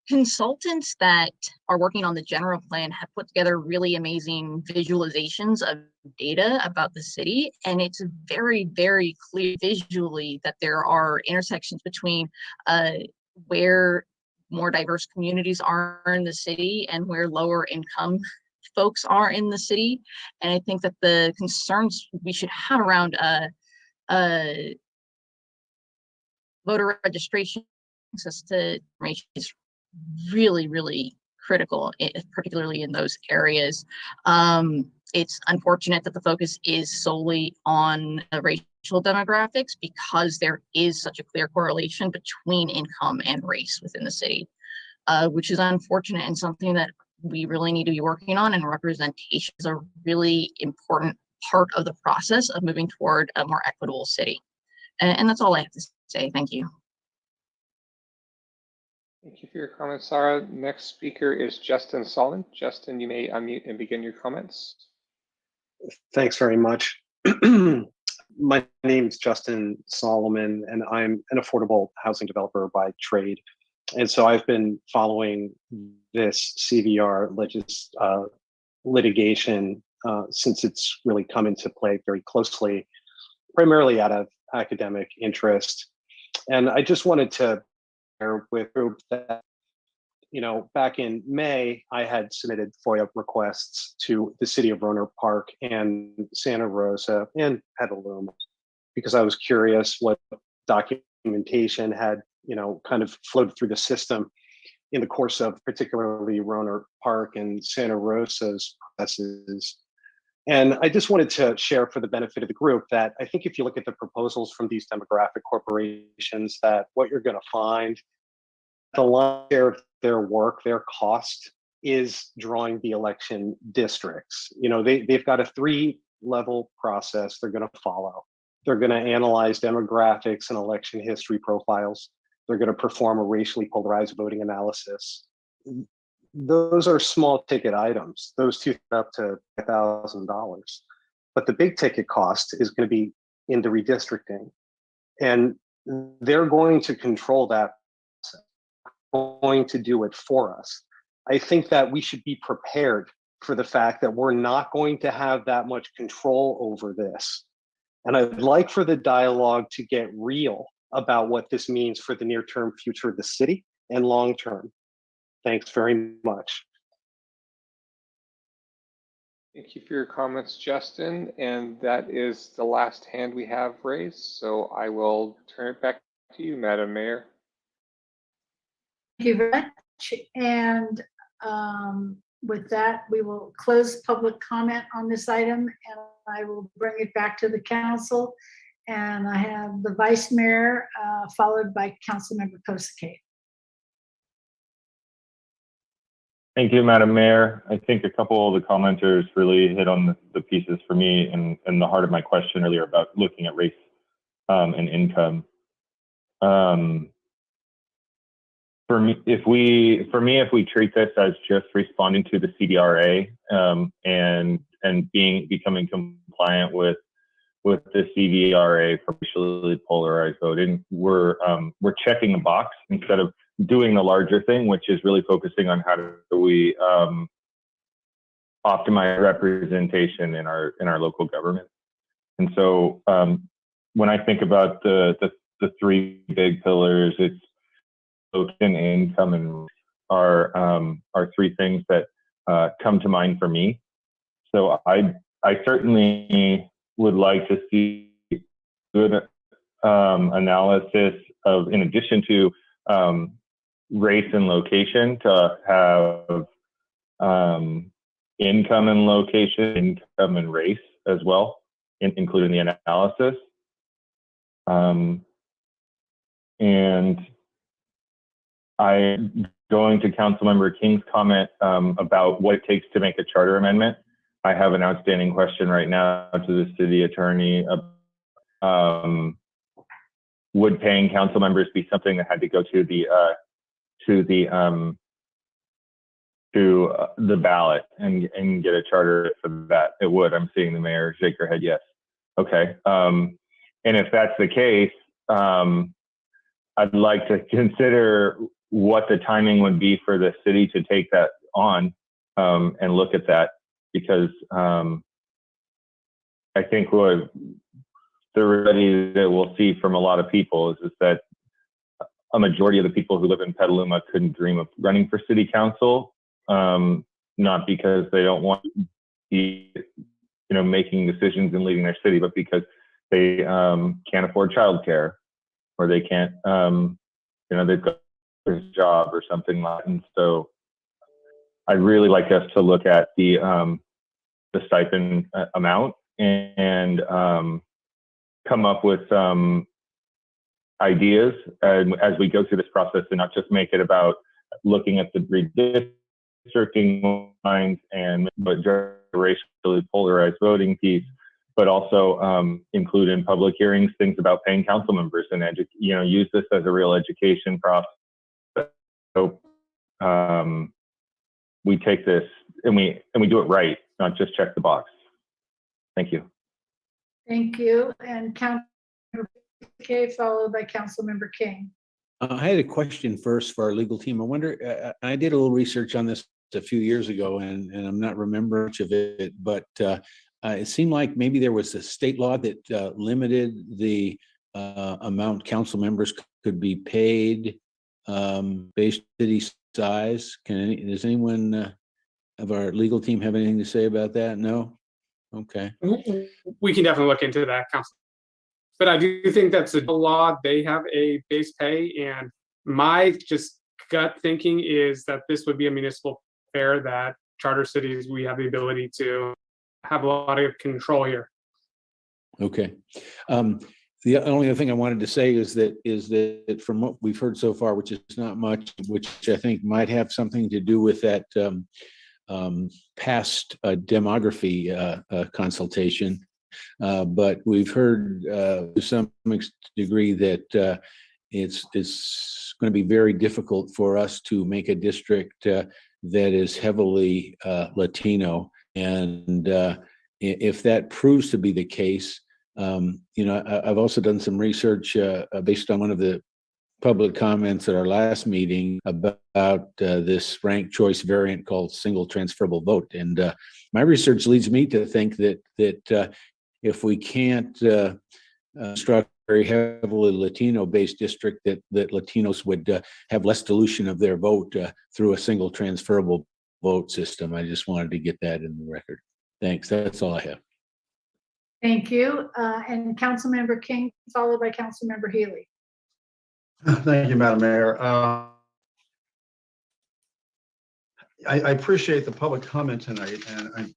consultants that are working on the general plan have put together really amazing visualizations of data about the city, and it's very, very clear visually that there are intersections between where more diverse communities are in the city and where lower income folks are in the city. And I think that the concerns we should have around voter registration, access to information, is really, really critical, particularly in those areas. It's unfortunate that the focus is solely on racial demographics, because there is such a clear correlation between income and race within the city, which is unfortunate and something that we really need to be working on. And representation is a really important part of the process of moving toward a more equitable city. And that's all I have to say. Thank you. Thank you for your comments, Sarah. Next speaker is Justin Solomon. Justin, you may unmute and begin your comments. Thanks very much. My name is Justin Solomon, and I'm an affordable housing developer by trade. And so I've been following this CVR litigation since it's really come into play very closely, primarily out of academic interest. And I just wanted to share with the group that, back in May, I had submitted FOIA requests to the city of Rohnert Park and Santa Rosa and Petaluma, because I was curious what documentation had, kind of flowed through the system in the course of particularly Rohnert Park and Santa Rosa's processes. And I just wanted to share for the benefit of the group that I think if you look at the proposals from these demographic corporations, that what you're going to find, the lion's share of their work, their cost, is drawing the election districts. They've got a 3-level process they're going to follow. They're going to analyze demographics and election history profiles. They're going to perform a racially polarized voting analysis. Those are small ticket items. Those two up to $1,000. But the big ticket cost is going to be in the redistricting. And they're going to control that, going to do it for us. I think that we should be prepared for the fact that we're not going to have that much control over this. And I'd like for the dialogue to get real about what this means for the near-term future of the city and long-term. Thanks very much. Thank you for your comments, Justin. And that is the last hand we have raised. So I will turn it back to you, Madam Mayor. Thank you very much. And with that, we will close public comment on this item, and I will bring it back to the council. And I have the Vice Mayor, followed by Councilmember Kosake. Thank you, Madam Mayor. I think a couple of the commenters really hit on the pieces for me and the heart of my question earlier about looking at race and income. For me, if we treat this as just responding to the CDRA and becoming compliant with the CVRA for racially polarized voting, we're checking the box instead of doing the larger thing, which is really focusing on how do we optimize representation in our local government. And so when I think about the 3 big pillars, it's voting, income, and are 3 things that come to mind for me. So I certainly would like to see good analysis of, in addition to race and location, to have income and location, income and race as well, including the analysis. And I'm going to Councilmember King's comment about what it takes to make a charter amendment. I have an outstanding question right now to the city attorney. Would paying council members be something that had to go to the ballot and get a charter for that? It would. I'm seeing the mayor shake her head yes. Okay. And if that's the case, I'd like to consider what the timing would be for the city to take that on and look at that, because I think what the reality that we'll see from a lot of people is that a majority of the people who live in Petaluma couldn't dream of running for city council, not because they don't want to be, making decisions and leading their city, but because they can't afford childcare, or they can't, they've got a job or something like that. And so I'd really like us to look at the stipend amount and come up with some ideas as we go through this process, and not just make it about looking at the redistricting lines and racially polarized voting piece, but also include in public hearings things about paying council members and use this as a real education process. So we take this and we do it right, not just check the box. Thank you. Thank you. And Councilmember K, followed by Councilmember King. I had a question first for our legal team. I wonder, I did a little research on this a few years ago, and I'm not remembering much of it, but it seemed like maybe there was a state law that limited the amount council members could be paid based on city size. Does anyone of our legal team have anything to say about that? No? Okay. We can definitely look into that, Council. But I do think that's a law. They have a base pay, and my just gut thinking is that this would be a municipal fair that charter cities, we have the ability to have a lot of control here. Okay. The only other thing I wanted to say is that from what we've heard so far, which is not much, which I think might have something to do with that past demography consultation, but we've heard to some degree that it's going to be very difficult for us to make a district that is heavily Latino, and if that proves to be the case, I've also done some research based on one of the public comments at our last meeting about this ranked choice variant called single transferable vote. And my research leads me to think that if we can't construct a very heavily Latino-based district, that Latinos would have less dilution of their vote through a single transferable vote system. I just wanted to get that in the record. Thanks. That's all I have. Thank you. And Councilmember King, followed by Councilmember Healy. Thank you, Madam Mayor. I appreciate the public comment tonight, and in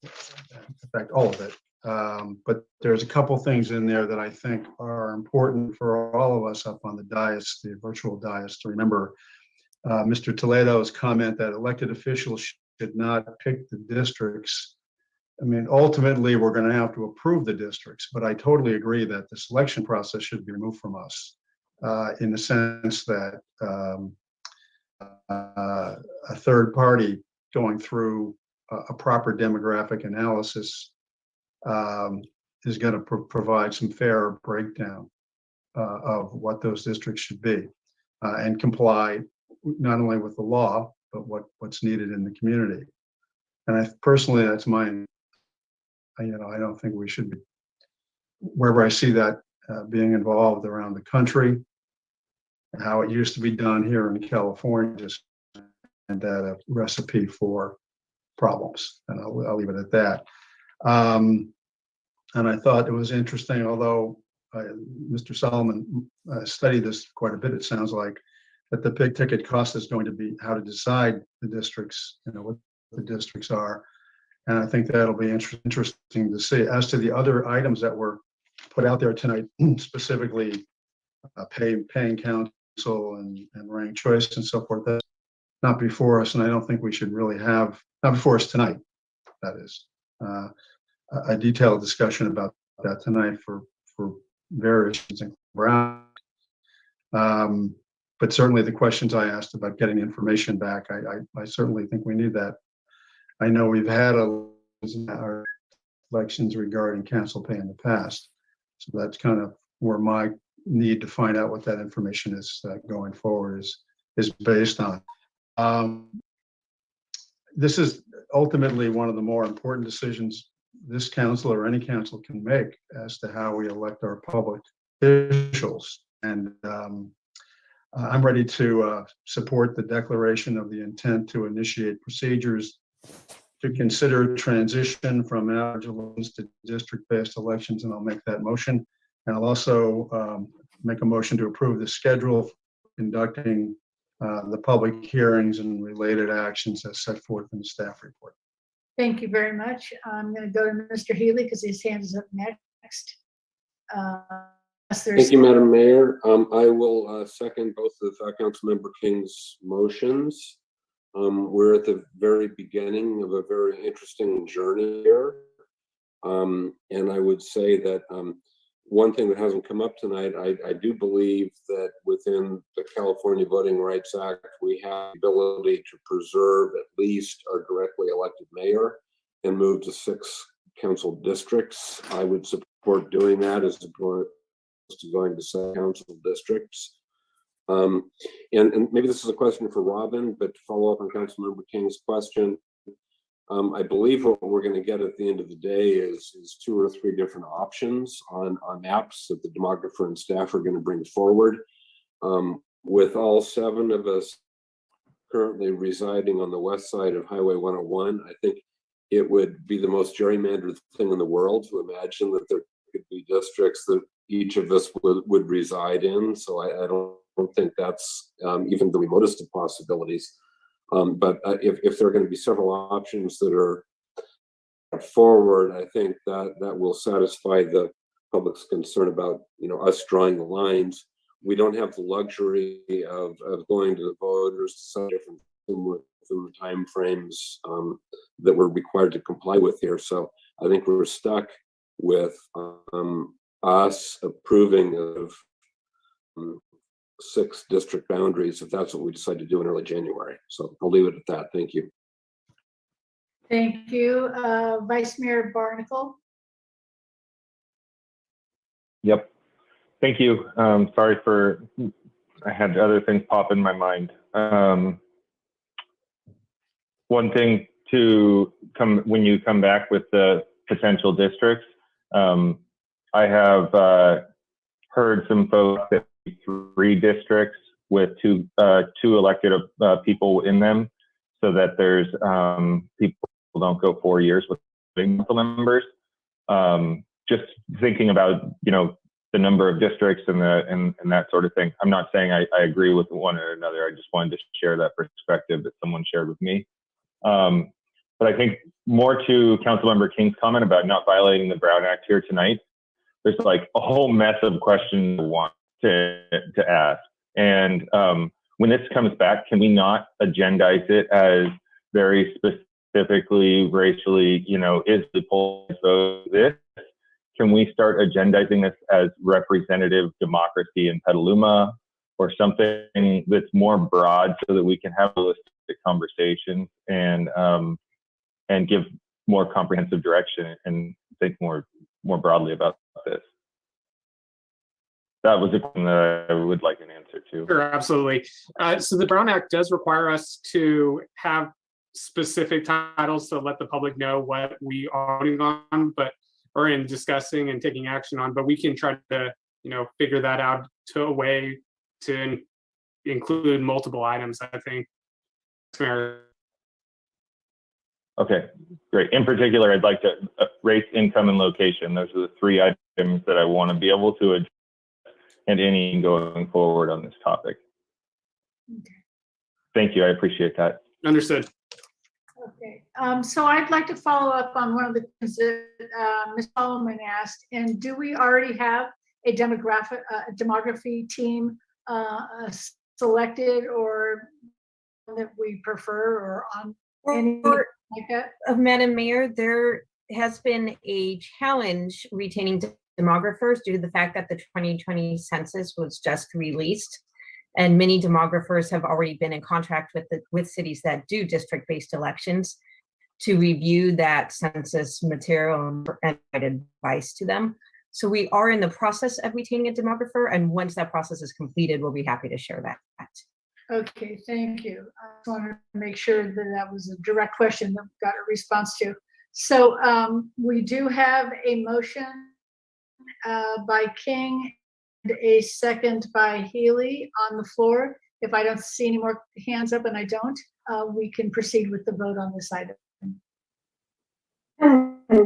fact, all of it. But there's a couple things in there that I think are important for all of us up on the dais, the virtual dais, to remember. Mr. Toledo's comment that elected officials should not pick the districts. I mean, ultimately, we're going to have to approve the districts, but I totally agree that the selection process should be removed from us in the sense that a third party going through a proper demographic analysis is going to provide some fair breakdown of what those districts should be and comply not only with the law, but what's needed in the community. And personally, that's mine. I don't think we should be, wherever I see that being involved around the country, and how it used to be done here in California, just and that a recipe for problems. And I'll leave it at that. And I thought it was interesting, although Mr. Solomon studied this quite a bit, it sounds like, that the big ticket cost is going to be how to decide the districts, what the districts are. And I think that'll be interesting to see. As to the other items that were put out there tonight, specifically paying council and ranked choice and so forth, that's not before us, and I don't think we should really have, not before us tonight, that is, a detailed discussion about that tonight for various reasons. But certainly the questions I asked about getting information back, I certainly think we need that. I know we've had our elections regarding council pay in the past, so that's kind of where my need to find out what that information is going forward is based on. This is ultimately one of the more important decisions this council or any council can make as to how we elect our public officials. And I'm ready to support the declaration of the intent to initiate procedures to consider transition from average elections to district-based elections, and I'll make that motion. And I'll also make a motion to approve the schedule for conducting the public hearings and related actions as set forth in the staff report. Thank you very much. I'm going to go to Mr. Healy because his hand is up next. Thank you, Madam Mayor. I will second both of Councilmember King's motions. We're at the very beginning of a very interesting journey here. And I would say that one thing that hasn't come up tonight, I do believe that within the California Voting Rights Act, we have the ability to preserve at least our directly elected mayor and move to 6 council districts. I would support doing that as opposed to going to 7 council districts. And maybe this is a question for Robin, but to follow up on Councilmember King's question, I believe what we're going to get at the end of the day is 2 or 3 different options on maps that the demographer and staff are going to bring forward. With all 7 of us currently residing on the west side of Highway 101, I think it would be the most gerrymandered thing in the world to imagine that there could be districts that each of us would reside in. So I don't think that's even the remotest of possibilities. But if there are going to be several options that are forward, I think that will satisfy the public's concern about, us drawing the lines. We don't have the luxury of going to the voters to set different within the time frames that we're required to comply with here. So I think we're stuck with us approving of 6 district boundaries if that's what we decide to do in early January. So I'll leave it at that. Thank you. Thank you. Vice Mayor Barnacle. Yep. Thank you. Sorry for, I had other things pop in my mind. One thing to when you come back with the potential districts, I have heard some folks that 3 districts with two elected people in them, so that there's people don't go 4 years with council members. Just thinking about the number of districts and that sort of thing. I'm not saying I agree with one or another. I just wanted to share that perspective that someone shared with me. But I think more to Councilmember King's comment about not violating the Brown Act here tonight, there's like a whole mess of questions I want to ask. And when this comes back, can we not agendize it as very specifically racially, is the poll vote this? Can we start agendizing this as representative democracy in Petaluma or something that's more broad so that we can have holistic conversations and give more comprehensive direction and think more broadly about this? That was a question that I would like an answer to. Sure, absolutely. So the Brown Act does require us to have specific titles to let the public know what we are voting on, or in discussing and taking action on, but we can try to, figure that out to a way to include multiple items, I think. Okay, great. In particular, I'd like to race, income, and location. Those are the 3 items that I want to be able to address and any going forward on this topic. Okay. Thank you. I appreciate that. Understood. Okay, so I'd like to follow up on one of the things that Ms. Solomon asked. And do we already have a demography team selected, or that we prefer, or on anything like that? Madam Mayor, there has been a challenge retaining demographers due to the fact that the 2020 census was just released. And many demographers have already been in contract with cities that do district-based elections to review that census material and provide advice to them. So we are in the process of retaining a demographer, and once that process is completed, we'll be happy to share that. Okay, thank you. I just wanted to make sure that that was a direct question that we got a response to. So we do have a motion by King and a second by Healy on the floor. If I don't see any more hands up, and I don't, we can proceed with the vote on this item.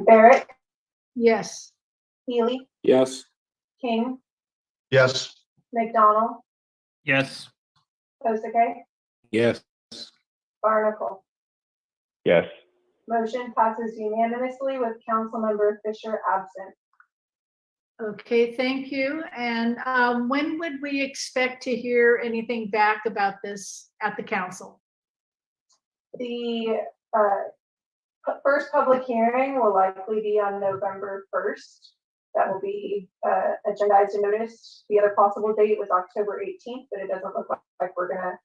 Barrett, Yes. Healy, Yes. King, Yes. McDonald, Yes. Osake, Yes. Barnacle. Yes. Motion passes unanimously with Councilmember Fisher absent. Okay, thank you. And when would we expect to hear anything back about this at the council? The first public hearing will likely be on November 1st. That will be agendized and noticed. The other possible date was October 18th, but it doesn't look like we're gonna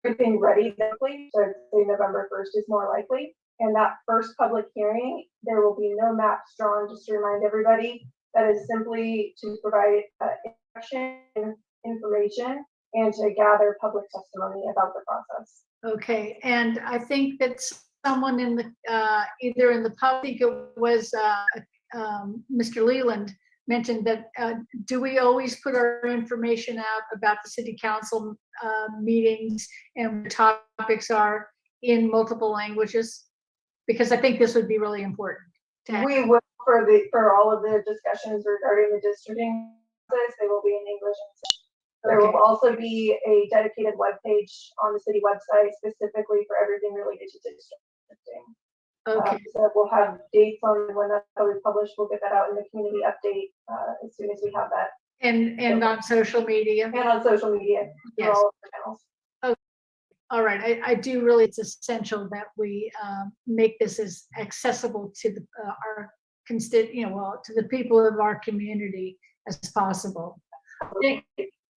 everything ready quickly. So I'd say November 1st is more likely. And that first public hearing, there will be no maps drawn, just to remind everybody. That is simply to provide instruction information and to gather public testimony about the process. Okay, and I think that someone in the, either in the public, it was Mr. Leland mentioned that, do we always put our information out about the city council meetings and what topics are in multiple languages? Because I think this would be really important. We will for all of the discussions regarding the districting process, they will be in English. There will also be a dedicated webpage on the city website specifically for everything related to districting. Okay. So we'll have dates on when that's going to be published. We'll get that out in the community update as soon as we have that. And on social media. And on social media. Yes. All of the channels. Okay. All right. I do really, it's essential that we make this as accessible to the, our to the people of our community as possible.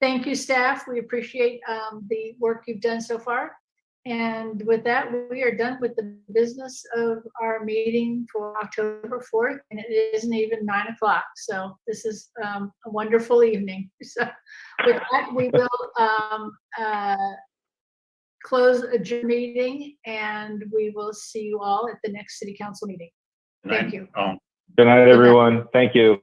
Thank you, staff. We appreciate the work you've done so far. And with that, we are done with the business of our meeting for October 4th, and it isn't even 9 o'clock. So this is a wonderful evening. So with that, we will close adjourn meeting, and we will see you all at the next city council meeting. Thank you. Good night, everyone. Thank you.